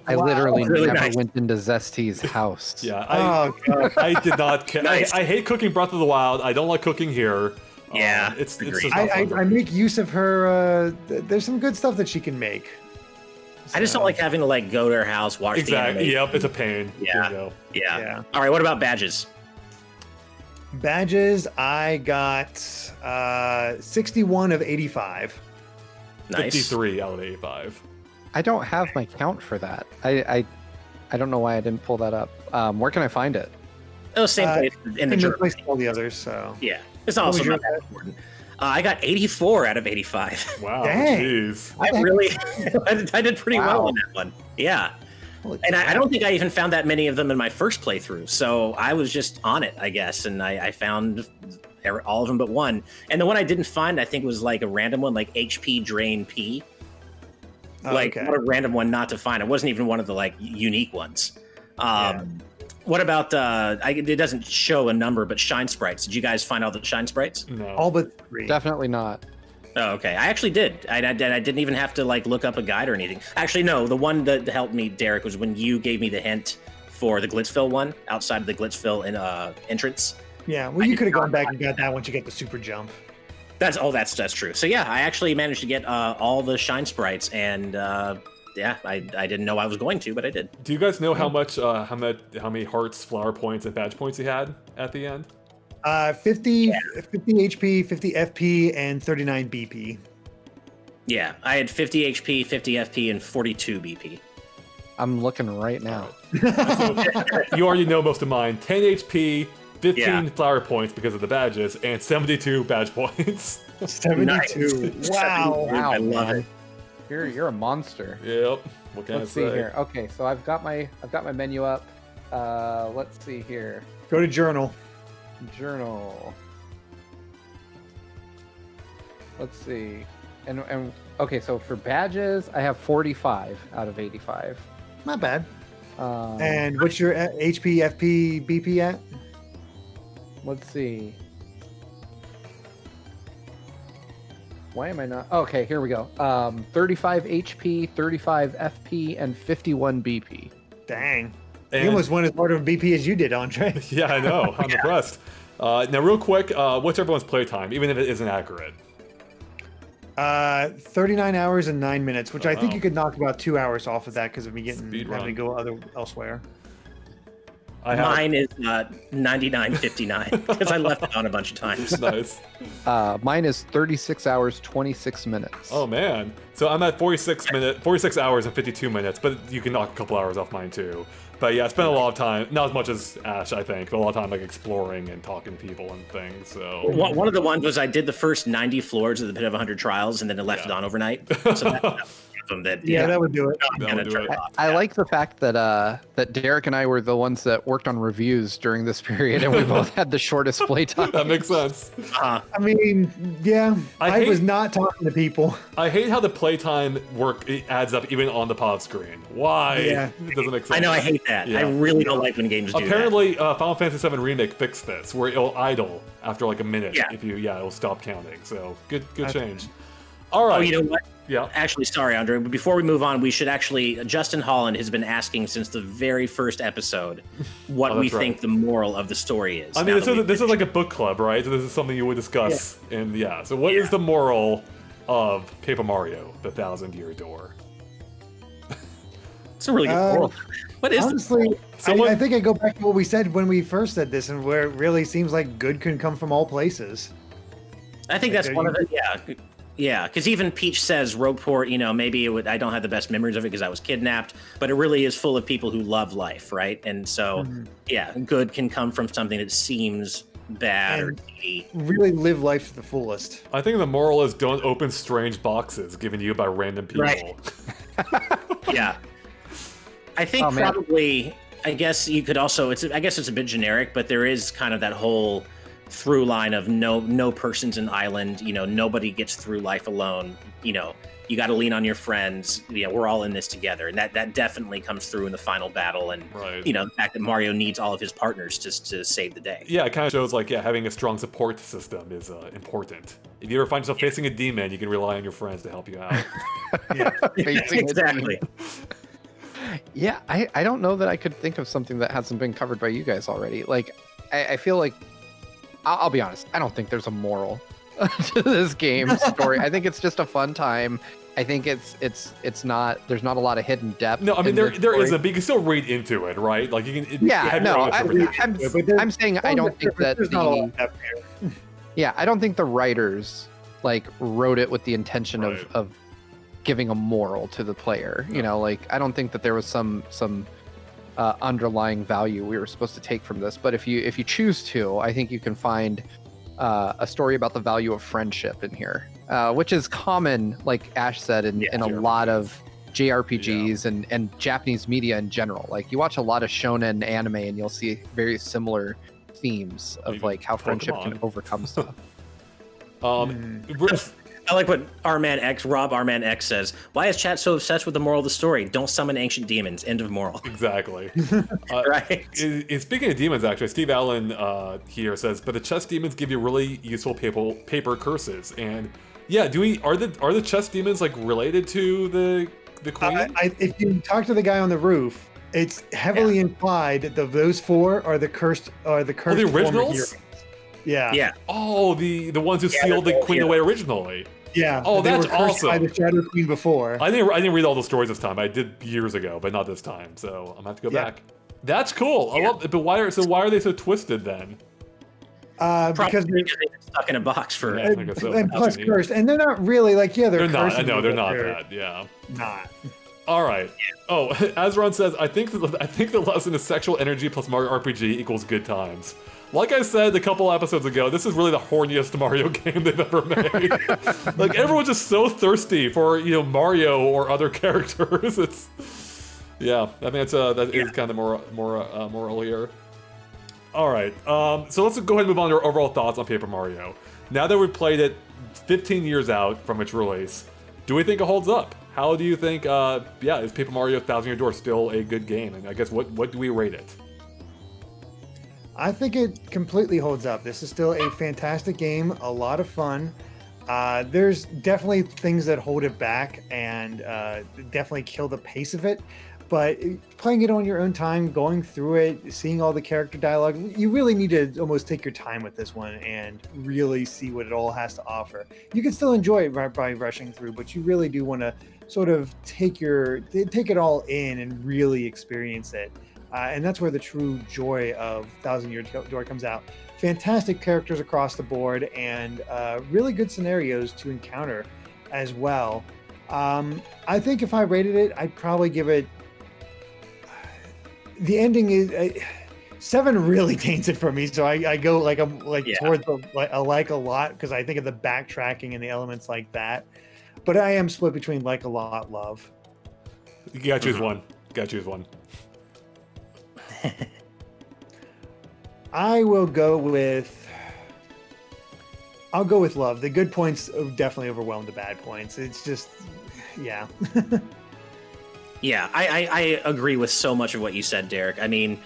I literally never went into Zest's house. Yeah, I did not care. Nice. I hate cooking Breath of the Wild. I don't like cooking here. Yeah, it's just I make use of her. There's some good stuff that she can make. I just don't like having to like go to her house, watch the anime. Yep, it's a pain. Yeah. All right, what about badges? Badges, I got 61 of 85. Nice. 53 out of 85. I don't have my count for that. I don't know why I didn't pull that up. Where can I find it? Oh, same place in the journal. Place all the others. So yeah, it's also not that important. I got 84 out of 85. Wow, dang. Jeez. I did pretty well on that one. Yeah. And I don't think I even found that many of them in my first playthrough. So I was just on it, I guess. And I found all of them but one. And the one I didn't find, I think, was like a random one, like HP Drain P. What a random one not to find. It wasn't even one of the like unique ones. What about it doesn't show a number, but shine sprites? Did you guys find all the shine sprites? No. All but 3. Definitely not. Oh, okay. I actually did. I didn't even have to like look up a guide or anything. Actually, no. The one that helped me, Derek, was when you gave me the hint for the Glitzville one outside of the Glitzville entrance. Yeah, well, you could have gone back and got that once you get the super jump. That's true. So yeah, I actually managed to get all the shine sprites, and I didn't know I was going to, but I did. Do you guys know how many hearts, flower points, and badge points you had at the end? 50 HP, 50 FP, and 39 BP. Yeah, I had 50 HP, 50 FP, and 42 BP. I'm looking right now. You already know most of mine. 10 HP, 15 flower points because of the badges, and 72 badge points. 72. Nice. Wow. Wow, I love it. You're a monster. Yep. What can Let's I see say? here. Okay, so I've got my menu up. Let's see here. Go to journal. Journal. Let's see. And okay, so for badges, I have 45 out of 85. Not bad. And what's your HP, FP, BP at? Let's see. Why am I not? Okay, here we go. 35 HP, 35 FP, and 51 BP. Dang. You almost won as hard of BP as you did, Andre. Yeah, I know. I'm impressed. Now, real quick, what's everyone's playtime, even if it isn't accurate? 39 hours and 9 minutes, which I think you could knock about 2 hours off of that because of me having to go elsewhere. Mine is 99.59 because I left it on a bunch of times. Nice. Mine is 36 hours 26 minutes. Oh man, so I'm at 46 hours and 52 minutes, but you can knock a couple hours off mine too. But yeah, I spent a lot of time, not as much as Ash, I think, but a lot of time like exploring and talking to people and things. So one of the ones was I did the first 90 floors of the Pit of 100 Trials and then I left it on overnight. So that would do it. I like the fact that that Derek and I were the ones that worked on reviews during this period, and we both had the shortest playtime. That makes sense. I mean, yeah, I was not talking to people. I hate how the playtime adds up even on the pop screen. Why? Yeah. It doesn't make sense. I know, I hate that. Yeah. I really don't like when games do that. Apparently, Final Fantasy VII Remake fixed this, where it'll idle after like a minute. If it'll stop counting. So good change. All right. Oh, you know what? Yeah. Actually, sorry, Andre, but before we move on, we should actually, Justin Holland has been asking since the very first episode what we think the moral of the story is. I mean, this is like a book club, right? So this is something you would discuss. Yeah. And so what is the moral of Paper Mario, the 1,000-Year Door? It's a really good moral. What is honestly, I think I go back to what we said when we first said this, and where it really seems like good can come from all places. I think that's one of the, Yeah, because even Peach says Rogueport, maybe I don't have the best memories of it because I was kidnapped, but it really is full of people who love life, right? And so, good can come from something that seems bad or needy. Really live life to the fullest. I think the moral is don't open strange boxes given to you by random people. Right. Yeah. I think probably, I guess you could also, I guess it's a bit generic, but there is kind of that whole through line of no person's an island, nobody gets through life alone, you got to lean on your friends. We're all in this together, and that definitely comes through in the final battle. And the fact that Mario needs all of his partners to save the day. Yeah, it kind of shows like having a strong support system is important. If you ever find yourself facing a demon, you can rely on your friends to help you out. Exactly. Yeah, I don't know that I could think of something that hasn't been covered by you guys already. Like, I feel like, I'll be honest, I don't think there's a moral to this game story. I think it's just a fun time. I think it's not, there's not a lot of hidden depth. No, I mean, there isn't, but you can still read into it, right? Like, you can. I'm saying I don't think that I don't think the writers like wrote it with the intention of giving a moral to the player. Like, I don't think that there was some underlying value we were supposed to take from this. But if you choose to, I think you can find a story about the value of friendship in here, which is common, like Ash said, in a lot of JRPGs and Japanese media in general. Like, you watch a lot of shonen anime and you'll see very similar themes of like how friendship can overcome stuff. I like what Rob Arman X says. Why is chat so obsessed with the moral of the story? Don't summon ancient demons. End of moral. Exactly. Right. Speaking of demons, actually, Steve Allen here says, but the chess demons give you really useful paper curses. And yeah, are the chess demons like related to the queen? If you talk to the guy on the roof, it's heavily implied that those four are the cursed. The originals. Yeah. Yeah. Oh, the ones who sealed the queen away originally. Yeah. Oh, that's awesome. By the Shadow Queen before. I didn't read all the stories this time. I did years ago, but not this time. So I'm gonna have to go back. That's cool. I love it. But why are they so twisted then? Because they're stuck in a box for and plus cursed, and they're not really like they're not. I know they're not that. Yeah. Not. All right. Oh, Azron says, I think the lesson is sexual energy plus Mario RPG equals good times. Like I said a couple episodes ago, this is really the horniest Mario game they've ever made. Like, everyone's just so thirsty for Mario or other characters. It's I think that is kind of moral here. All right, so let's go ahead and move on to our overall thoughts on Paper Mario. Now that we've played it 15 years out from its release, do we think it holds up? How do you think? Is Paper Mario Thousand Year Door still a good game? And I guess what do we rate it? I think it completely holds up. This is still a fantastic game, a lot of fun. There's definitely things that hold it back and definitely kill the pace of it. But playing it on your own time, going through it, seeing all the character dialogue, you really need to almost take your time with this one and really see what it all has to offer. You can still enjoy it by rushing through, but you really do want to sort of take it all in and really experience it. And that's where the true joy of Thousand Year Door comes out. Fantastic characters across the board and really good scenarios to encounter as well. I think if I rated it, I'd probably give it... The ending is... 7 really taints it for me, so I go towards I like a lot because I think of the backtracking and the elements like that. But I am split between like a lot, love. You gotta choose one. I'll go with love. The good points definitely overwhelm the bad points. It's just, yeah. Yeah, I agree with so much of what you said, Derek. I mean,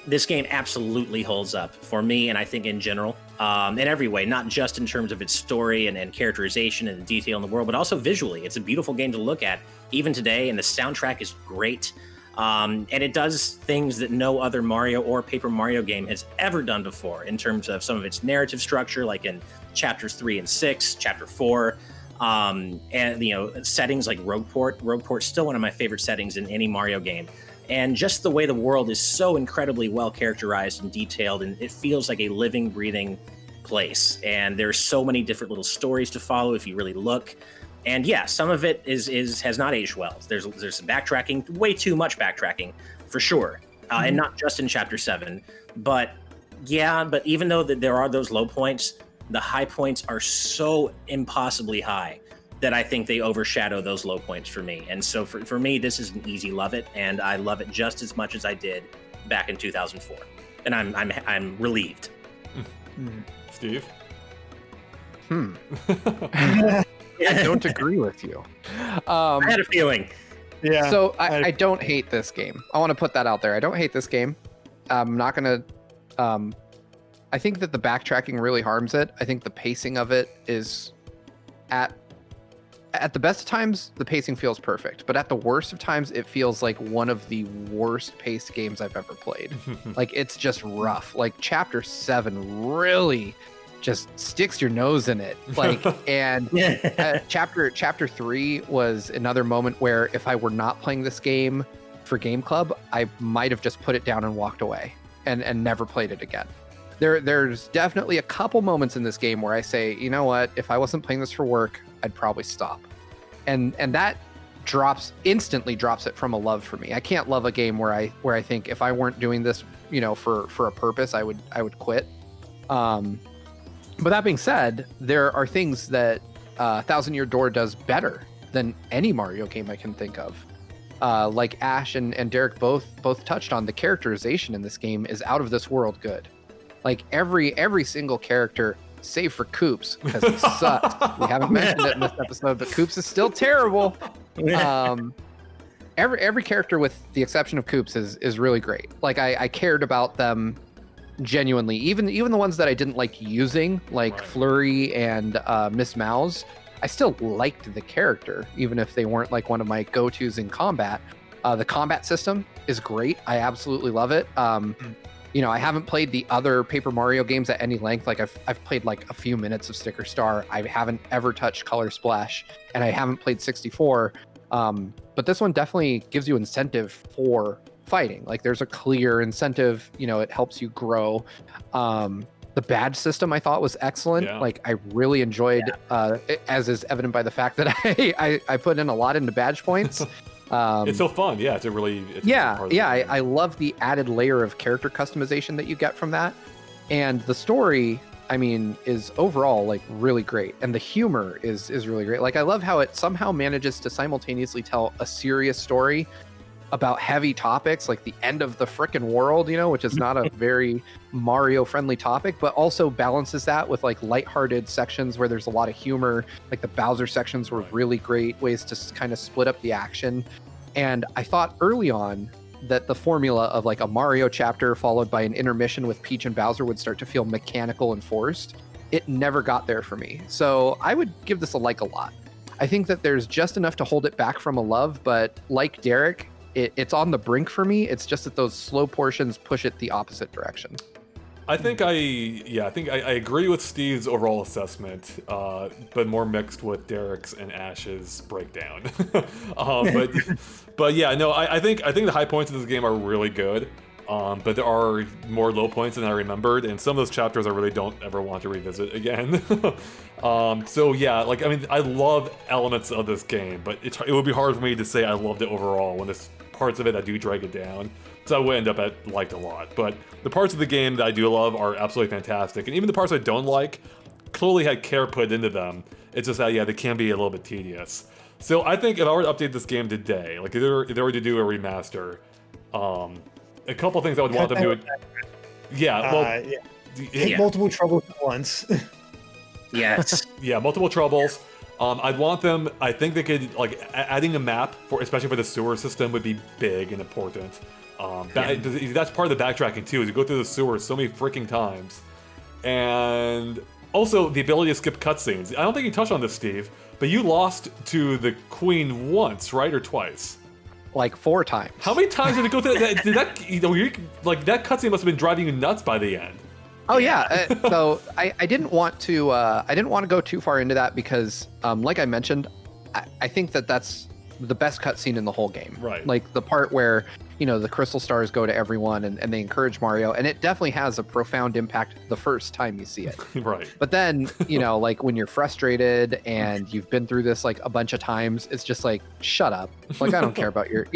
this game absolutely holds up for me, and I think in general, in every way, not just in terms of its story and characterization and the detail in the world, but also visually. It's a beautiful game to look at, even today, and the soundtrack is great. And it does things that no other Mario or Paper Mario game has ever done before in terms of some of its narrative structure, like in chapters 3 and 6, chapter 4, and settings like Rogueport. Rogueport's still one of my favorite settings in any Mario game. And just the way the world is so incredibly well characterized and detailed, and it feels like a living, breathing place. And there's so many different little stories to follow if you really look. And yeah, some of it has not aged well. There's some backtracking, way too much backtracking, for sure, and not just in Chapter 7. But even though there are those low points, the high points are so impossibly high that I think they overshadow those low points for me. And so for me, this is an easy love it, and I love it just as much as I did back in 2004. And I'm relieved. Steve? I don't agree with you. I had a feeling. Yeah. So I don't hate this game. I want to put that out there. I don't hate this game. I'm not gonna. I think that the backtracking really harms it. I think the pacing of it is at the best of times, the pacing feels perfect, but at the worst of times, it feels like one of the worst paced games I've ever played. Like, it's just rough. Like, Chapter 7 really just sticks your nose in it. Like, and Chapter 3 was another moment where if I were not playing this game for Game Club, I might have just put it down and walked away and never played it again. There's definitely a couple moments in this game where I say, you know what, if I wasn't playing this for work, I'd probably stop. And that instantly drops it from a love for me. I can't love a game where I think if I weren't doing this, for a purpose, I would quit. But that being said, there are things that Thousand Year Door does better than any Mario game I can think of. Like Ash and Derek both touched on, the characterization in this game is out of this world good. Like every single character, save for Koops, because he sucks. We haven't mentioned it in this episode, but Koops is still terrible. Every character, with the exception of Koops, is really great. Like I cared about them genuinely. Even the ones that I didn't like using, like Flurry and Miss Mouse, I still liked the character, even if they weren't like one of my go-tos in combat. The combat system is great. I absolutely love it. I haven't played the other Paper Mario games at any length. Like I've played like a few minutes of Sticker Star. I haven't ever touched Color Splash, and I haven't played 64. But this one definitely gives you incentive for fighting. Like there's a clear incentive. It helps you grow. The badge system I thought was excellent. Yeah. Like I really enjoyed, as is evident by the fact that I put in a lot into badge points. It's so fun. Yeah, I love the added layer of character customization that you get from that. And the story, is overall like really great. And the humor is really great. Like I love how it somehow manages to simultaneously tell a serious story about heavy topics like the end of the frickin' world, which is not a very Mario friendly topic, but also balances that with like lighthearted sections where there's a lot of humor. Like the Bowser sections were really great ways to kind of split up the action. And I thought early on that the formula of like a Mario chapter followed by an intermission with Peach and Bowser would start to feel mechanical and forced. It never got there for me. So I would give this a lot. I think that there's just enough to hold it back from a love, but like Derek, it's on the brink for me. It's just that those slow portions push it the opposite direction. I think I agree with Steve's overall assessment, but more mixed with Derek's and Ash's breakdown. But yeah, no, I think the high points of this game are really good, but there are more low points than I remembered, and some of those chapters I really don't ever want to revisit again. So yeah, I love elements of this game, but it would be hard for me to say I loved it overall when there's parts of it that do drag it down. So I would end up liked a lot. But the parts of the game that I do love are absolutely fantastic. And even the parts I don't like clearly had care put into them. It's just that, they can be a little bit tedious. So I think if I were to update this game today, like if they were to do a remaster, a couple things I would want them to do. Hit multiple troubles at once. Yes. Yeah, multiple troubles. I'd want them, I think they could, adding a map, especially for the sewer system, would be big and important. That's part of the backtracking too, is you go through the sewer so many freaking times. And also the ability to skip cutscenes. I don't think you touched on this, Steve, but you lost to the Queen once, right? Or twice? Like 4 times. How many times did it go through that? That cutscene must have been driving you nuts by the end. Oh yeah, so I didn't want to go too far into that because, like I mentioned, I think that's the best cutscene in the whole game. Right. Like the part where the crystal stars go to everyone and they encourage Mario, and it definitely has a profound impact the first time you see it. Right. But then like when you're frustrated and you've been through this like a bunch of times, it's just like, shut up. Like I don't care about your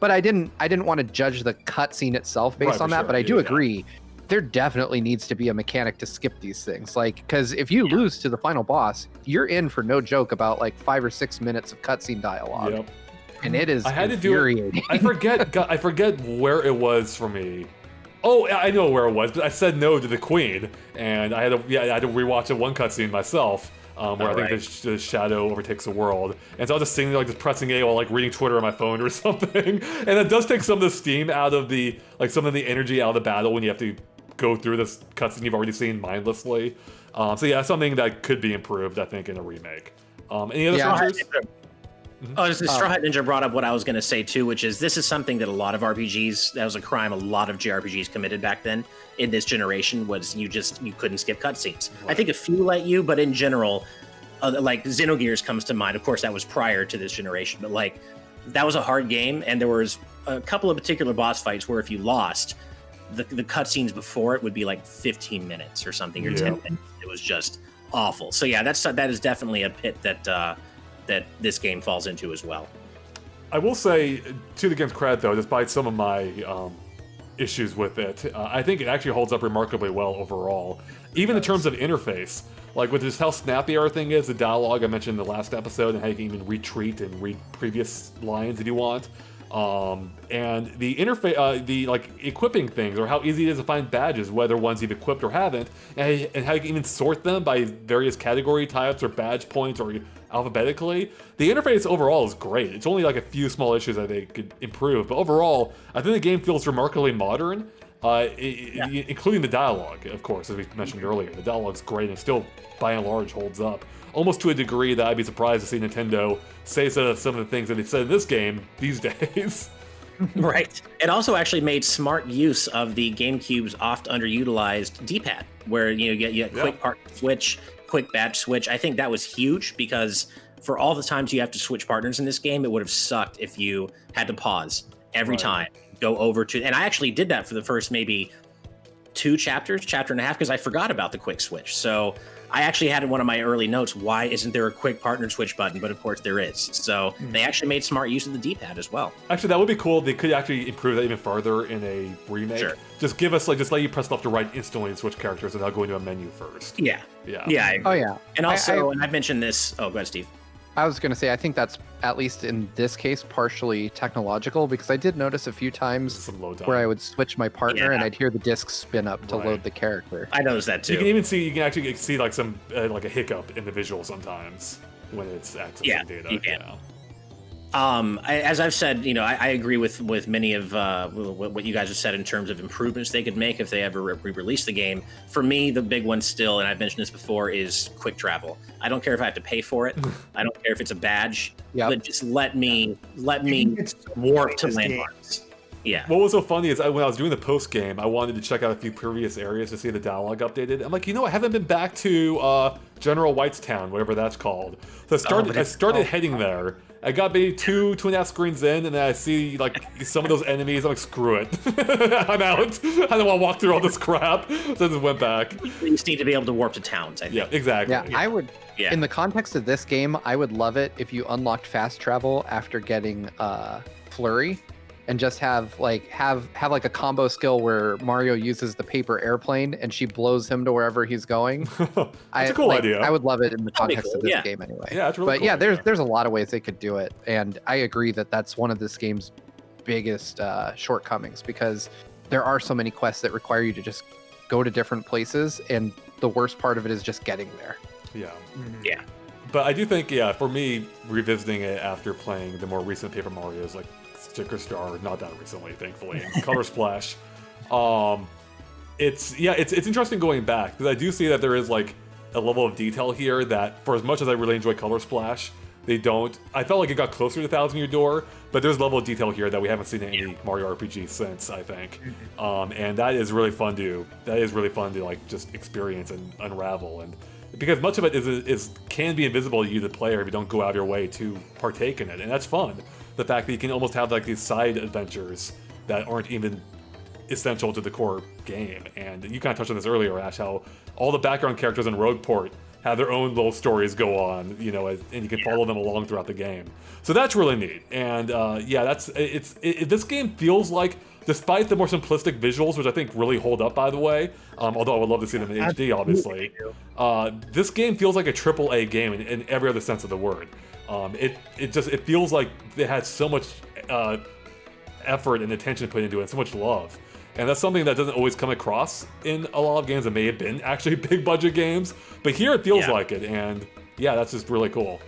But I didn't want to judge the cutscene itself based on that. Sure. But I do agree. There definitely needs to be a mechanic to skip these things. Like, because if you lose to the final boss, you're in for no joke about like 5 or 6 minutes of cutscene dialogue. Yep. And it is infuriating. I forget where it was for me. Oh, I know where it was, but I said no to the Queen, and I had to rewatch one cutscene myself. where I think the shadow overtakes the world. And so I was just sitting there, like just pressing A while like reading Twitter on my phone or something. And it does take some of the steam out of the, like some of the energy out of the battle when you have to go through this cutscene you've already seen mindlessly. So yeah, something that could be improved, I think, in a remake. Any other features? Straw Hat Ninja brought up what I was going to say too, which is this is something that a lot of RPGs, that was a crime a lot of JRPGs committed back then in this generation, was you couldn't skip cutscenes. Right. I think a few let you, but in general, like Xenogears comes to mind. Of course, that was prior to this generation, but like that was a hard game, and there was a couple of particular boss fights where if you lost, the cutscenes before it would be like 15 minutes or something, or 10 minutes. It was just awful. So yeah, that is definitely a pit that this game falls into as well. I will say, to the game's credit though, despite some of my issues with it, I think it actually holds up remarkably well overall. Even in terms of interface, like with just how snappy everything is, the dialogue I mentioned in the last episode, and how you can even retreat and read previous lines if you want. And the interface, the like equipping things, or how easy it is to find badges, whether ones you've equipped or haven't, and how you can even sort them by various category types or badge points or alphabetically. The interface overall is great. It's only like a few small issues that they could improve, but overall, I think the game feels remarkably modern, including the dialogue, of course, as we mentioned earlier. The dialogue's great and still, by and large, holds up. Almost to a degree that I'd be surprised to see Nintendo say some of the things that they said in this game these days. Right. It also actually made smart use of the GameCube's oft underutilized D-pad, where you get quick part switch, quick badge switch. I think that was huge because for all the times you have to switch partners in this game, it would have sucked if you had to pause every time, go over to, and I actually did that for the first maybe 2 chapters, chapter and a half, because I forgot about the quick switch. So I actually had in one of my early notes, why isn't there a quick partner switch button? But of course there is. So they actually made smart use of the D-pad as well. Actually, that would be cool. They could actually improve that even further in a remake. Sure. Just give us, just let you press left or right instantly and switch characters without going to a menu first. Yeah. Oh yeah. And also, and I've mentioned this. Oh, go ahead, Steve. I was going to say, I think that's, at least in this case, partially technological, because I did notice a few times where I would switch my partner and I'd hear the disc spin up to load the character. I noticed that too. You can actually see like some like a hiccup in the visual sometimes when it's accessing data. You can. As I've said, I agree with many of what you guys have said in terms of improvements they could make if they ever re-release the game. For me, the big one still, and I've mentioned this before, is quick travel. I don't care if I have to pay for it. I don't care if it's a badge. But just let me warp to landmarks. Yeah. What was so funny is when I was doing the post game, I wanted to check out a few previous areas to see the dialogue updated. I'm like, I haven't been back to General Whitestown, whatever that's called. So I started heading there. I got maybe 2.5 screens in, and then I see like some of those enemies. I'm like, screw it, I'm out. I don't want to walk through all this crap. So I just went back. You just need to be able to warp to towns, I think. Yeah, exactly. Yeah, I would. Yeah. In the context of this game, I would love it if you unlocked fast travel after getting Flurry, and just have like a combo skill where Mario uses the paper airplane and she blows him to wherever he's going. That's a cool idea. I would love it in the context of this game anyway. Yeah, it's really cool. There's a lot of ways they could do it, and I agree that that's one of this game's biggest shortcomings, because there are so many quests that require you to just go to different places, and the worst part of it is just getting there. Yeah. Mm-hmm. Yeah. But I do think, for me, revisiting it after playing the more recent Paper Marios, like Sticker Star, not that recently, thankfully, and Color Splash, it's interesting going back, because I do see that there is like a level of detail here that, for as much as I really enjoy Color Splash, I felt like it got closer to Thousand Year Door, but there's a level of detail here that we haven't seen in any Mario RPG since, I think. And that is really fun to like just experience and unravel, and because much of it can be invisible to you, the player, if you don't go out of your way to partake in it, and that's fun. The fact that you can almost have like these side adventures that aren't even essential to the core game. And you kind of touched on this earlier, Ash, how all the background characters in Rogueport have their own little stories go on, and you can follow them along throughout the game. So that's really neat. And this game feels like, despite the more simplistic visuals, which I think really hold up, by the way, although I would love to see them in HD, obviously, this game feels like a AAA game in every other sense of the word. It feels like it has so much effort and attention put into it, and so much love. And that's something that doesn't always come across in a lot of games that may have been actually big budget games. But here it feels like it, and yeah, that's just really cool.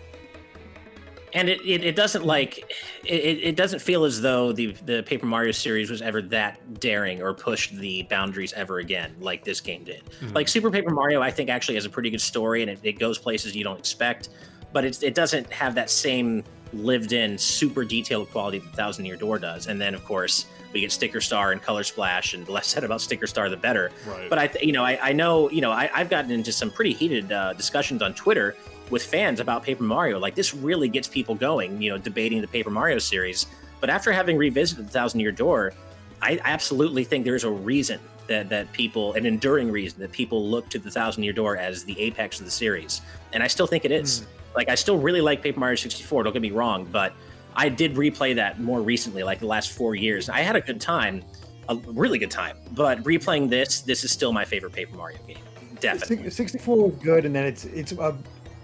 And it doesn't like it doesn't feel as though the Paper Mario series was ever that daring or pushed the boundaries ever again like this game did. Mm-hmm. Like Super Paper Mario, I think actually has a pretty good story and it goes places you don't expect, but it doesn't have that same lived-in, super detailed quality that Thousand Year Door does. And then of course we get Sticker Star and Color Splash, and the less said about Sticker Star, the better. Right. But I know I've gotten into some pretty heated discussions on Twitter with fans about Paper Mario. Like, this really gets people going, debating the Paper Mario series. But after having revisited the Thousand Year Door, I absolutely think there's a reason that people, an enduring reason that people look to the Thousand Year Door as the apex of the series. And I still think it is. Like, I still really like Paper Mario 64, don't get me wrong, but I did replay that more recently, like the last 4 years. I had a good time, a really good time, but replaying this is still my favorite Paper Mario game. Definitely. 64 was good, and then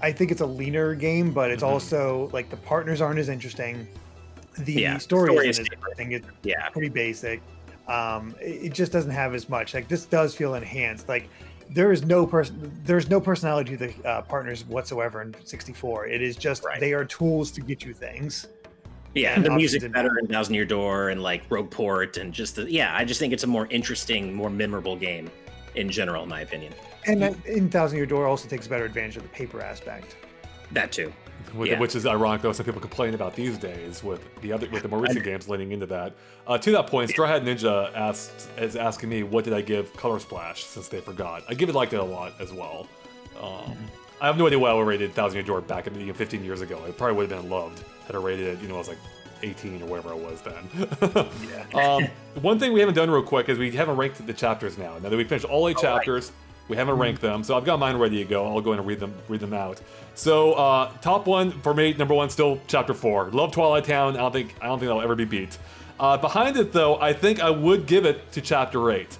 I think it's a leaner game, but it's also like the partners aren't as interesting. The story isn't as interesting. It's pretty basic. It just doesn't have as much. Like, this does feel enhanced. Like, there's no personality to the partners whatsoever in 64. It is just they are tools to get you things. Yeah, and the music's better in Thousand Year Door and like Rogueport, and just I just think it's a more interesting, more memorable game in general, in my opinion. And in Thousand Year Door also takes better advantage of the paper aspect. That too. Which is ironic, though. Some people complain about these days with the more recent games leaning into that. To that point, Straw Hat Ninja is asking me, what did I give Color Splash, since they forgot. I give it liked it a lot as well. I have no idea what I rated Thousand Year Door back 15 years ago. It probably would have been loved had I rated it, I was like 18 or whatever I was then. One thing we haven't done real quick is we haven't ranked the chapters now. Now that we finished all 8 chapters, we haven't ranked them, so I've got mine ready to go. I'll go in and read them out. So top one for me, number one, still Chapter 4. Love Twilight Town. I don't think that'll ever be beat. Behind it though, I think I would give it to Chapter 8.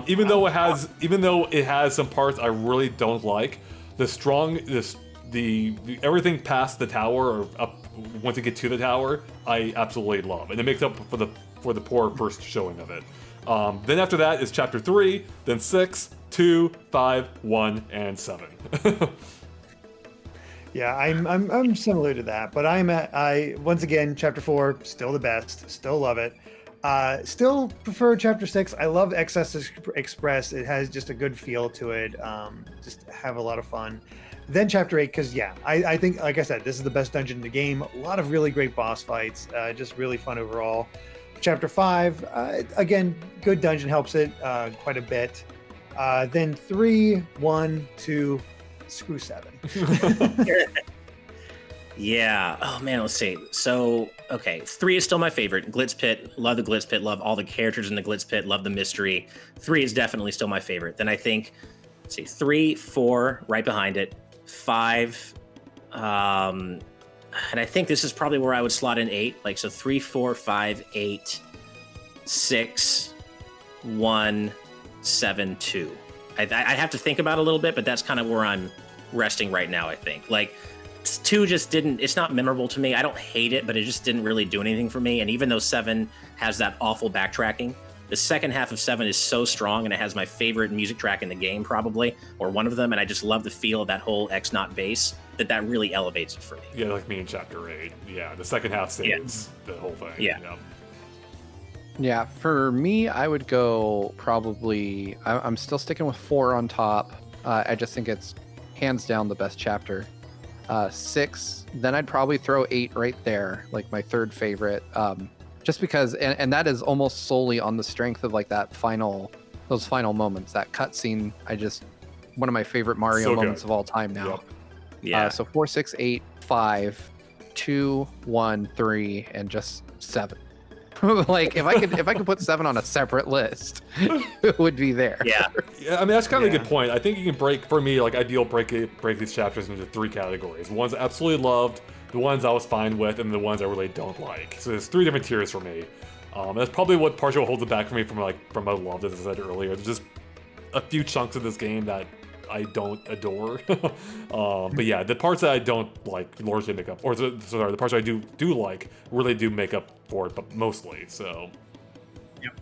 Even though it has some parts I really don't like, the everything past the tower or up once you get to the tower, I absolutely love, and it makes up for the poor first showing of it. Then after that is Chapter 3, then 6, 2, 5, 1, and 7. Yeah, I'm similar to that, but once again, Chapter 4 still the best, still love it. Still prefer Chapter 6. I love Excess Express. It has just a good feel to it. Just have a lot of fun. Then Chapter 8, because I think, like I said, this is the best dungeon in the game. A lot of really great boss fights. Just really fun overall. Chapter 5, again, good dungeon, helps it quite a bit. Then 3, 1, 2, screw 7. Yeah. Oh man, let's see. So, okay, 3 is still my favorite. Glitz Pit, love the Glitz Pit, love all the characters in the Glitz Pit, love the mystery. 3 is definitely still my favorite. Then I think, 3, 4, right behind it. 5, and I think this is probably where I would slot in 8. Like, so 3, 4, 5, 8, 6, 1, 7, 2. I have to think about it a little bit, but that's kind of where I'm resting right now, I think. Like, 2 just it's not memorable to me. I don't hate it, but it just didn't really do anything for me. And even though 7 has that awful backtracking, the second half of 7 is so strong, and it has my favorite music track in the game, probably, or one of them, and I just love the feel of that whole X-Naught bass, that really elevates it for me. Yeah, like me in Chapter 8. Yeah, the second half saves the whole thing. Yeah, for me, I would go probably... I'm still sticking with 4 on top. I just think it's hands down the best chapter. 6, then I'd probably throw 8 right there, like my third favorite. Just because, and that is almost solely on the strength of like those final moments, that cutscene. One of my favorite Mario moments of all time now. Yep. Yeah. So 4, 6, 8, 5, 2, 1, 3, and just 7. Like if I could put 7 on a separate list, it would be there. Yeah. Yeah, I mean that's kind of a good point. I think you can break these chapters into 3 categories. The ones I absolutely loved, the ones I was fine with, and the ones I really don't like. So there's 3 different tiers for me. That's probably what partially holds it back for me from my love, as I said earlier. There's just a few chunks of this game that I don't adore. But yeah, the parts that I don't like largely make up, or sorry, the parts I do like really do make up for it, but mostly. So.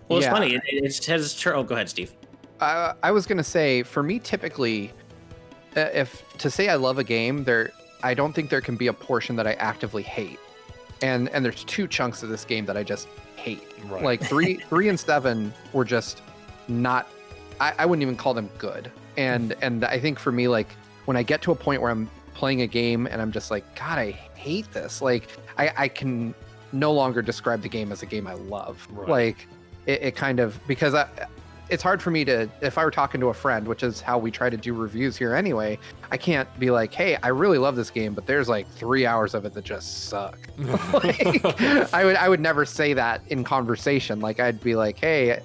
Well, it's funny. It has. Oh, go ahead, Steve. I was gonna say, for me, typically, if to say I love a game, I don't think there can be a portion that I actively hate. And there's 2 chunks of this game that I just hate. Right. Like 3 and 7 were just not. I wouldn't even call them good. And I think for me, like when I get to a point where I'm playing a game and I'm just like, God, I hate this. Like I can no longer describe the game as a game I love. Right. Like it kind of, because it's hard for me to, if I were talking to a friend, which is how we try to do reviews here anyway, I can't be like, hey, I really love this game, but there's like 3 hours of it that just suck. Like, I would never say that in conversation. Like I'd be like, hey,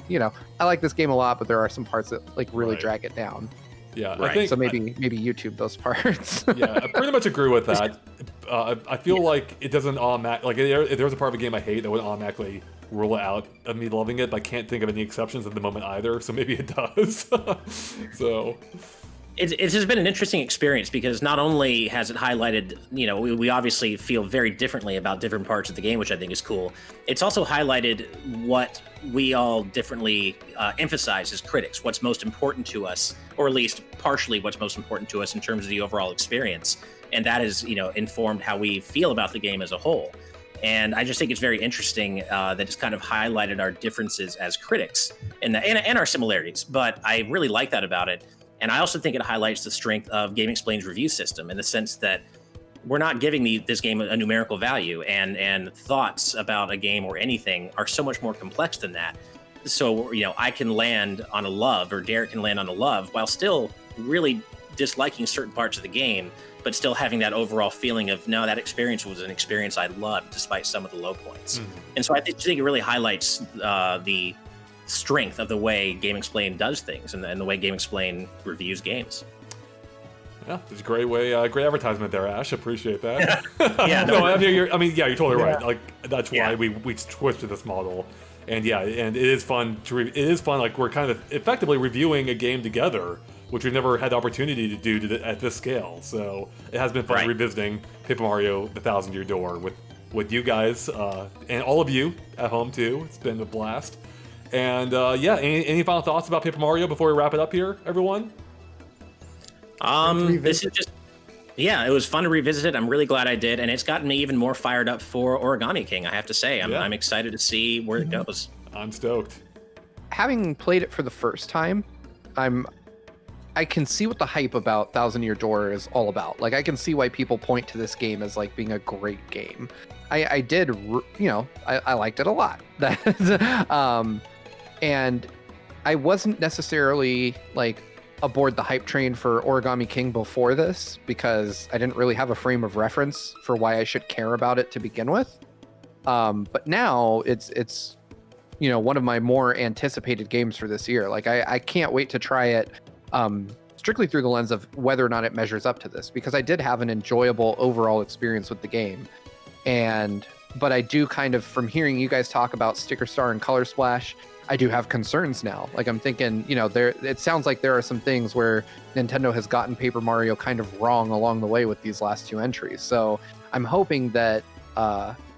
I like this game a lot, but there are some parts that like really drag it down. Yeah, right. I think so. Maybe YouTube those parts. Yeah, I pretty much agree with that. I feel like it doesn't automatically, like if there's a part of a game I hate, that would automatically rule it out of me loving it, but I can't think of any exceptions at the moment either, so maybe it does. So it has been an interesting experience because not only has it highlighted, we obviously feel very differently about different parts of the game, which I think is cool. It's also highlighted what we all differently emphasize as critics, what's most important to us, or at least partially what's most important to us in terms of the overall experience. And that is, informed how we feel about the game as a whole. And I just think it's very interesting that it's kind of highlighted our differences as critics and our similarities. But I really like that about it. And I also think it highlights the strength of GameXplain's review system in the sense that we're not giving this game a numerical value, and thoughts about a game or anything are so much more complex than that. So, I can land on a love, or Derek can land on a love, while still really disliking certain parts of the game, but still having that overall feeling of, no, that experience was an experience I loved despite some of the low points. Mm-hmm. And so I think it really highlights the strength of the way GameXplain does things and the way GameXplain reviews games. Yeah, it's a great way, great advertisement there, Ash. Appreciate that. Yeah, you're totally right. Like that's why we switched to this model, and it is fun like we're kind of effectively reviewing a game together, which we've never had the opportunity to do at this scale. So it has been fun revisiting Paper Mario: The Thousand Year Door with you guys and all of you at home too. It's been a blast. And any final thoughts about Paper Mario before we wrap it up here, everyone? This is just, it was fun to revisit it. I'm really glad I did, and it's gotten me even more fired up for Origami King, I have to say. I'm excited to see where it goes. I'm stoked. Having played it for the first time, I can see what the hype about Thousand Year Door is all about. Like, I can see why people point to this game as like being a great game. I did, I liked it a lot. And I wasn't necessarily like aboard the hype train for Origami King before this because I didn't really have a frame of reference for why I should care about it to begin with. But now it's one of my more anticipated games for this year. Like I can't wait to try it strictly through the lens of whether or not it measures up to this, because I did have an enjoyable overall experience with the game. But I do kind of, from hearing you guys talk about Sticker Star and Color Splash, I do have concerns now. Like I'm thinking, it sounds like there are some things where Nintendo has gotten Paper Mario kind of wrong along the way with these last 2 entries. So I'm hoping that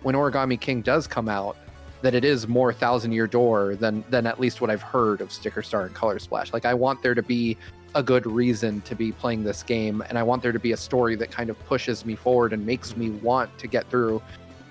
when Origami King does come out, that it is more Thousand Year Door than at least what I've heard of Sticker Star and Color Splash. Like I want there to be a good reason to be playing this game, and I want there to be a story that kind of pushes me forward and makes me want to get through.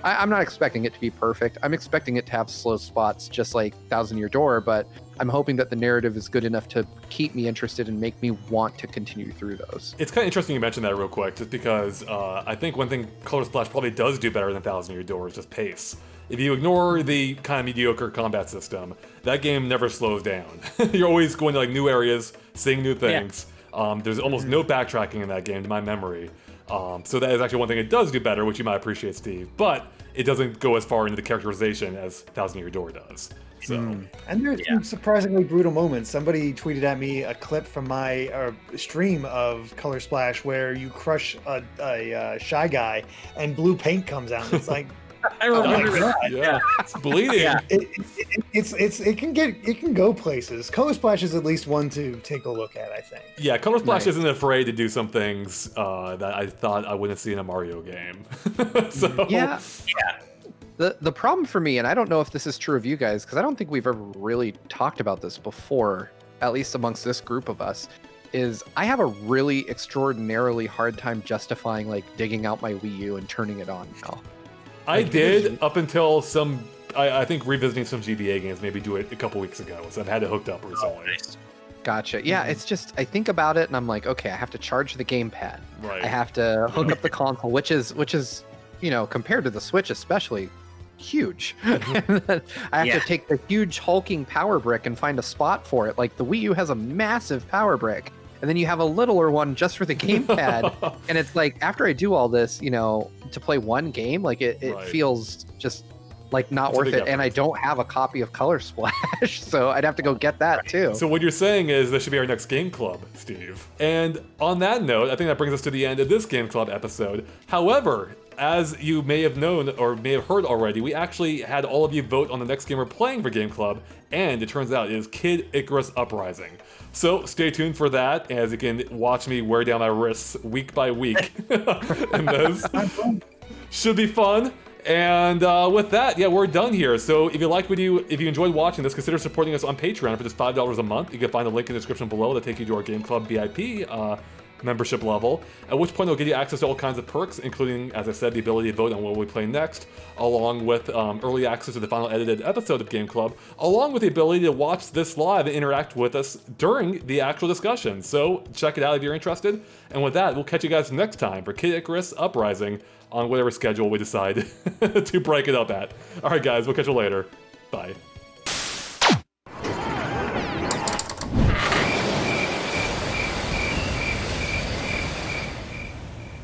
I'm not expecting it to be perfect. I'm expecting it to have slow spots just like Thousand Year Door, but I'm hoping that the narrative is good enough to keep me interested and make me want to continue through those. It's kind of interesting you mentioned that real quick, just because I think one thing Color Splash probably does do better than Thousand Year Door is just pace. If you ignore the kind of mediocre combat system, that game never slows down. You're always going to like new areas, seeing new things. Yeah. There's almost no backtracking in that game, to my memory. So that is actually one thing it does do better, which you might appreciate, Steve. But it doesn't go as far into the characterization as Thousand Year Door does. So. And there's some surprisingly brutal moments. Somebody tweeted at me a clip from my stream of Color Splash where you crush a Shy Guy and blue paint comes out. It's like, I remember that. Yeah, it's bleeding. Yeah. It can go places. Color Splash is at least one to take a look at, I think. Yeah, Color Splash isn't afraid to do some things that I thought I wouldn't see in a Mario game. So yeah. The problem for me, and I don't know if this is true of you guys, because I don't think we've ever really talked about this before, at least amongst this group of us, is I have a really extraordinarily hard time justifying like digging out my Wii U and turning it on now. I did up until I think revisiting some GBA games, maybe do it a couple weeks ago. So I've had it hooked up recently. Oh, nice. Gotcha. Yeah, it's just I think about it and I'm like, okay, I have to charge the gamepad. Right. I have to hook up the console, which is compared to the Switch especially, huge. I have to take the huge hulking power brick and find a spot for it. Like the Wii U has a massive power brick, and then you have a littler one just for the gamepad. And it's like after I do all this, to play one game, like it feels just like not worth it. And I don't have a copy of Color Splash, so I'd have to go get that too. So what you're saying is this should be our next game club, Steve. And on that note, I think that brings us to the end of this game club episode. However, as you may have known or may have heard already, we actually had all of you vote on the next game we're playing for Game Club, and it turns out it is Kid Icarus Uprising. So stay tuned for that, as you can watch me wear down my wrists week by week in this. Should be fun. And with that, we're done here. So if you enjoyed watching this, consider supporting us on Patreon for just $5 a month. You can find the link in the description below that take you to our Game Club VIP membership level, at which point it'll give you access to all kinds of perks, including, as I said, the ability to vote on what we play next, along with early access to the final edited episode of Game Club, along with the ability to watch this live and interact with us during the actual discussion. So check it out if you're interested. And with that, we'll catch you guys next time for Kid Icarus Uprising on whatever schedule we decide to break it up at. All right, guys, we'll catch you later. Bye.